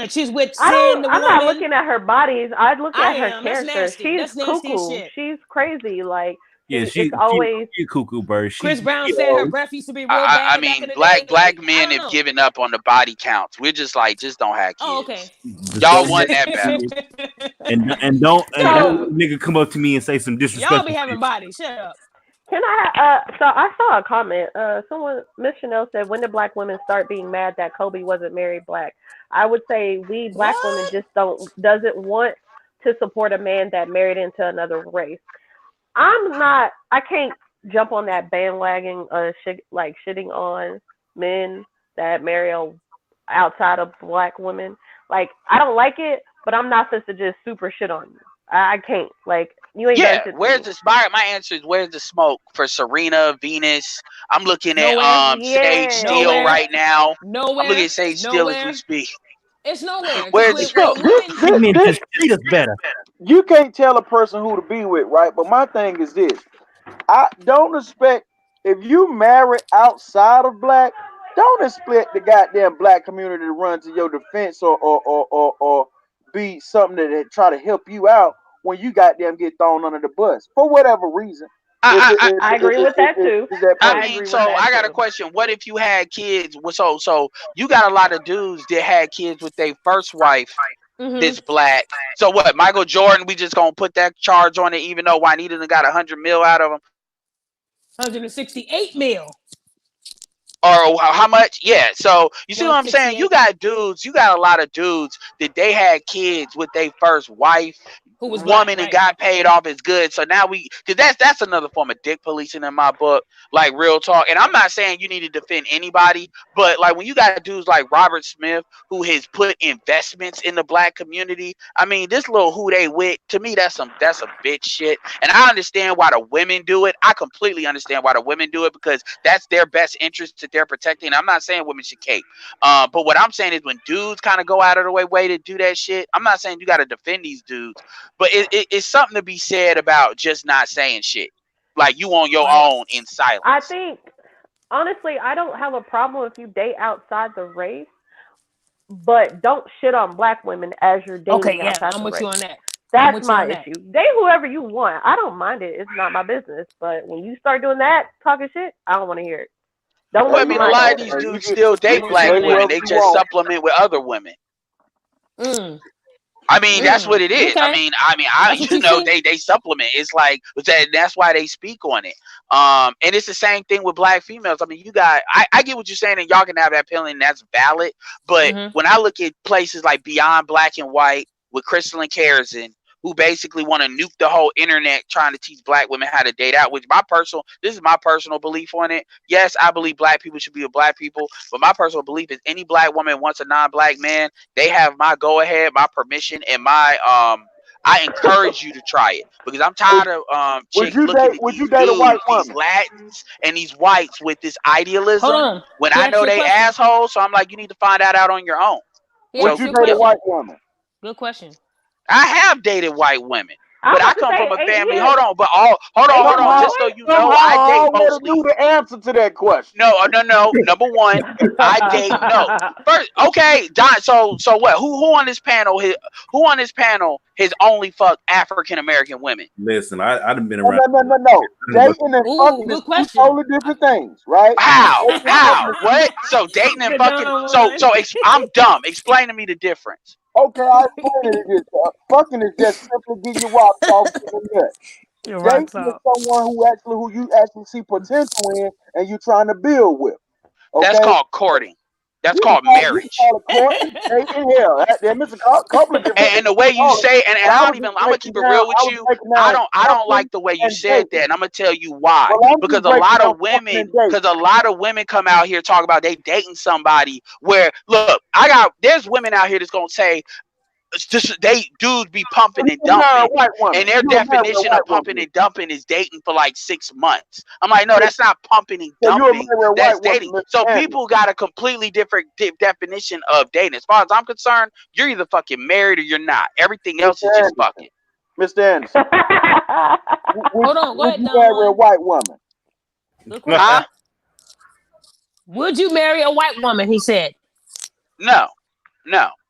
She's with Sin. I'm not looking at her bodies. I look at her character. She's cuckoo. She's crazy. Like, she's always she's cuckoo bird. Chris Brown said her breath used to be real bad. I mean, black men have given up on the body counts. We're just like, just don't have kids. Oh, okay. Y'all want that battle. and don't nigga come up to me and say some disrespect. Y'all be having bodies. Shut up. Can I? So I saw a comment. Someone, Miss Chanel said, "When did black women start being mad that Kobe wasn't married black?" I would say we black women just doesn't want to support a man that married into another race. I can't jump on that bandwagon shitting on men that marry outside of black women. Like, I don't like it, but I'm not supposed to just super shit on you. I can't. Like, you ain't. Yeah, where's the my answer is where's the smoke for Serena, Venus? I'm looking at Sage Steele right now. Nowhere. I'm looking at Sage Steele as we speak. It's nowhere. Where's the smoke? Just treat us better. You can't tell a person who to be with, right? But my thing is this: I don't expect if you marry outside of black, don't expect the goddamn black community to run to your defense or be something that try to help you out when you goddamn get thrown under the bus for whatever reason. I agree with that too. I got a question. What if you had kids? So you got a lot of dudes that had kids with their first wife that's black. So what? Michael Jordan, we just gonna put that charge on it, even though Juanita got $100 million out of him. 168 mil. Or how much? Yeah. So you see what I'm saying? 168. You got dudes, you got a lot of dudes that they had kids with their first wife, Who was black, woman, and right? got paid off as good. So now because that's another form of dick policing in my book, like real talk. And I'm not saying you need to defend anybody, but like when you got dudes like Robert Smith who has put investments in the black community, I mean, this little who they with, to me, that's some bitch shit. And I understand why the women do it. I completely understand why the women do it, because that's their best interest that they're protecting. I'm not saying women should cape. But what I'm saying is when dudes kind of go out of the way to do that shit, I'm not saying you got to defend these dudes, but it's something to be said about just not saying shit. Like you on your Right. own in silence. I think honestly, I don't have a problem if you date outside the race, but don't shit on black women as you're dating Okay, yeah, outside I'm the with race. you on that. I'm That's with you my on that. issue. Date whoever you want. I don't mind it. It's not my business. But when you start doing that, talking shit, I don't want to hear it. Don't Well, I listen Hey, to mean, a my lot of advice. these you dudes can still you I'm date with can you black on date that. women. whoever They you just want. supplement with other women. Mm. I mean, that's what it is. I Okay. mean, That's what you see. they supplement. It's like that's why they speak on it. And it's the same thing with black females. I mean, I get what you're saying, and y'all can have that opinion. That's valid. But Mm-hmm. when I look at places like Beyond Black and White with Crystal and Karasin, who basically want to nuke the whole internet trying to teach black women how to date out, which this is my personal belief on it. Yes, I believe black people should be with black people, but my personal belief is any black woman wants a non-black man, they have my go ahead, my permission, and my I encourage you to try it, because I'm tired of chicks looking at Would you these date a white dudes, these woman? Latins and these whites with this Hold idealism on. when He I asked know you a they question. assholes. So I'm like, you need to find that out on your own. He Would asked So you you a date a yeah, question. white woman? Good question. I have dated white women, I'm but I about to come say from a 8 family. years. Hold on, but hold 8 on. years Somehow, Just so what? you somehow know, I I date already knew mostly. the answer to that question. No. Number one, I date no. First, okay, Don. So what? Who on this panel? Who on this panel has only fucked African American women? Listen, I've been No, around. no. Dating and Ooh, fucking is good two question. totally different things, right? How? Dating and fucking How? is What? So dating and The fucking. dumb one. I'm dumb. Explain to me the difference. okay. I explained it. It is fucking is just simply getting your rocks off in the nut. Your Dating rocks is off. someone who you actually see potential in and you're trying to build with. That's Okay, called courting. That's you can called marriage. call it courting, dating, hell. There's a couple of different things And the way to you call it. say, and But I I don't was even. just I'm gonna breaking keep it down. real with I was you. breaking I down don't fucking like the way you and said that, dating. and I'm gonna tell you why. Well, I'm Because just breaking down fucking and dating. a lot of women come out here talk about they dating somebody. Where look, there's women out here that's gonna say it's just they dudes be pumping and You marry a dumping, white woman. and their You marry a definition of white pumping woman. and dumping is dating for like 6 months. I'm like, no, that's not pumping and So you'll dumping. marry a That's white woman, dating. So Mr. Anderson. people got a completely different definition of dating. As far as I'm concerned, you're either fucking married or you're not. Everything else is Mr. just Anderson. fucking. Mr. Anderson. Hold on. Go Would ahead, you Don marry a Juan. white woman? Good question. Huh? Would you marry a white woman? He said. No.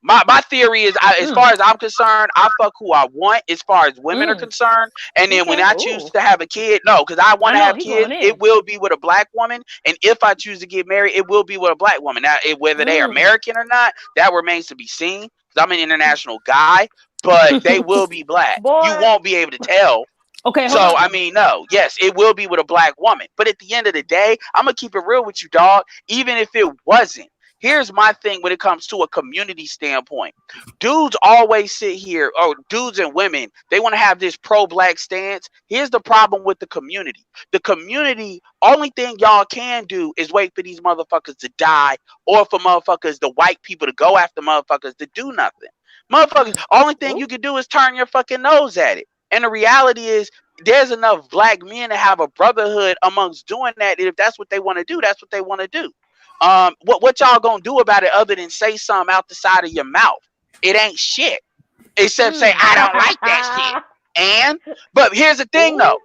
My theory is, as far as I'm concerned, I fuck who I want as far as women are concerned. And then when Okay. I choose to have a kid, no, because I want to know, have he kids, going in. it will be with a black woman. And if I choose to get married, it will be with a black woman. Now, whether they are American or not, that remains to be seen. Because I'm an international guy, but they will be black. Boy. You won't be able to tell. Okay, hold So, on. I mean, no, yes, it will be with a black woman. But at the end of the day, I'm going to keep it real with you, dog. Even if it wasn't, here's my thing when it comes to a community standpoint. Dudes always sit here, dudes and women, they want to have this pro-black stance. Here's the problem with the community. The community, only thing y'all can do is wait for these motherfuckers to die, or for motherfuckers, the white people, to go after motherfuckers to do nothing. Motherfuckers, only thing you can do is turn your fucking nose at it. And the reality is, there's enough black men to have a brotherhood amongst doing that. And if that's what they want to do, that's what they want to do. What y'all gonna do about it other than say something out the side of your mouth? It ain't shit. Except say, I don't like that shit. But here's the thing though.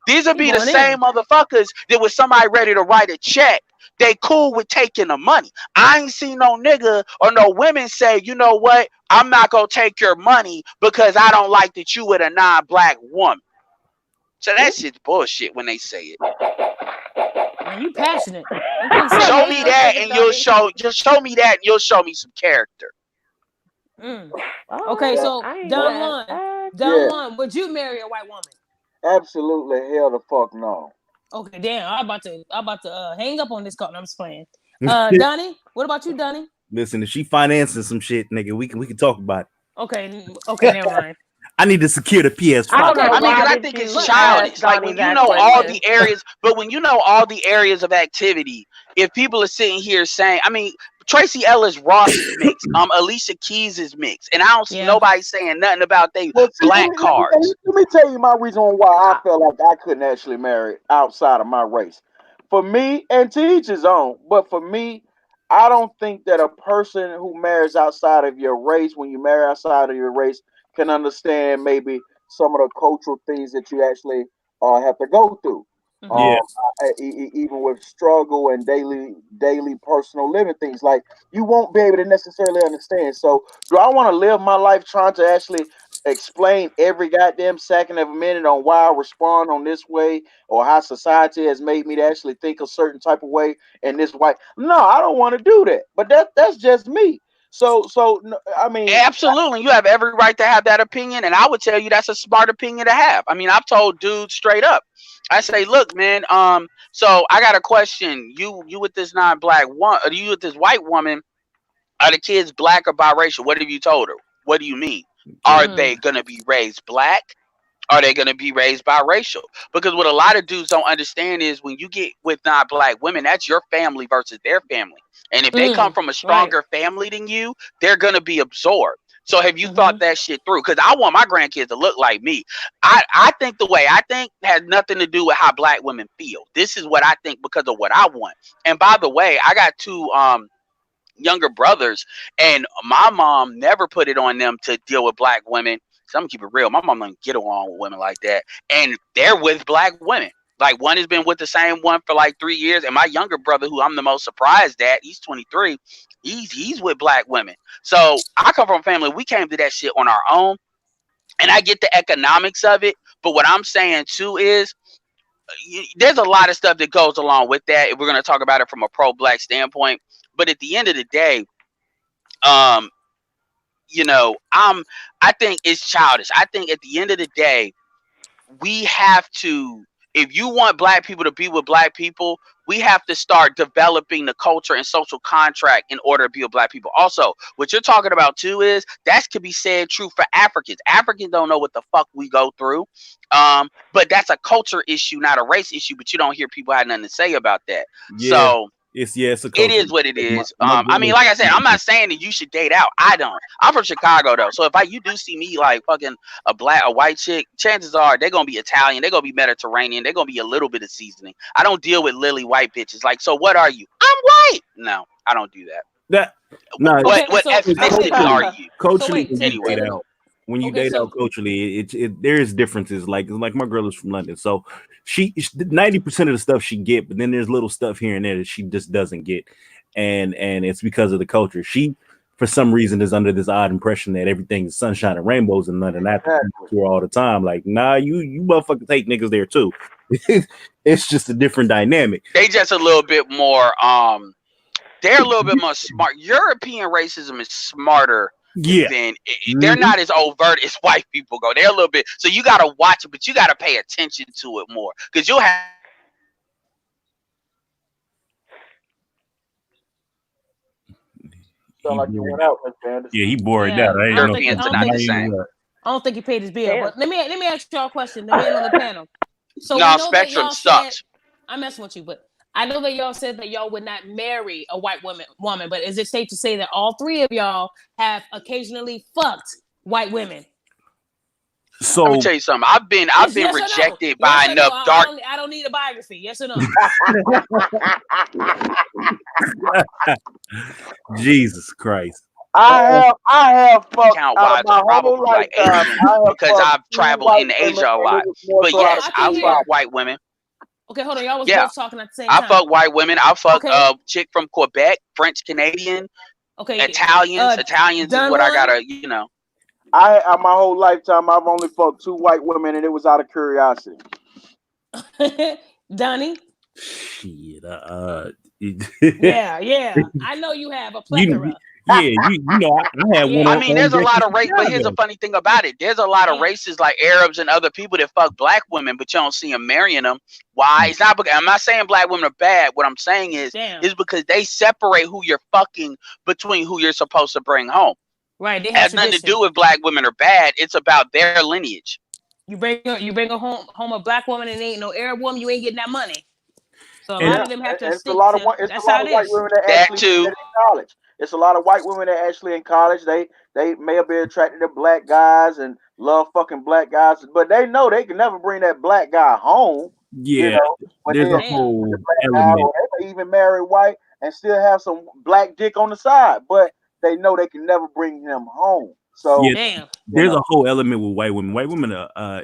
These would be the same motherfuckers that was somebody ready to write a check. They cool with taking the money. I ain't seen no nigga or no women say, you know what? I'm not gonna take your money because I don't like that you with a non-black woman. So that shit's bullshit when they say it. Man, you passionate. Show me that and you'll show me that and you'll show me some character. Okay, so Don Juan, would you marry a white woman? Absolutely, hell the fuck no. Okay, damn. I'm about to hang up on this call. I'm just playing. Donnie, what about you, Donnie? Listen, if she financing some shit, nigga, we can talk about it. Okay, never mind. I need to secure the PS5. I don't know. I mean, why because I did think you it's ask childish. Like when Donnie you that know all question? the areas, but when you know all the areas of activity, if people are sitting here saying, I mean, Tracy Ellis Ross is mixed, Alicia Keys is mixed, and I don't see Yeah. nobody saying nothing about they Well, see, black cards. let me tell you my reason on why I felt like I couldn't actually marry outside of my race. For me, and to each his own, but for me, I don't think that a person who marries outside of your race, when you marry outside of your race, can understand maybe some of the cultural things that you actually have to go through. Yeah. Even with struggle and daily personal living things, like you won't be able to necessarily understand. So, do I want to live my life trying to actually explain every goddamn second of a minute on why I respond on this way or how society has made me to actually think a certain type of way in this way? No, I don't want to do that. But that's just me. I mean, Absolutely, you have every right to have that opinion, and I would tell you that's a smart opinion to have. I mean, I've told dudes straight up. I say, look, man, so I got a question. You with this non-black one, or you with this white woman? Are the kids black or biracial? What have you told her? What do you mean? Are they gonna be raised black? Are they going to be raised biracial? Because what a lot of dudes don't understand is when you get with non-black women, that's your family versus their family. And if they come from a stronger family than you, they're going to be absorbed. So have you thought that shit through? Because I want my grandkids to look like me. I think the way I think has nothing to do with how black women feel. This is what I think because of what I want. And by the way, I got two younger brothers, and my mom never put it on them to deal with black women. So I'm gonna keep it real. My mom doesn't get along with women like that, and they're with black women. Like one has been with the same one for like 3 years, and my younger brother, who I'm the most surprised at, he's 23. He's with black women. So I come from a family. We came to that shit on our own, and I get the economics of it. But what I'm saying too is there's a lot of stuff that goes along with that. If we're gonna talk about it from a pro-black standpoint, but at the end of the day, um, I think it's childish. I think at the end of the day, we have to, if you want black people to be with black people, we have to start developing the culture and social contract in order to be with black people. Also, what you're talking about too is that could be said true for Africans. Africans don't know what the fuck we go through. But that's a culture issue, not a race issue, but you don't hear people have nothing to say about that. Yeah. So It's a it is what it is. I mean, like I said, I'm not saying that you should date out. I don't. I'm from Chicago though, so if you do see me like fucking a white chick, chances are they're gonna be Italian, they're gonna be Mediterranean, they're gonna be a little bit of seasoning. I don't deal with lily white bitches. Like, so what are you? I'm white. No, I don't do that. What ethnicity are you? Culturally, anyway. When you date out culturally, there is differences. Like my girl is from London, so she 90% of the stuff she get, but then there's little stuff here and there that she just doesn't get, and it's because of the culture. She, for some reason, is under this odd impression that everything is sunshine and rainbows in London. I to her all the time, like, nah, you motherfuckers take niggas there too. It's just a different dynamic. They just a little bit more. They're a little bit more smart. European racism is smarter. Yeah, they're not as overt as white people go. They're a little bit. So you got to watch it, but you got to pay attention to it more because you'll have. Sound like you went out, Mr. Anderson. Yeah, he bored out. I don't think he paid his bill. But let me ask y'all a question. The men on the panel. So no, Spectrum sucks. I'm messing with you, but I know that y'all said that y'all would not marry a white woman, but is it safe to say that all three of y'all have occasionally fucked white women? So let me tell you something. I've been rejected by enough dark. I don't need a biography. Yes or no? Jesus Christ. I have fucked count wise, probably like Asian because I've traveled in Asia a lot. But yes, I fuck white women. Okay, hold on. Y'all was both talking at the same time. I fuck white women. I fuck chick from Quebec, French Canadian. Okay, Italians. Italians is what I gotta, I my whole lifetime I've only fucked 2 white women, and it was out of curiosity. Donnie. Shit. Yeah. I know you have a plethora. Yeah, you know, I had one Yeah. I on, mean, there's a deck lot in of race, but here's the Chicago. funny thing about it. There's a lot of Yeah. races like Arabs and other people that fuck black women, but you don't see them marrying them. Why? It's not because I'm not saying black women are bad. What I'm saying is Damn. because they separate who you're fucking between who you're supposed to bring home. Right. They It have has nothing to tradition. do with black women are bad. It's about their lineage. You bring a home a black woman and ain't no Arab woman, you ain't getting that money. So a And lot Yeah, of them have to and it's a stick lot of to. it's a That's lot how of it white is. women that That actually too. get in college. It's a lot of white women that actually in college. They may have been attracted to black guys and love fucking black guys, but they know they can never bring that black guy home. You yeah, know, when there's they a Damn. with the whole black guy, element. or they may even marry white and still have some black dick on the side, but they know they can never bring him home. Yeah, So Damn. you there's know, a whole element with white women. White women,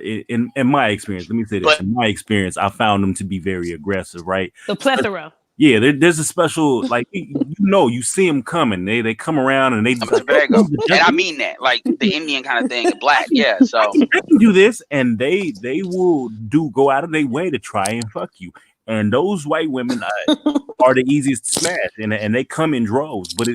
in my experience, let me say this. But In my experience, I found them to be very aggressive, right? The plethora. Yeah, there's a special, like, you see them coming. They come around and they I'm just like, Tobago, and I mean that, like the Indian kind of thing, and black. Yeah. So I can do this, and they will go out of their way to try and fuck you. And those white women are the easiest to smash, and they come in droves. But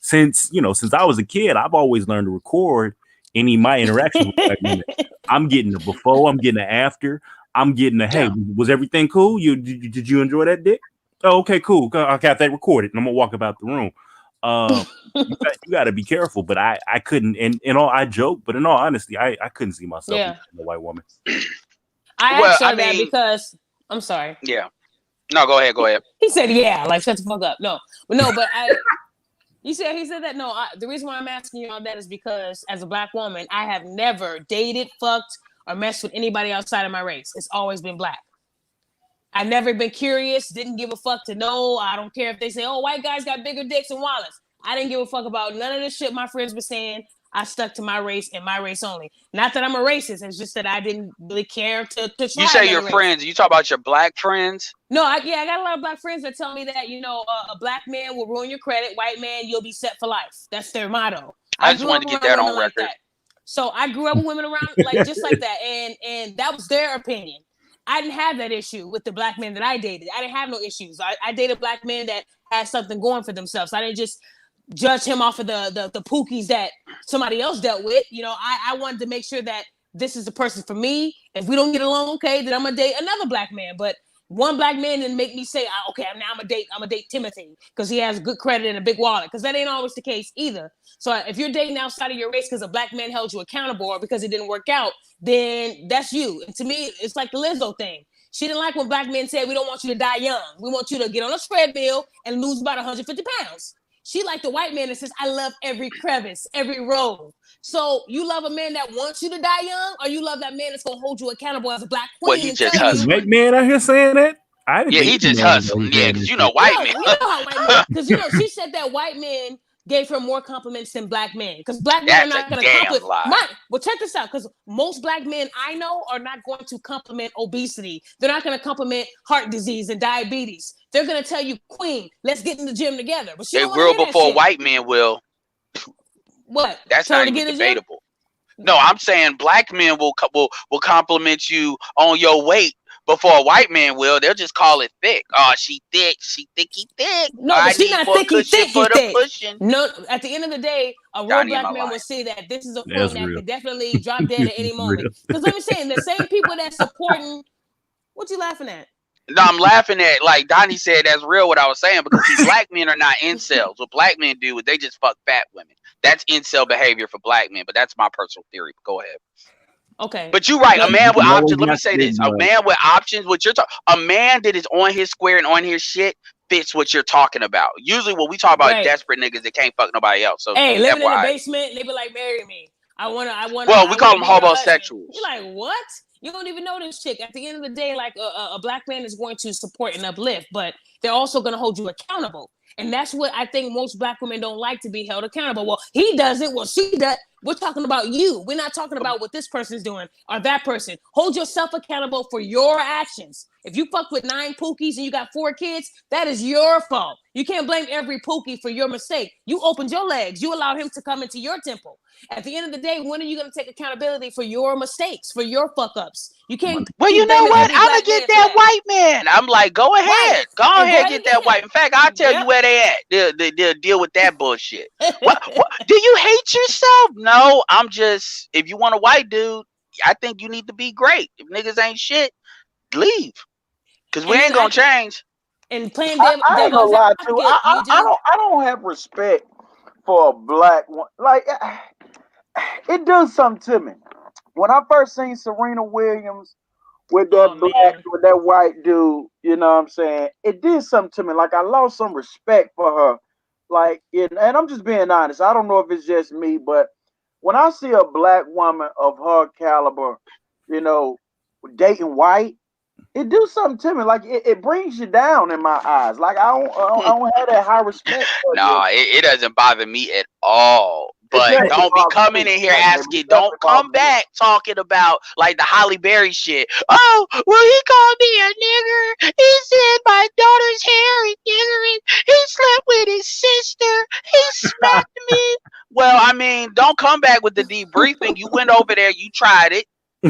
since I was a kid, I've always learned to record any of my interactions with white women. I'm getting the before, I'm getting the after, I'm getting the hey, yeah. was everything cool? Did you enjoy that dick? Oh, okay, cool. I got that recorded, and I'm gonna walk about the room. You got to be careful, but I couldn't. And in all, I joke, but in all honesty, I couldn't see myself Yeah. with a white woman. I Well, asked I her that mean, because I'm sorry. yeah. No, go ahead. Go ahead. He said, "Yeah, like shut the fuck up." No, but he said that. No, the reason why I'm asking you all that is because as a black woman, I have never dated, fucked, or messed with anybody outside of my race. It's always been black. I've never been curious. Didn't give a fuck to know. I don't care if they say, "Oh, white guys got bigger dicks than wallets." I didn't give a fuck about none of the shit my friends were saying. I stuck to my race and my race only. Not that I'm a racist. It's just that I didn't really care to try You say your another race. friends. You talk about your black friends. No, I got a lot of black friends that tell me that a black man will ruin your credit, white man you'll be set for life. That's their motto. I just grew up wanted to get around that women on like record. that, so I grew up with women around just like that, and that was their opinion. I didn't have that issue with the black men that I dated. I didn't have no issues. I dated black men that had something going for themselves. I didn't just judge him off of the pookies that somebody else dealt with. I wanted to make sure that this is the person for me. If we don't get along, okay, then I'm gonna date another black man. But one black man didn't make me say, okay, now I'm gonna date Timothy because he has good credit and a big wallet. Because that ain't always the case either. So if you're dating outside of your race because a black man held you accountable or because it didn't work out, then that's you. And to me, it's like the Lizzo thing. She didn't like when black men said, we don't want you to die young. We want you to get on a treadmill and lose about 150 pounds. She liked the white man that says, I love every crevice, every road. So you love a man that wants you to die young, or you love that man that's gonna hold you accountable as a black queen Well, he and just tell you, White hustling. man out here saying that? I didn't Yeah, think he just man was out hustling. here Yeah, saying because this you shit. know white you know how white men, because she said that white men gave her more compliments than black men. Because black men are That's a not gonna damn compliment. lie. Well, check this out, because most black men I know are not going to compliment obesity. They're not gonna compliment heart disease and diabetes. They're gonna tell you, Queen, let's get in the gym together. But she They don't want to will hear that before shit. white men will. What? That's Tell her not to even get in the gym? debatable. No, I'm saying black men will compliment you on your weight before a white man will. They'll just call it thick. Oh, she thick. She thicky thick. No, I but she need not more thicky cushion thicky for the thick. pushing. No, at the end of the day, a real Donnie, am black I man will lying? see that this is a queen That's that real. could definitely drop dead at any It's moment. real. Because let me say, the same people that supporting, what you laughing at? No, I'm laughing at, like Donnie said, that's real what I was saying, because see, black men are not incels. What black men do is they just fuck fat women. That's incel behavior for black men, but that's my personal theory. Go ahead. Okay. But you're right. A man with You always options. Let me got say to this. A man with options, what you're talking, a man that is on his square and on his shit fits what you're talking about. Usually when we talk about Right. desperate niggas that can't fuck nobody else. So Hey, living in the FYI. basement, they be like, marry me. I wanna. Well, we call them be your husband. homosexuals. You're like, what? You don't even know this chick. At the end of the day, like a black man is going to support and uplift, but they're also going to hold you accountable. And that's what I think most black women don't like, to be held accountable. Well, he does it. Well, she does. We're talking about you. We're not talking about what this person's doing or that person. Hold yourself accountable for your actions. If you fuck with 9 pookies and you got 4 kids, that is your fault. You can't blame every pookie for your mistake. You opened your legs. You allowed him to come into your temple. At the end of the day, when are you going to take accountability for your mistakes, for your fuck ups? You can't. Well, you know what? I'm gonna get that white man. I'm like, go ahead, Right. go And ahead, go get ahead that white. In fact, I'll tell you where they at. They'll deal with that bullshit. What? Do you hate yourself? No, I'm just. If you want a white dude, I think you need to be great. If niggas ain't shit, leave, cause we ain't gonna change. And playing I ain't gonna devil's lie to you. advocate, I don't have respect for a black one. Like it does something to me. When I first seen Serena Williams with that white dude, you know what I'm saying? It did something to me. Like I lost some respect for her. Like, and I'm just being honest. I don't know if it's just me, but when I see a black woman of her caliber, you know, dating white, it do something to me. Like it brings you down in my eyes. Like I don't have that high respect for you. No, it doesn't bother me at all. But don't be coming in here asking. Don't come back talking about like the Holly Berry shit. Oh, well, he called me a nigger. He said my daughter's hair is niggering. He slept with his sister. He smacked me. Well, I mean, don't come back with the debriefing. You went over there. You tried it.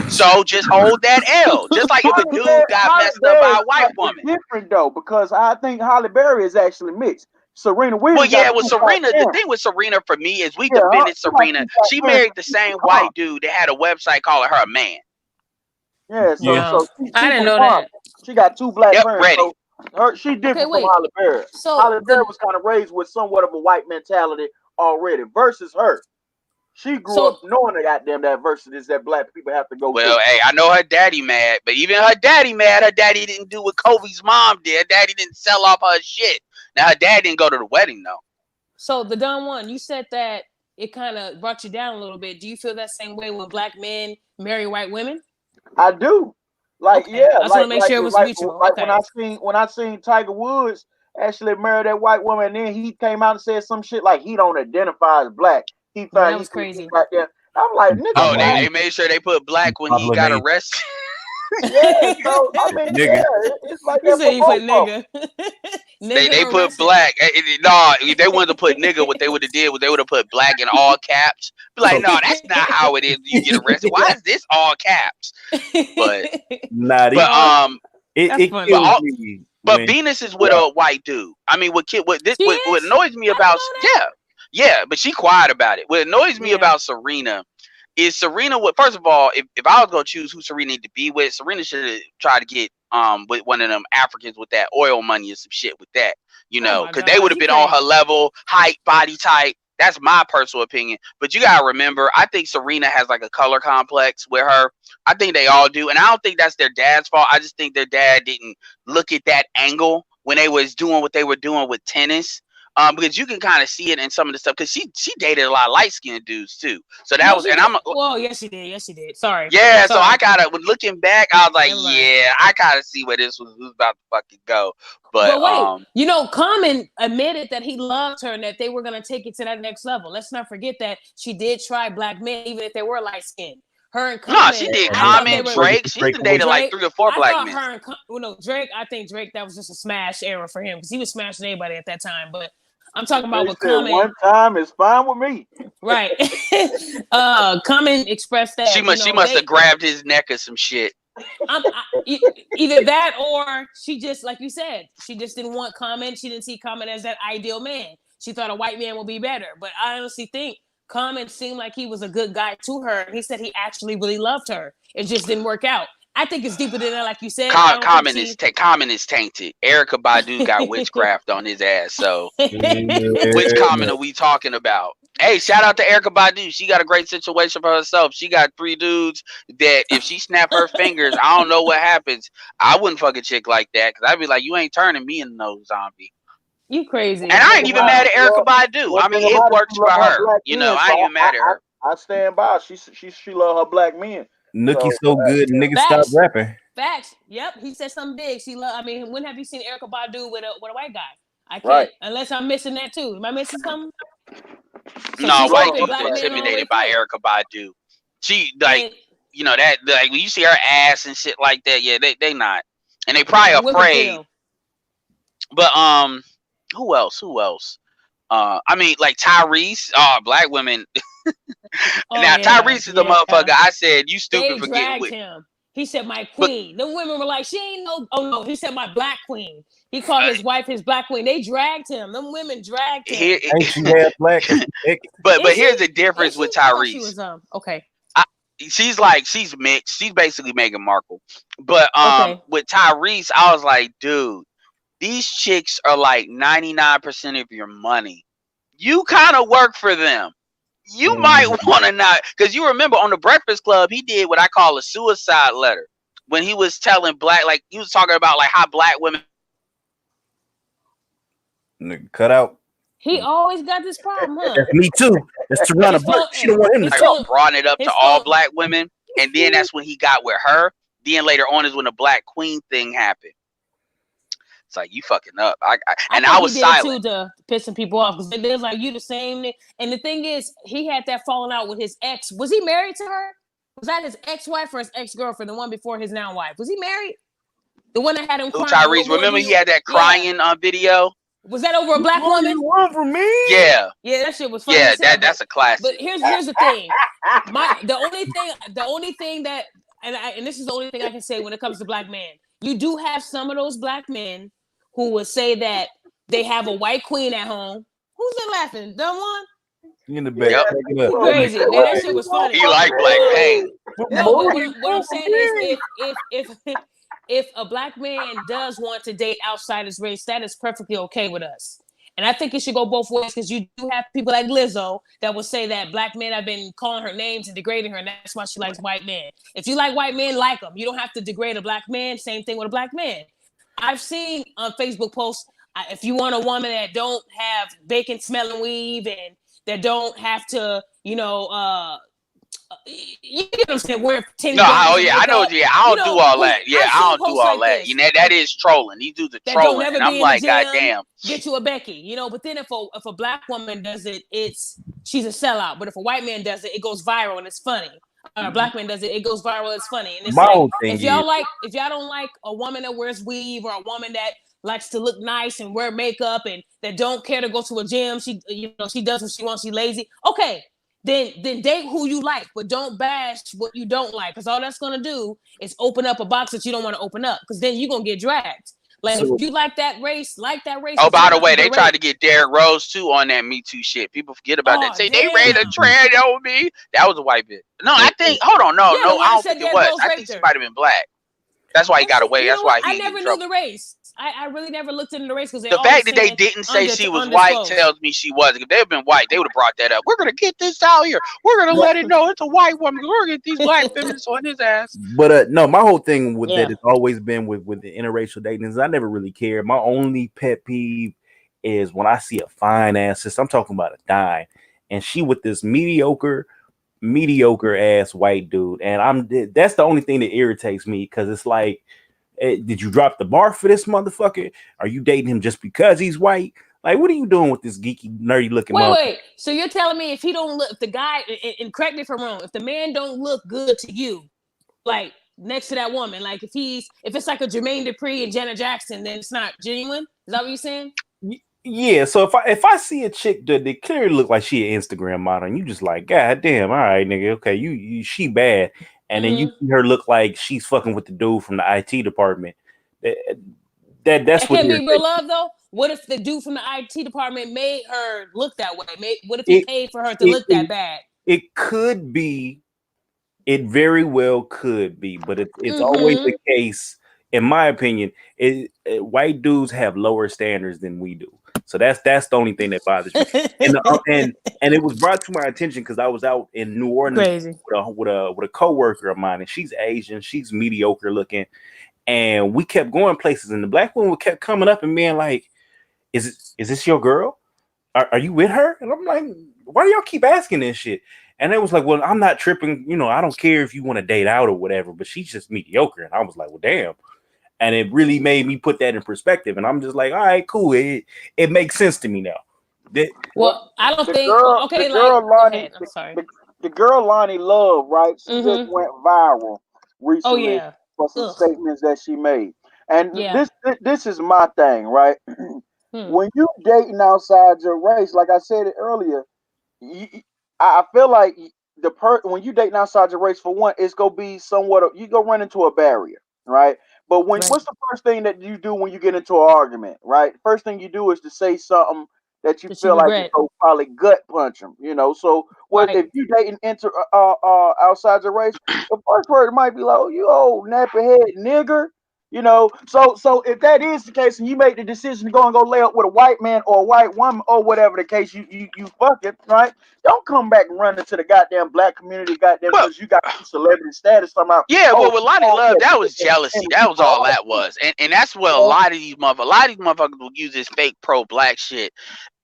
So just hold that L. Just like if a dude got messed up by a white woman. Different though, because I think Holly Berry is actually mixed. Serena Williams. Well, yeah, with Serena, the thing with Serena for me is we defended Serena. She married the same white dude that had a website calling her a man. Yeah, so I didn't know that. She got 2 black parents. Ready. So she different from Holly Berry. So Holly Berry was kind of raised with somewhat of a white mentality already, versus her. She grew up knowing that versus is that black people have to go. Well, hey, I know her daddy mad, but even her daddy mad. Her daddy didn't do what Kobe's mom did. Her daddy didn't sell off her shit. Now her dad didn't go to the wedding though. So the Don one, you said that it kind of brought you down a little bit. Do you feel that same way when black men marry white women? I do. Like okay. I just want to make sure it was mutual. Like when I seen Tiger Woods actually marry that white woman, and then he came out and said some shit like he don't identify as black. He found that was crazy. Right there. I'm like, nigga. Oh, they made sure they put black when he got arrested. Yeah, so I mean, yeah, it's like you say you put nigga. They put black. No, if they wanted to put nigga, what they would have did was they would have put black in all caps. Be like, no, that's not how it is. You get arrested. Why is this all caps? But but Venus is with a white dude. I mean, what annoys me about yeah, but she quiet about it. What annoys me about Serena is Serena. First of all, if I was gonna choose who Serena need to be with, Serena should have tried to get with one of them Africans with that oil money and some shit with that, you know, because they would have been on her level, height, body type. That's my personal opinion. But you gotta remember, I think Serena has like a color complex with her. I think they all do, and I don't think that's their dad's fault. I just think their dad didn't look at that angle when they was doing what they were doing with tennis. Because you can kind of see it in some of the stuff. Because she dated a lot of light skinned dudes too. So that was, and I'm. Well, yes, she did. Yes, she did. Sorry. Yeah. So I gotta, when looking back, I was like, yeah, I gotta see where this was about to fucking go. But wait, you know, Common admitted that he loved her and that they were gonna take it to that next level. Let's not forget that she did try black men, even if they were light skinned. Her and Common. No, she did Common, Drake. She's been dating like 3 or 4 black men. Drake. I think Drake, that was just a smash era for him because he was smashing everybody at that time. But I'm talking about what Common. One time is fine with me. Right. Common expressed that she must have grabbed his neck or some shit. Either that or she just, like you said, she just didn't want Common. She didn't see Common as that ideal man. She thought a white man would be better. But I honestly think Common seemed like he was a good guy to her. He said he actually really loved her. It just didn't work out. I think it's deeper than that, like you said. Common is tainted. Erykah Badu got witchcraft on his ass. So, which Common are we talking about? Hey, shout out to Erykah Badu. She got a great situation for herself. She got 3 dudes that if she snap her fingers, I don't know what happens. I wouldn't fuck a chick like that because I'd be like, you ain't turning me into no zombie. You crazy. And I ain't even mad at Erykah Badu. I mean, it works for her. You know, I ain't even mad at her. I stand by. She love her black men. Nookie so good, niggas stop rapping. Facts. Yep, he said something big. I mean, when have you seen Erykah Badu with a white guy? I can't, right. Unless I'm missing that too. Am I missing something? So No, she's white fucking dudes black are men all the way intimidated by through. Erykah Badu. She like And you know that like when you see her ass and shit like that, yeah, they not, and they probably the women afraid. feel. But who else? Who else? I mean, like Tyrese. Oh, black women. Oh Now yeah, Tyrese is the yeah. motherfucker. I said you stupid They for getting dragged with. him. He said, "My But queen." The women were like, "She ain't no." Oh no, he said, "My black queen." He called his wife his black queen. They dragged him. Them women dragged him. here, Ain't she half black? but Is here's she? the difference Is with she? I thought she Tyrese. was okay. She's mixed. She's basically Meghan Markle. But Okay. with Tyrese, I was like, dude, these chicks are like 99% of your money. You kind of work for them. You might want to not, because you remember on the Breakfast Club, he did what I call a suicide letter when he was telling like he was talking about like how black women Cut out. He always got this problem, huh? That's me too. That's Tarana His phone, Burke. She don't want him to his talk. phone, brought it up to his all phone. black women, and then that's when he got with her. Then later on is when the Black Queen thing happened. It's like you fucking up. I was he did silent. it too to pissing people off because they're like, you the same. And the thing is, he had that falling out with his ex. Was he married to her? Was that his ex-wife or his ex-girlfriend? The one before his now wife. Was he married? The one that had him crying. Tyrese, remember he had that crying video? Was that over a black woman? You want from me? Yeah. Yeah, that shit was funny. Yeah, as hell, that's a classic. But here's the thing. The only thing that and this is the only thing I can say when it comes to black men. You do have some of those black men who would say that they have a white queen at home. Who's that laughing? Dumb one? You in the back. Yep. Up. Crazy. Man, that shit was funny. He like black pain. No, but what I'm saying is if a black man does want to date outside his race, that is perfectly okay with us. And I think it should go both ways because you do have people like Lizzo that will say that black men have been calling her names and degrading her, and that's why she likes white men. If you like white men, like them. You don't have to degrade a black man. Same thing with a black man. I've seen on Facebook posts, if you want a woman that don't have bacon smelling weave and that don't have to, you get what I'm saying? Wear 10 No, I know. makeup. Yeah, I don't do all that. Yeah, I don't do all that. This. You know, that is trolling. These dudes are that trolling, don't and I'm like, goddamn. Get you a Becky, But then if a black woman does it, she's a sellout. But if a white man does it, it goes viral and it's funny. A black man does it, it goes viral. It's funny. And it's if y'all don't like a woman that wears weave or a woman that likes to look nice and wear makeup and that don't care to go to a gym, she does what she wants. She's lazy. Okay. Then date who you like, but don't bash what you don't like, because all that's gonna do is open up a box that you don't want to open up, because then you're gonna get dragged. Like if you like that race. Oh, by the way, they tried to get Derrick Rose too on that Me Too shit. People forget about that. Say they ran a trend on me. That was a white bitch. No, I think. Hold on, no, I don't think it was. I think she might have been black. That's why he got away. That's why he. I never knew the race. I really never looked into the race because the fact that they didn't say she was white tells me she wasn't. If they had been white, they would have brought that up. We're gonna get this out here. We're gonna let it know it's a white woman. We're gonna get these black feminists on his ass. But no, my whole thing with that has always been with the interracial dating is I never really cared. My only pet peeve is when I see a fine ass sister. I'm talking about a dime, and she with this mediocre ass white dude, and that's the only thing that irritates me because it's like. Did you drop the bar for this motherfucker? Are you dating him just because he's white? Like, what are you doing with this geeky, nerdy looking motherfucker? Wait. So you're telling me if he don't look, if the guy, and correct me if I'm wrong, if the man don't look good to you, like next to that woman, like if it's like a Jermaine Dupri and Janet Jackson, then it's not genuine? Is that what you're saying? Yeah. So if I see a chick that clearly look like she an Instagram model, and you just like, God damn, all right, nigga, okay, she bad. And then you see her look like she's fucking with the dude from the IT department. That's what can't be real love though. What if the dude from the IT department made her look that way? What if he paid for her to look that bad? It could be. It very well could be, but it's always the case. In my opinion, white dudes have lower standards than we do. So that's the only thing that bothers me. And it was brought to my attention because I was out in New Orleans with a coworker of mine, and she's Asian, she's mediocre looking, and we kept going places, and the black woman kept coming up and being like, "Is this your girl? Are you with her?" And I'm like, "Why do y'all keep asking this shit?" And it was like, "Well, I'm not tripping. I don't care if you want to date out or whatever, but she's just mediocre." And I was like, "Well, damn." And it really made me put that in perspective. And I'm just like, all right, cool. It makes sense to me now. Well, I don't The think. girl, the Okay, like, girl go Lonnie, ahead. I'm the, sorry. the girl Lonnie Love, right? She just Mm-hmm. went viral Oh recently yeah. for some Ugh. statements that she made, and Yeah. this is my thing, right? Hmm. When you dating outside your race, like I said it earlier, you, I feel like when you dating outside your race, for one, it's gonna be somewhat you go run into a barrier, right? But Right. what's the first thing that you do when you get into an argument, right? First thing you do is to say something that you That you feel like is regret. gonna probably gut punch them, you know. So what Right. if you dating outside your race? The first word might be like, "Oh, you old nappy head nigger." You know, so if that is the case, and you make the decision to go and go lay up with a white man or a white woman or whatever the case, you fucking right. Don't come back running to the goddamn black community, goddamn, Well, because you got some celebrity status. Somehow, yeah, oh, well, with Lottie oh Love, yeah, that was and jealousy. That you was know, all all that that shit, was, and that's what you know? a lot of these motherfuckers will use this fake pro black shit.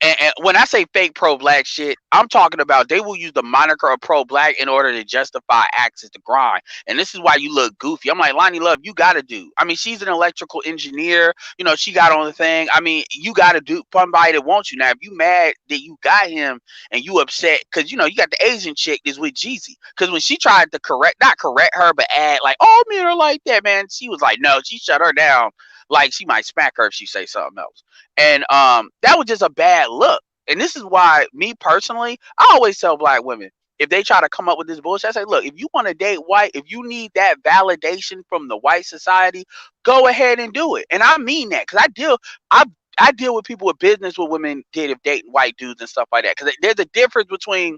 And when I say fake pro black shit, I'm talking about they will use the moniker of pro black in order to justify access to grind. And this is why you look goofy. I'm like, Lonnie Love, you gotta do. I mean, she's an electrical engineer. You know, she got on the thing. I mean, you gotta do somebody that wants you. Now, if you mad that you got him and you upset because you know you got the Asian chick is with Jeezy. Because when she tried to not correct her, but add like, oh, men are like that, man. She was like, no, she shut her down. Like she might smack her if she say something else. And that was just a bad look. And this is why, me personally, I always tell black women if they try to come up with this bullshit, I say, look, if you want to date white, if you need that validation from the white society, go ahead and do it. And I mean that because I deal with people with business with women did of dating white dudes and stuff like that. Because there's a difference between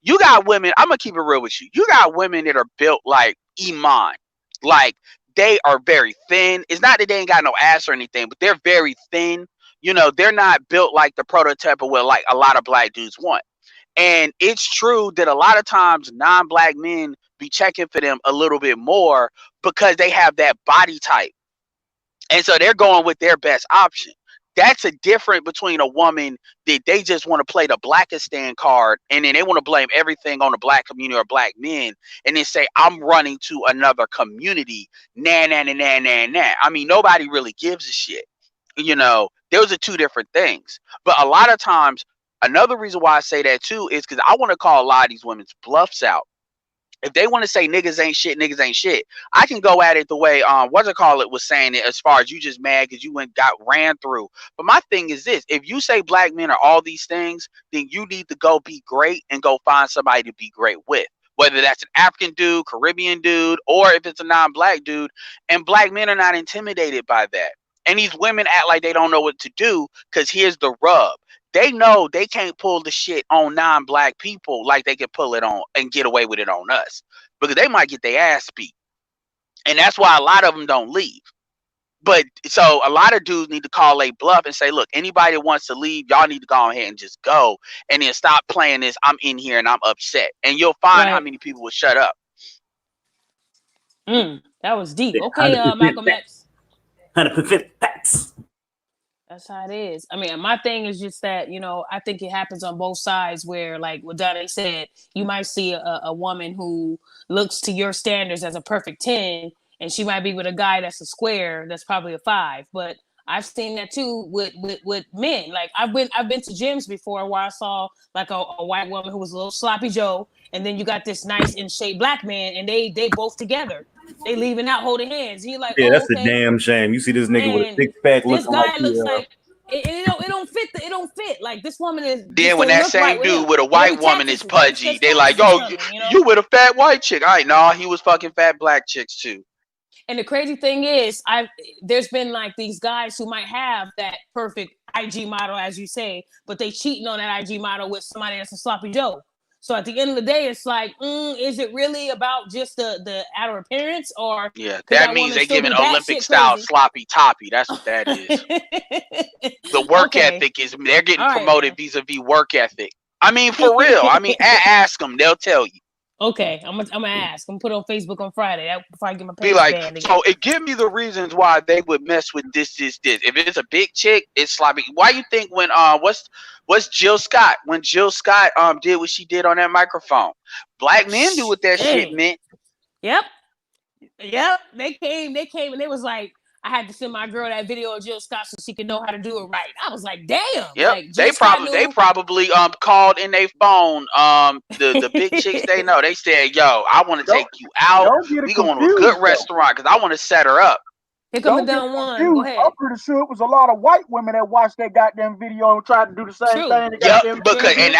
you got women. I'm gonna keep it real with you. You got women that are built like Iman, like they are very thin. It's not that they ain't got no ass or anything, but they're very thin. You know, they're not built like the prototype of what like a lot of black dudes want. And it's true that a lot of times non-black men be checking for them a little bit more because they have that body type. And so they're going with their best option. That's a difference between a woman that they just want to play the Blackistan card and then they want to blame everything on the black community or black men and then say, I'm running to another community. Nah, nah, nah, nah, nah, nah. I mean, nobody really gives a shit. You know, those are two different things. But a lot of times, another reason why I say that too is because I want to call a lot of these women's bluffs out. If they want to say niggas ain't shit, I can go at it the way what's it call it was saying it as far as you just mad because you went got ran through. But my thing is this: if you say black men are all these things, then you need to go be great and go find somebody to be great with. Whether that's an African dude, Caribbean dude, or if it's a non-black dude, and black men are not intimidated by that. And these women act like they don't know what to do because here's the rub they know they can't pull the shit on non-black people like they can pull it on and get away with it on us because they might get their ass beat. And that's why a lot of them don't leave. But so a lot of dudes need to call a bluff and say, look, anybody that wants to leave, y'all need to go ahead and just go and then stop playing this. I'm in here and I'm upset. And you'll find how Right. many people will shut up. That was deep. Okay, 100% Malcolm facts. X. 100% facts. That's how it is. I mean, my thing is just that, I think it happens on both sides where, like what Donnie said, you might see a woman who looks to your standards as a perfect 10, and she might be with a guy that's a square, that's probably a 5. But I've seen that too with men. Like I've been to gyms before where I saw like a white woman who was a little sloppy Joe, and then you got this nice in shape black man, and they both together. They leaving out holding hands. And you're like, Yeah, oh, that's a okay. damn shame. You see this nigga with a And six pack this looking like guy he looks like it don't fit. Like this woman Then just when don't that look right same with him. dude with a And every white woman is catfish pudgy, they like, is oh, coming, you with a fat white chick. All right, no, he was fucking fat black chicks too. And the crazy thing is, there's been like these guys who might have that perfect IG model, as you say, but they cheating on that IG model with somebody that's a sloppy Joe. So at the end of the day, it's like, is it really about just the outer appearance, or Yeah, could that that means woman they still giving be Olympic batshit style crazy? sloppy toppy. That's what that is. The work Okay, ethic is they're getting all right, promoted man. vis-a-vis work ethic. I mean, for real. I mean, ask them, they'll tell you. Okay, I'm gonna ask. I'm gonna put it on Facebook on Friday before I get my Be page like, banned again. so it give me the reasons why they would mess with this. If it's a big chick, it's sloppy. Why you think when what's Jill Scott when Jill Scott did what she did on that microphone? Black men do what that shit Dang. meant. Yep. Yep. They came and they was like, I had to send my girl that video of Jill Scott so she could know how to do it right. I was like, damn. Yep. Like, Jill Scott they probably called in their phone the big chicks they know. They said, yo, I want to take you out. We going to a good restaurant because I want to set her up. Here come the dumb one. Go ahead. I'm pretty sure it was a lot of white women that watched that goddamn video and tried to do the same thing. Yep, because and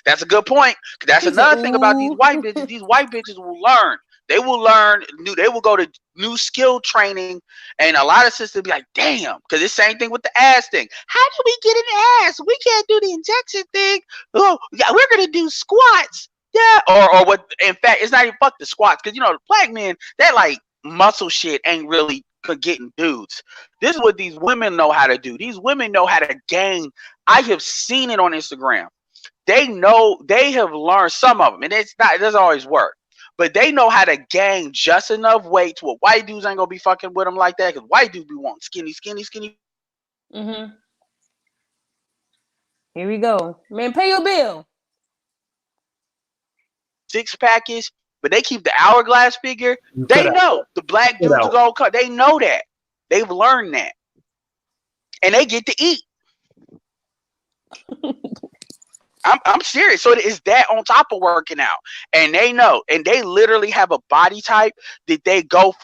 that's a good point. That's another thing about these white bitches. These white bitches will learn. They will learn new. They will go to new skill training, and a lot of sisters be like, "Damn," because it's the same thing with the ass thing. How do we get an ass? We can't do the injection thing. Oh, yeah, we're gonna do squats. Yeah, or what? In fact, it's not even fuck the squats because the black men that like muscle shit ain't really getting dudes. This is what these women know how to do. These women know how to gain. I have seen it on Instagram. They know, they have learned, some of them, and it doesn't always work, but they know how to gain just enough weight to what white dudes ain't gonna be fucking with them like that, because white dudes be wanting skinny. Mm-hmm. Here we go. Man, pay your bill. Six package, but they keep the hourglass figure. They know the black dudes are gonna cut. They know that. They've learned that. And they get to eat. I'm serious. So it's that on top of working out. And they know. And they literally have a body type that they go for.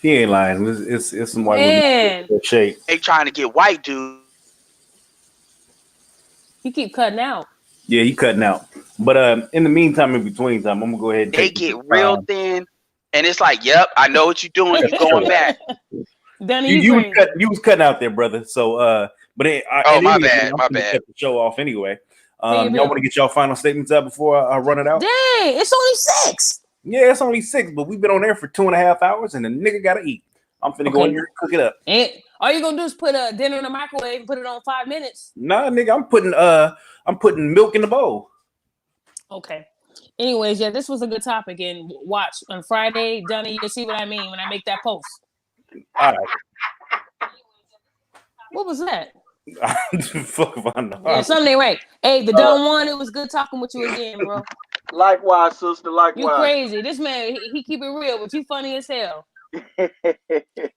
He ain't lying. It's some white women in shape. They trying to get white dudes. You keep cutting out. Yeah, you cutting out. But in the meantime, in between time, I'm gonna go ahead and they get real thin, and it's like, yep, I know what you're doing. You're going back. You was cutting out there, brother. So, my bad. Cut the show off anyway. Y'all want to get y'all final statements out before I run it out? Dang, it's only 6. Yeah, it's only 6, but we've been on there for 2.5 hours, and the nigga gotta eat. I'm finna go in here and cook it up. And all you gonna do is put dinner in the microwave and put it on 5 minutes. Nah, nigga, I'm putting milk in the bowl. Okay. Anyways, yeah, this was a good topic, and watch on Friday, Donnie, you'll see what I mean when I make that post. All right. What was that? Fuck if I know. Yeah, something ain't right. Hey, the dumb one, it was good talking with you again, bro. Likewise, sister. Likewise. You crazy. This man, he keep it real, but you funny as hell.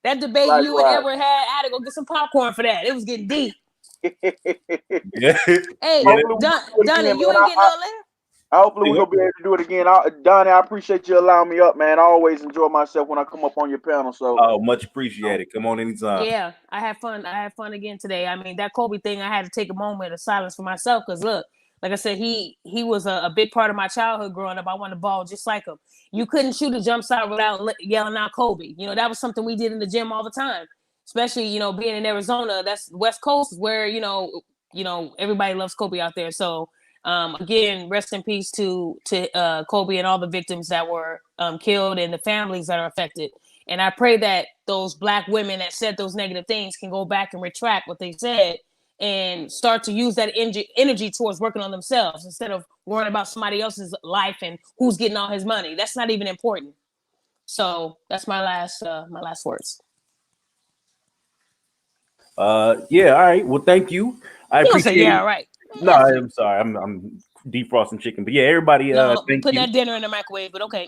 That debate you and Edward had, I had to go get some popcorn for that. It was getting deep. Yeah. Hey, Donnie, you ain't getting no later? Hopefully we're gonna be able to do it again. Donnie, I appreciate you allowing me up, man. I always enjoy myself when I come up on your panel. So much appreciated. Come on anytime. Yeah, I had fun. I had fun again today. I mean, that Kobe thing, I had to take a moment of silence for myself because look, like I said, he was a big part of my childhood growing up. I wanted to ball just like him. You couldn't shoot a jump shot without yelling out Kobe. That was something we did in the gym all the time. Especially, being in Arizona, that's West Coast where, everybody loves Kobe out there. So again, rest in peace to Kobe and all the victims that were killed and the families that are affected. And I pray that those Black women that said those negative things can go back and retract what they said and start to use that energy towards working on themselves instead of worrying about somebody else's life and who's getting all his money. That's not even important. So that's my last words. Yeah, all right. Well, thank you. I appreciate it. Yeah, right. No, I'm sorry. I'm defrosting chicken. But yeah, everybody thank putting you. that dinner in the microwave, but okay.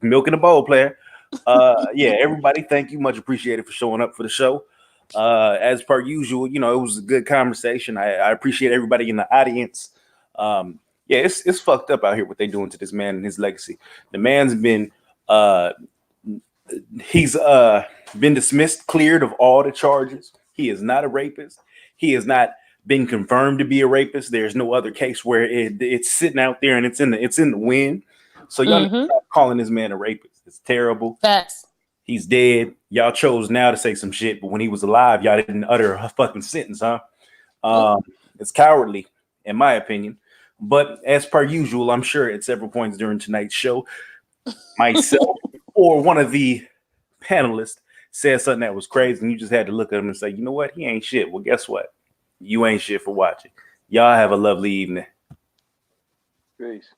Milk in the bowl, player. Yeah, everybody, thank you. Much appreciated for showing up for the show. As per usual, it was a good conversation. I appreciate everybody in the audience. Yeah, it's fucked up out here what they doing to this man and his legacy. The man's been he's been dismissed, cleared of all the charges. He is not a rapist. He has not been confirmed to be a rapist. There's no other case where it's sitting out there and it's in the wind. So y'all stop calling this man a rapist. It's terrible. Facts. He's dead. Y'all chose now to say some shit, but when he was alive, y'all didn't utter a fucking sentence, huh? It's cowardly, in my opinion. But as per usual, I'm sure at several points during tonight's show, myself or one of the panelists said something that was crazy, and you just had to look at him and say, you know what? He ain't shit. Well, guess what? You ain't shit for watching. Y'all have a lovely evening. Peace.